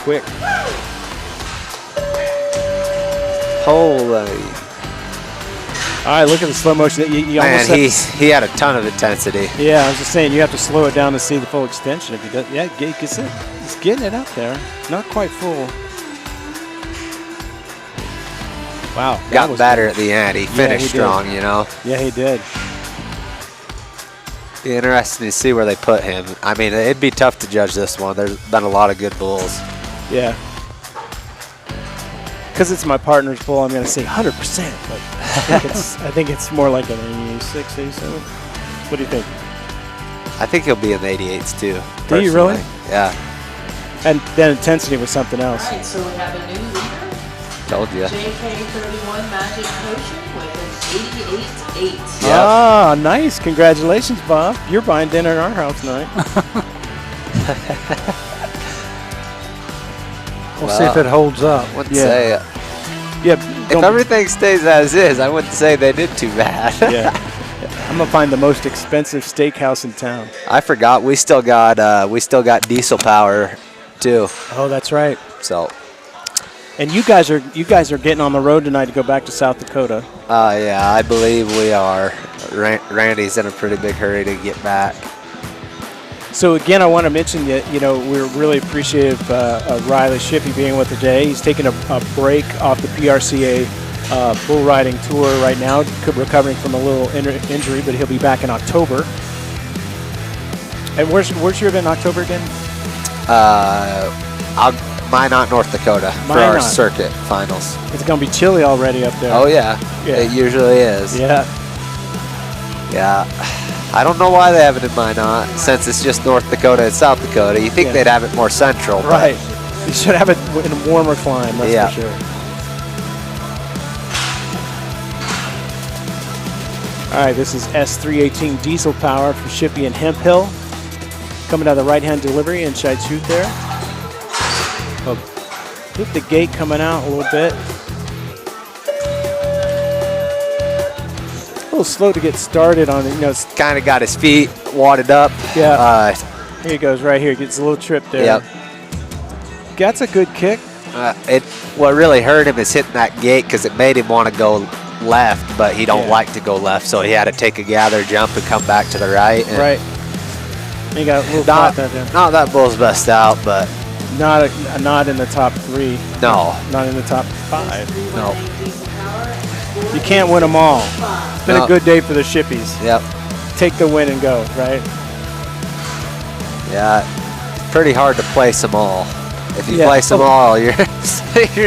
Quick. Holy. All right, look at the slow motion. You almost Man, he had a ton of intensity. Yeah, I was just saying you have to slow it down to see the full extension. If he does, yeah, he's getting it up there. Not quite full. Wow. Got better at the end. He finished strong, you know. Yeah, he did. Be interesting to see where they put him. I mean, it'd be tough to judge this one. There's been a lot of good bulls. Yeah. Because it's my partner's bull, I'm going to say 100%, but I think it's more like an 86, 87. What do you think? I think he'll be in the 88s too. Do you really? Yeah. And then intensity was something else. All right, so we have a new leader. Told you. JK31 Magic Potion with an 88.8. Yep. Ah, nice. Congratulations, Bob. You're buying dinner in our house tonight. We'll see if it holds up. Wouldn't say it. Yeah. If everything stays as is, I wouldn't say they did too bad. Yeah. I'm gonna find the most expensive steakhouse in town. I forgot we still got diesel power too. Oh, that's right. So. And you guys are getting on the road tonight to go back to South Dakota. Yeah, I believe we are. Randy's in a pretty big hurry to get back. So again, I want to mention that we're really appreciative of Riley Shippey being with us today. He's taking a break off the PRCA bull riding tour right now, recovering from a little injury, but he'll be back in October. And where's your event in October again? Minot, North Dakota for our circuit finals. It's going to be chilly already up there. Oh yeah, it usually is. Yeah. Yeah. I don't know why they have it in Minot, since it's just North Dakota and South Dakota. You think they'd have it more central. Right. You should have it in a warmer climate, that's for sure. All right, this is S318 diesel power for Shippey and Hemp Hill. Coming out of the right-hand delivery, inside chute there. Hit the gate coming out a little bit. A little slow to get started on it. It's kind of got his feet wadded up. Yeah. Here he goes right here. Gets a little trip there. Yep. That's a good kick. What really hurt him is hitting that gate because it made him want to go left, but he don't like to go left, so he had to take a gather jump and come back to the right. Right. He got a little not that bull's best out, but not in the top 3. No. Not in the top 5. No. You can't win them all. It's been a good day for the Shippies. Yep. Take the win and go, right? Yeah. It's pretty hard to place them all. If you place them all, you're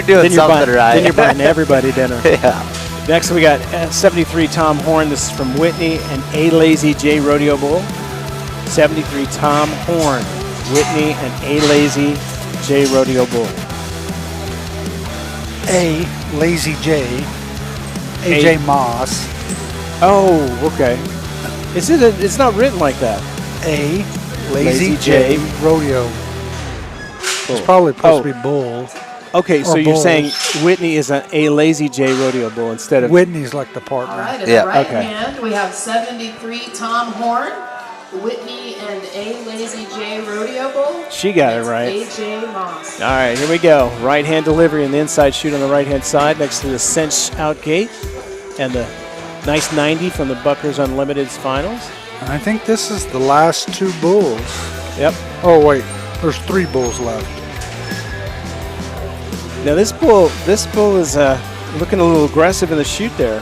doing something right. Then you're buying everybody dinner. Yeah. Next we got 73 Tom Horn. This is from Whitney and A Lazy J Rodeo Bull. 73 Tom Horn, Whitney and A Lazy J Rodeo Bull. A Lazy J, AJ Moss. Oh, okay. It's not written like that. A Lazy J Rodeo. It's probably supposed to be Bull. Okay, so you're bulls. saying Whitney is a Lazy J Rodeo Bull instead of... Whitney's like the partner. All right, in the right hand, we have 73 Tom Horn, Whitney and A Lazy J Rodeo Bull. She got it right. AJ Moss. All right, here we go. Right hand delivery and the inside shoot on the right hand side next to the cinch out gate and the nice 90 from the Buckers Unlimited's finals. And I think this is the last 2 bulls. Yep. Oh wait, there's 3 bulls left. Now this bull is looking a little aggressive in the chute there.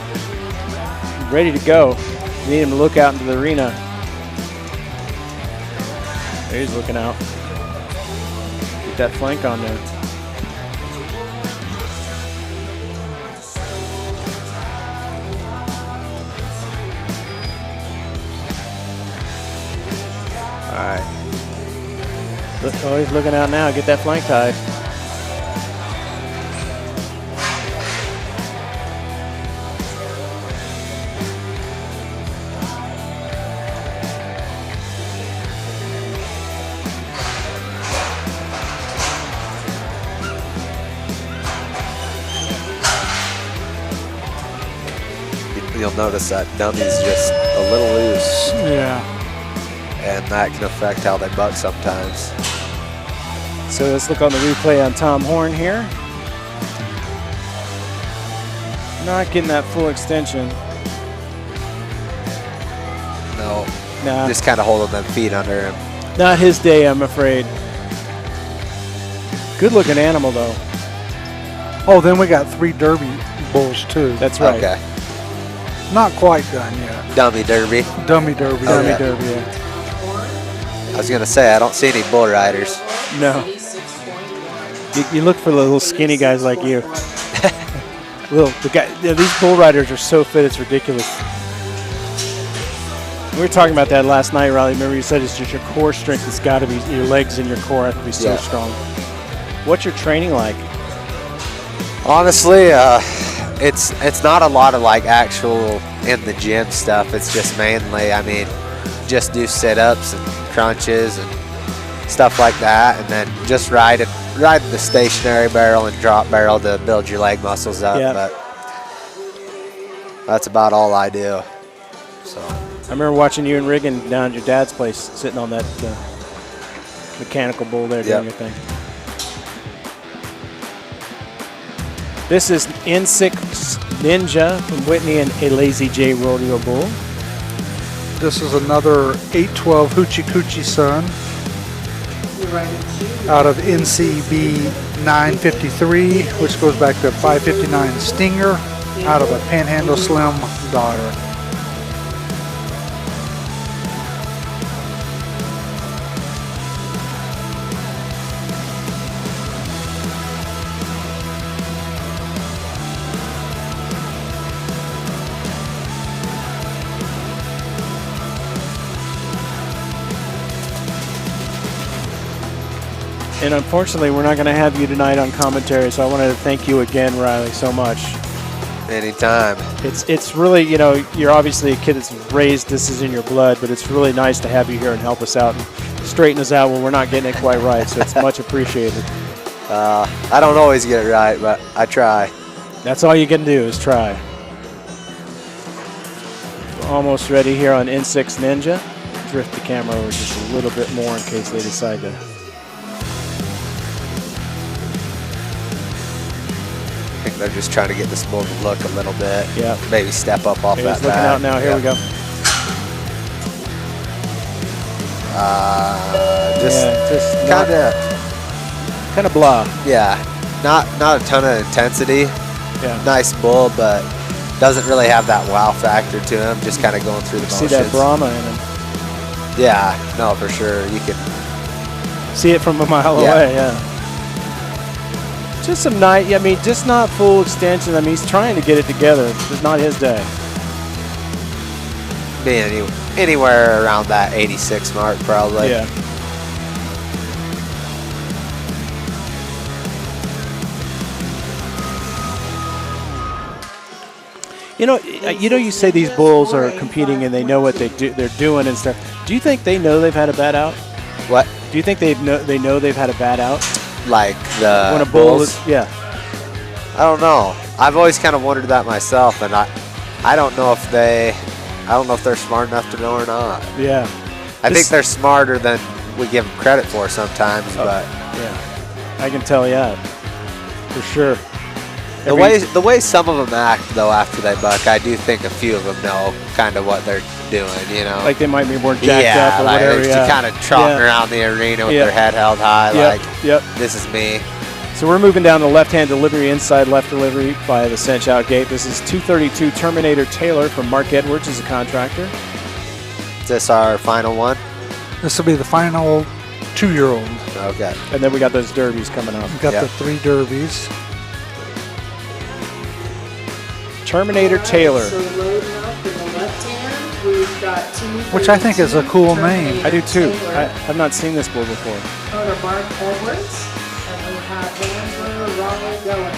Ready to go. You need him to look out into the arena. There he's looking out. Get that flank on there. All right. Oh, he's looking out now. Get that flank tied. You'll notice that dummy's just a little loose. Yeah. And that can affect how they buck sometimes. So let's look on the replay on Tom Horn here. Not getting that full extension. No. Nah. Just kind of holding them feet under him. Not his day, I'm afraid. Good looking animal though. Oh, then we got 3 Derby bulls too. That's right. Okay. Not quite done yet. Dummy Derby. Dummy Derby. Dummy yeah. Derby, yeah. I was gonna say I don't see any bull riders. No. You look for the little skinny guys like you. These bull riders are so fit, it's ridiculous. We were talking about that last night, Riley. Remember you said it's just your core strength. It's got to be your legs and your core have to be so strong. What's your training like? Honestly, it's not a lot of like actual in the gym stuff. It's just mainly, I mean, just do sit-ups and crunches and stuff like that, and then just ride the stationary barrel and drop barrel to build your leg muscles up. Yeah. But that's about all I do. So I remember watching you and Riggin down at your dad's place, sitting on that mechanical bull there doing your thing. This is N6 Ninja from Whitney and a Lazy J Rodeo Bull. This is another 812 Hoochie Coochie Son out of NCB 953, which goes back to 559 Stinger out of a Panhandle Slim daughter. And unfortunately, we're not going to have you tonight on commentary, so I wanted to thank you again, Riley, so much. anytime. It's really, you know, you're obviously a kid that's raised, this is in your blood, but it's really nice to have you here and help us out and straighten us out when we're not getting it quite right, so it's much appreciated. I don't always get it right, but I try. That's all you can do is try. We're almost ready here on N6 Ninja. Drift the camera over just a little bit more in case they decide to. I think they're just trying to get this bull to look a little bit. Yeah. Maybe step up off He's that looking back. out now. Here we go. Just kind of blah. Yeah, not a ton of intensity. Yeah. Nice bull, but doesn't really have that wow factor to him. Just kind of going through the motions. See that Brahma in him. Yeah, no, for sure. You can see it from a mile away. Yeah. Just some night. I mean, just not full extension. I mean, he's trying to get it together. It's not his day. be anywhere around that 86 mark, probably. Yeah. You know, you say these bulls are competing and they know what they're doing and stuff. Do you think they know they've had a bad out? What? Do you think they know they've had a bad out? Like the when a bull bulls? is, yeah. I don't know. I've always kind of wondered that myself, and I don't know if they're smart enough to know or not. Yeah. I think they're smarter than we give them credit for sometimes, but yeah, I can tell you that for sure. The way some of them act though after they buck, I do think a few of them know kind of what they're doing. You know, like they might be more jacked up or like whatever. Yeah, kind of trotting around the arena with their head held high, like this is me. So we're moving down the left-hand delivery, inside left delivery by the cinch out gate. This is 232 Terminator Taylor from Mark Edwards as a contractor. Is this our final one? This will be the final 2-year-old. Okay. And then we got those derbies coming up. We've got the 3 derbies. Terminator Taylor. So loading up in the left hand, we've got 232 Which I think is a cool name. I do too. Taylor, I've not seen this bull before. owner Mark Edwards, and we have Andrew Raleigh going.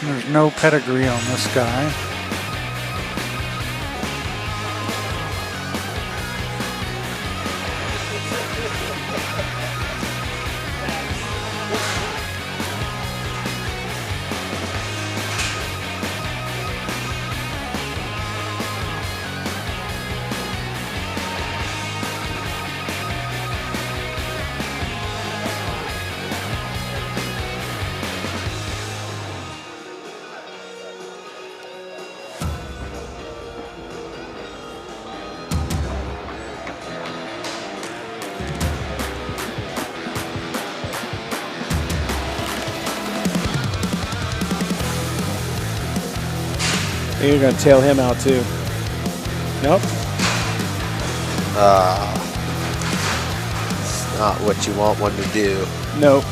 There's no pedigree on this guy. You're going to tail him out too. Nope. It's not what you want one to do. Nope.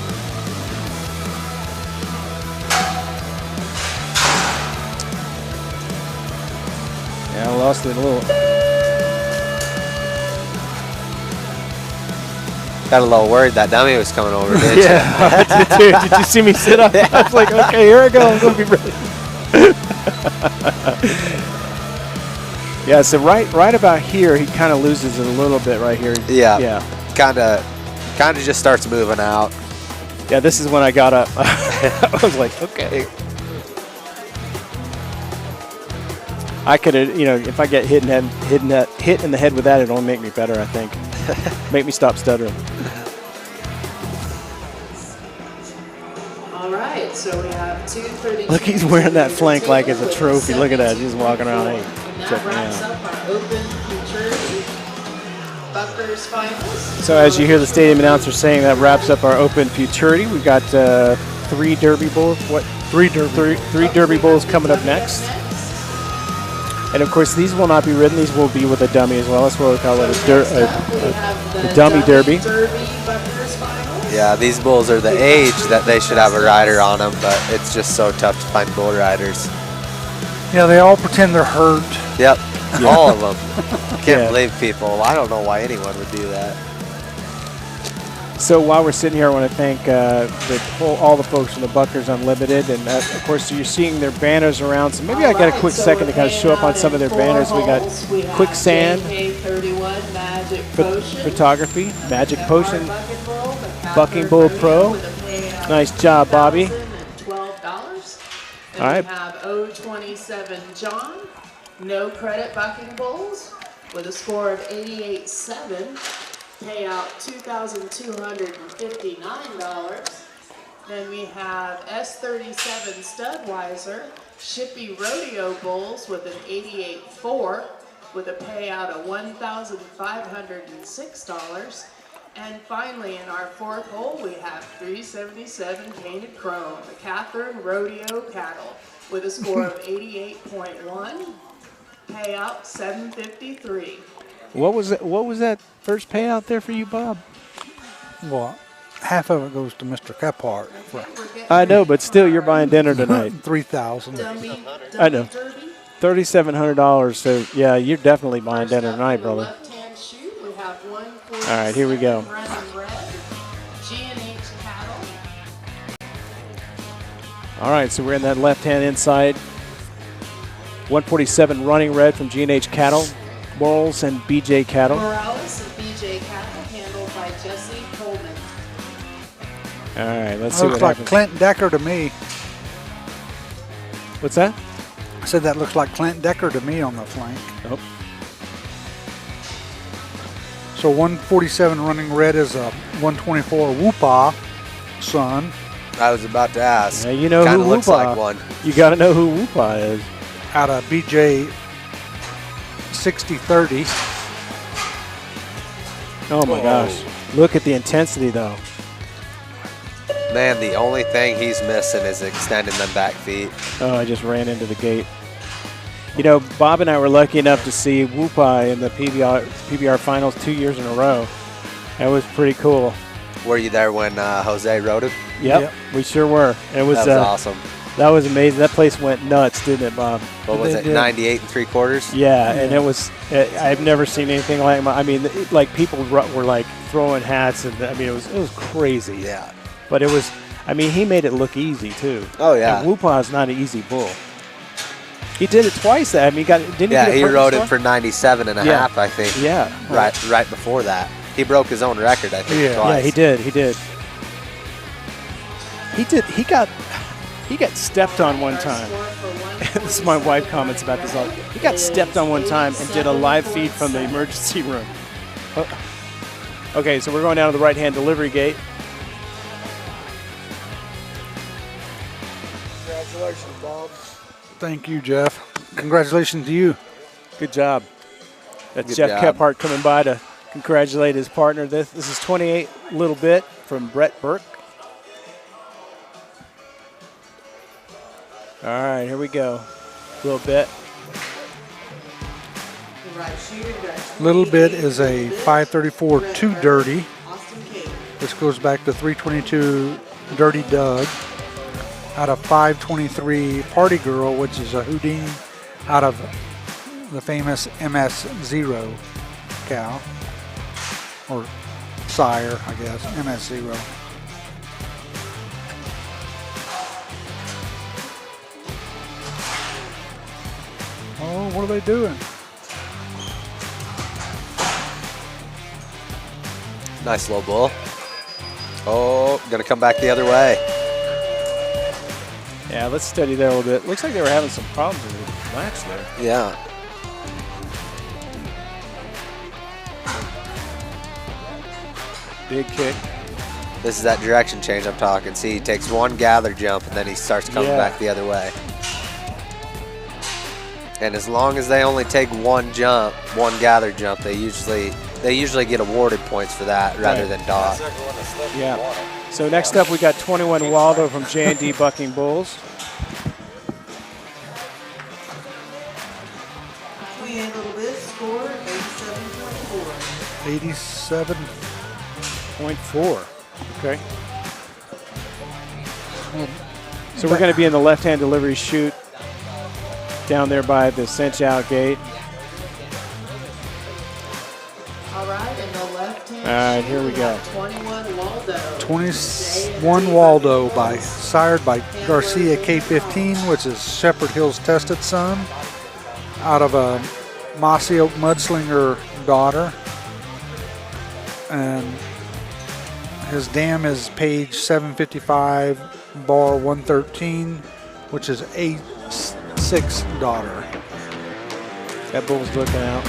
Yeah, I lost it a little. Got a little worried that dummy was coming over, didn't you? Yeah, I did too. Did you see me sit up? I was like, okay, here I go. I'm going to be ready. Yeah, so right about here, he kind of loses it a little bit right here. Yeah. Yeah. Kind of just starts moving out. Yeah, this is when I got up. I was like, okay. I could have, if I get hit in the head with that, it'll only make me better, I think. Make me stop stuttering. All right, so we have 232. Look, he's wearing that flank like it's a trophy. Look at that. He's walking around. Hey, And check that me wraps out. up our open futurity Buckers finals. So as you hear the stadium announcer saying, that wraps up our open futurity. We've got 3 Derby Bulls. Three Derby Bulls coming up next. And of course, these will not be ridden. These will be with a dummy as well. That's what we call it, a dummy derby. Buckers finals. Yeah, these bulls are the age that they should have a rider on them, but it's just so tough to find bull riders. Yeah, they all pretend they're hurt. Yep, all of them. Can't believe people. I don't know why anyone would do that. So while we're sitting here, I want to thank all the folks from the Buckers Unlimited, and of course you're seeing their banners around. So maybe I got a quick second to kind of show up on some of their banners. We got Quicksand, Photography, Magic Potion, Bucking Bull Pro. Nice job, Bobby. All right. We have 027 John, no credit Bucking Bulls with a score of 88.7. Payout $2,259. Then we have S37 Studweiser, Shippy Rodeo Bulls with an 88.4 with a payout of $1,506. And finally, in our fourth hole, we have 377 Painted Chrome, the Catherine Rodeo Cattle with a score of 88.1, payout $753. What was that first payout there for you, Bob? Well, half of it goes to Mr. Kephart. I know, but still, you're buying dinner tonight. $3,000. I know. $3,700. So yeah, you're definitely buying dinner tonight, brother. All right, here we go. All right, so we're in that left-hand inside. 147 running red from G&H Cattle. Morals and BJ Cattle. Morales and BJ Cattle, handled by Jesse Coleman. All right, let's see what looks like happens. Clint Decker to me. What's that? I said that looks like Clint Decker to me on the flank. Nope. So 147 running red is a 124 Whoopah son. I was about to ask. Yeah, you know Kinda who looks Whoopah. like one. You got to know who Whoopah is. Out of BJ 6030. Oh my gosh! Look at the intensity, though. Man, the only thing he's missing is extending them back feet. Oh, I just ran into the gate. You know, Bob and I were lucky enough to see Whoopi in the PBR finals 2 years in a row. That was pretty cool. Were you there when Jose rode him? Yep, we sure were. It was, that was awesome. That was amazing. That place went nuts, didn't it, Bob? What was it, 98 3/4? Yeah, and it was, I've never seen anything like it. I mean, like people were like throwing hats, and I mean, it was crazy. Yeah. But it was, I mean, he made it look easy, too. Oh, yeah. And Whoopi's not an easy bull. He did it twice. I mean, didn't he? Yeah, get he hurt rode before? it for 97 and a half, I think. Yeah. Right before that. He broke his own record, I think, twice. Yeah, he did. He got stepped on one time. This is my wife comments about this all. He got stepped on one time and did a live feed from the emergency room. Okay, so we're going down to the right-hand delivery gate. Congratulations, Bob. Thank you, Jeff. Congratulations to you. Good job. That's Good Jeff job. Kephart coming by to congratulate his partner. This is 28 Little Bit from Brett Burke. All right, here we go. Little Bit. Little Bit is a 534 2 Dirty. This goes back to 322 Dirty Doug. Out of 523 Party Girl, which is a Houdini out of the famous MS0 cow. Or sire, I guess, MS0. Oh, what are they doing? Nice low bull. Oh, gonna come back the other way. Yeah, let's study there a little bit. Looks like they were having some problems with the latch there. Yeah. Big kick. This is that direction change I'm talking. See, he takes one gather jump and then he starts coming back the other way. And as long as they only take one jump, one gather jump, they usually get awarded points for that rather than dot. Yeah. So next up we got 21 Waldo from J&D Bucking Bulls. 28 Little Bit, score 87.4. 87.4. Okay. So we're going to be in the left-hand delivery chute down there by the cinch out gate. All right, in the left-hand. All right, here we go. 21 Waldo. 21 Waldo sired by Garcia K15, which is Shepherd Hill's tested son, out of a Mossy Oak Mudslinger daughter. And his dam is page 755, bar 113, which is A6 daughter. That bull's looking out.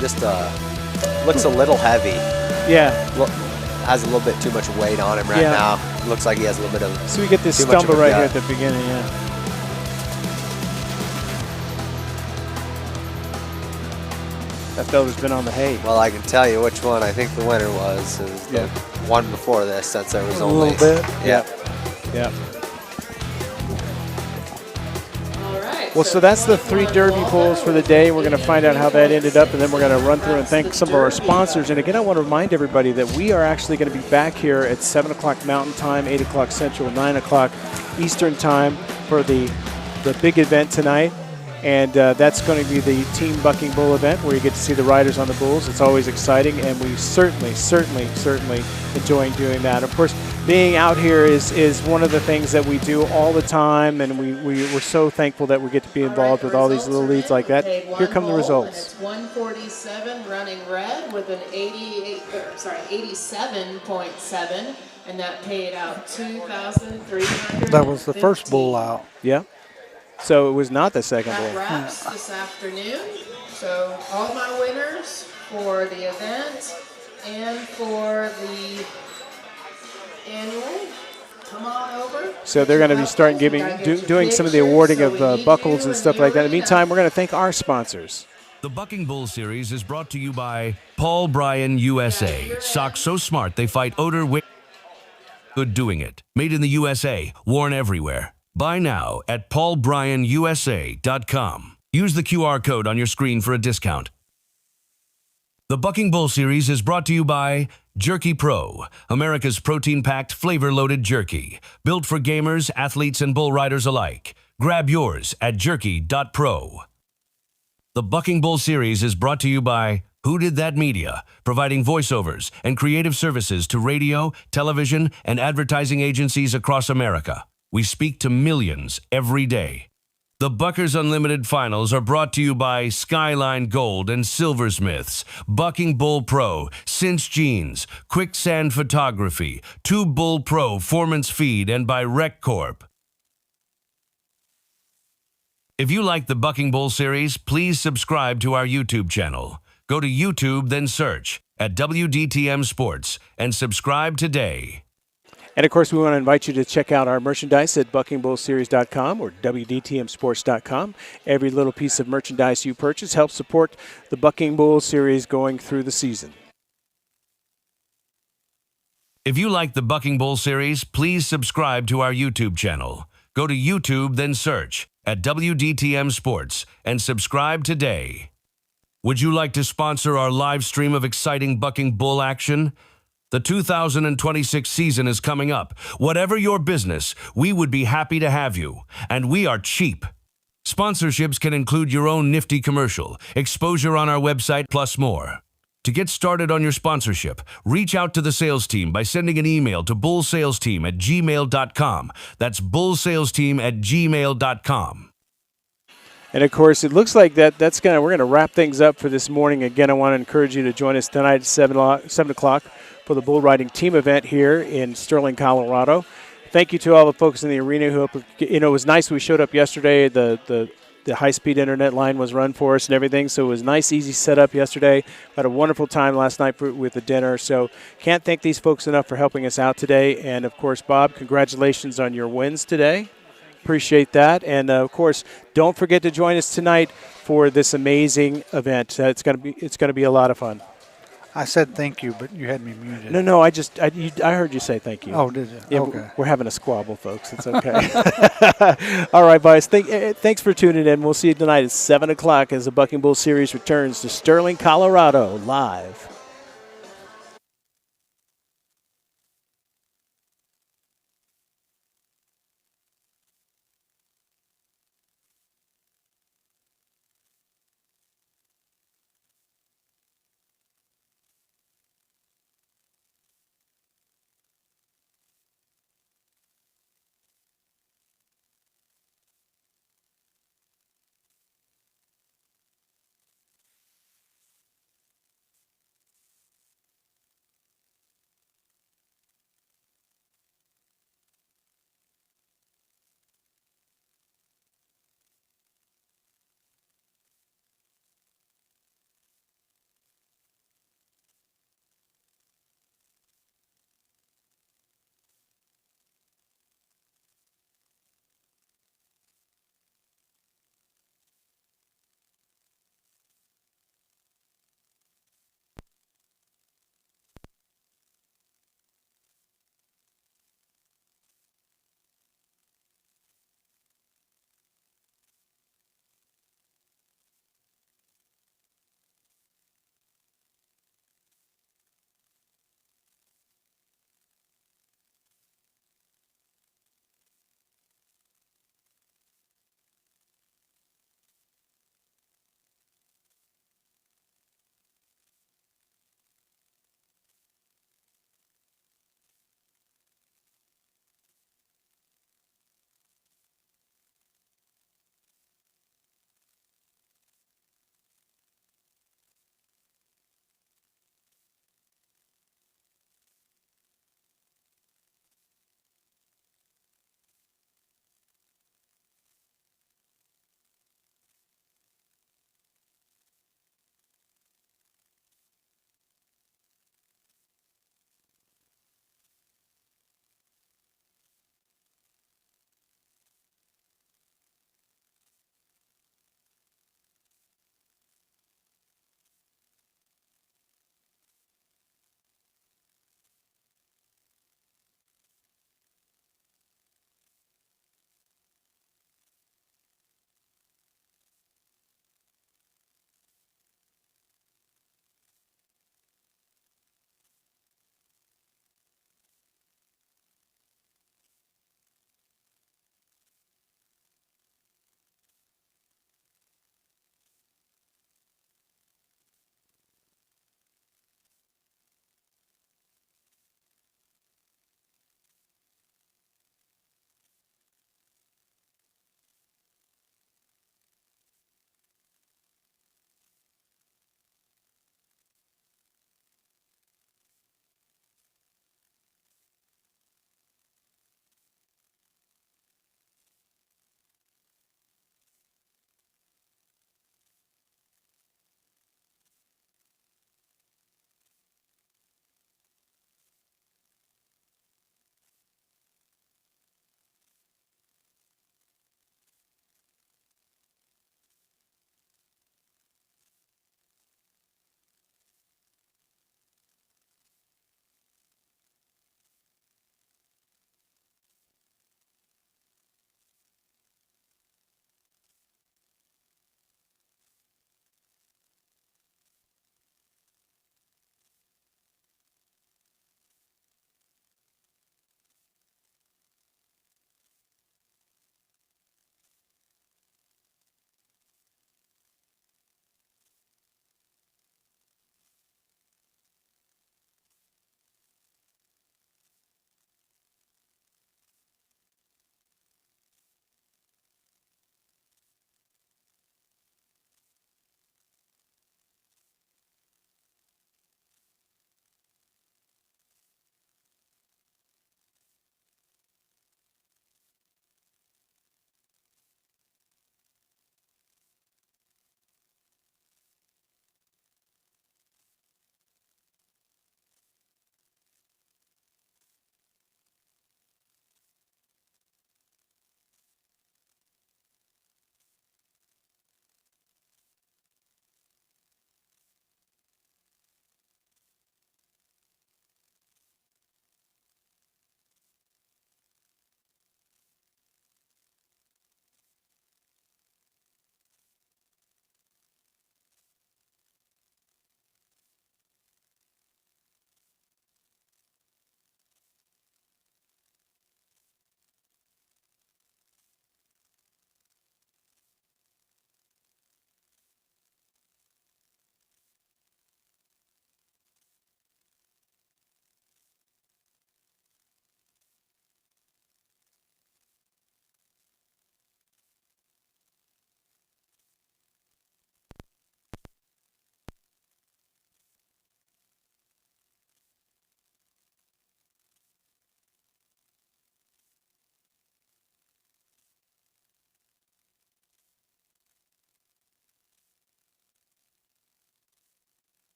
Just looks a little heavy. Yeah. Has a little bit too much weight on him right now. Looks like he has a little bit of. So we get this too much of stumble a right gut. here at the beginning, yeah. That fella's been on the hay. Well, I can tell you which one I think the winner was. It was the one before this, since there was only. A little bit. Yeah. Yeah. All right. Well, so that's the 3 Derby bulls for the day. We're going to find out how that ended up, and then we're going to run through and thank some of our sponsors. And again, I want to remind everybody that we are actually going to be back here at 7 o'clock Mountain Time, 8 o'clock Central, 9 o'clock Eastern Time for the big event tonight. And that's going to be the Team Bucking Bull event where you get to see the riders on the bulls. It's always exciting, and we certainly enjoying doing that. Of course, being out here is one of the things that we do all the time, and we're so thankful that we get to be involved with all these little leads like that. Here come the results. It's 147 running red with an 87.7. and that paid out $2,315. That was the first bull out. Yeah. So it was not the second That bull. wraps this afternoon. So all my winners for the event and for the annual, come on over. So they're going to be starting doing some of the awarding of buckles and stuff like that. In the meantime, we're going to thank our sponsors. The Bucking Bull Series is brought to you by Paul Bryan USA. Socks so smart they fight odor, good doing it. Made in the USA, worn everywhere. Buy now at paulbryanusa.com. Use the QR code on your screen for a discount. The Bucking Bull Series is brought to you by Jerky Pro, America's protein-packed, flavor-loaded jerky. Built for gamers, athletes, and bull riders alike. Grab yours at jerky.pro. The Bucking Bull Series is brought to you by Who Did That Media, providing voiceovers and creative services to radio, television, and advertising agencies across America. We speak to millions every day. The Buckers Unlimited Finals are brought to you by Skyline Gold and Silversmiths, Bucking Bull Pro, Cinch Jeans, Quicksand Photography, Tube Bull Pro Foreman's Feed, and by Rec Corp. If you like the Bucking Bull Series, please subscribe to our YouTube channel. Go to YouTube, then search at WDTM Sports and subscribe today. And, of course, we want to invite you to check out our merchandise at buckingbullseries.com or WDTMsports.com. Every little piece of merchandise you purchase helps support the Bucking Bull Series going through the season. If you like the Bucking Bull Series, please subscribe to our YouTube channel. Go to YouTube, then search at WDTM Sports and subscribe today. Would you like to sponsor our live stream of exciting Bucking Bull action? The 2026 season is coming up. Whatever your business, we would be happy to have you. And we are cheap. Sponsorships can include your own nifty commercial, exposure on our website, plus more. To get started on your sponsorship, reach out to the sales team by sending an email to bullsalesteam@gmail.com. That's bullsalesteam@gmail.com. And, of course, it looks like we're going to wrap things up for this morning. Again, I want to encourage you to join us tonight at 7 o'clock for the bull riding team event here in Sterling, Colorado. Thank you to all the folks in the arena who helped. It was nice we showed up yesterday. The high-speed internet line was run for us and everything, so it was nice, easy setup yesterday. Had a wonderful time last night with the dinner. So can't thank these folks enough for helping us out today. And, of course, Bob, congratulations on your wins today. Appreciate that. And, of course, don't forget to join us tonight for this amazing event. It's going to be a lot of fun. I said thank you, but you had me muted. No, I heard you say thank you. Oh, did you? Yeah, okay. We're having a squabble, folks. It's okay. All right, boys. Thanks for tuning in. We'll see you tonight at 7 o'clock as the Bucking Bull Series returns to Sterling, Colorado, live.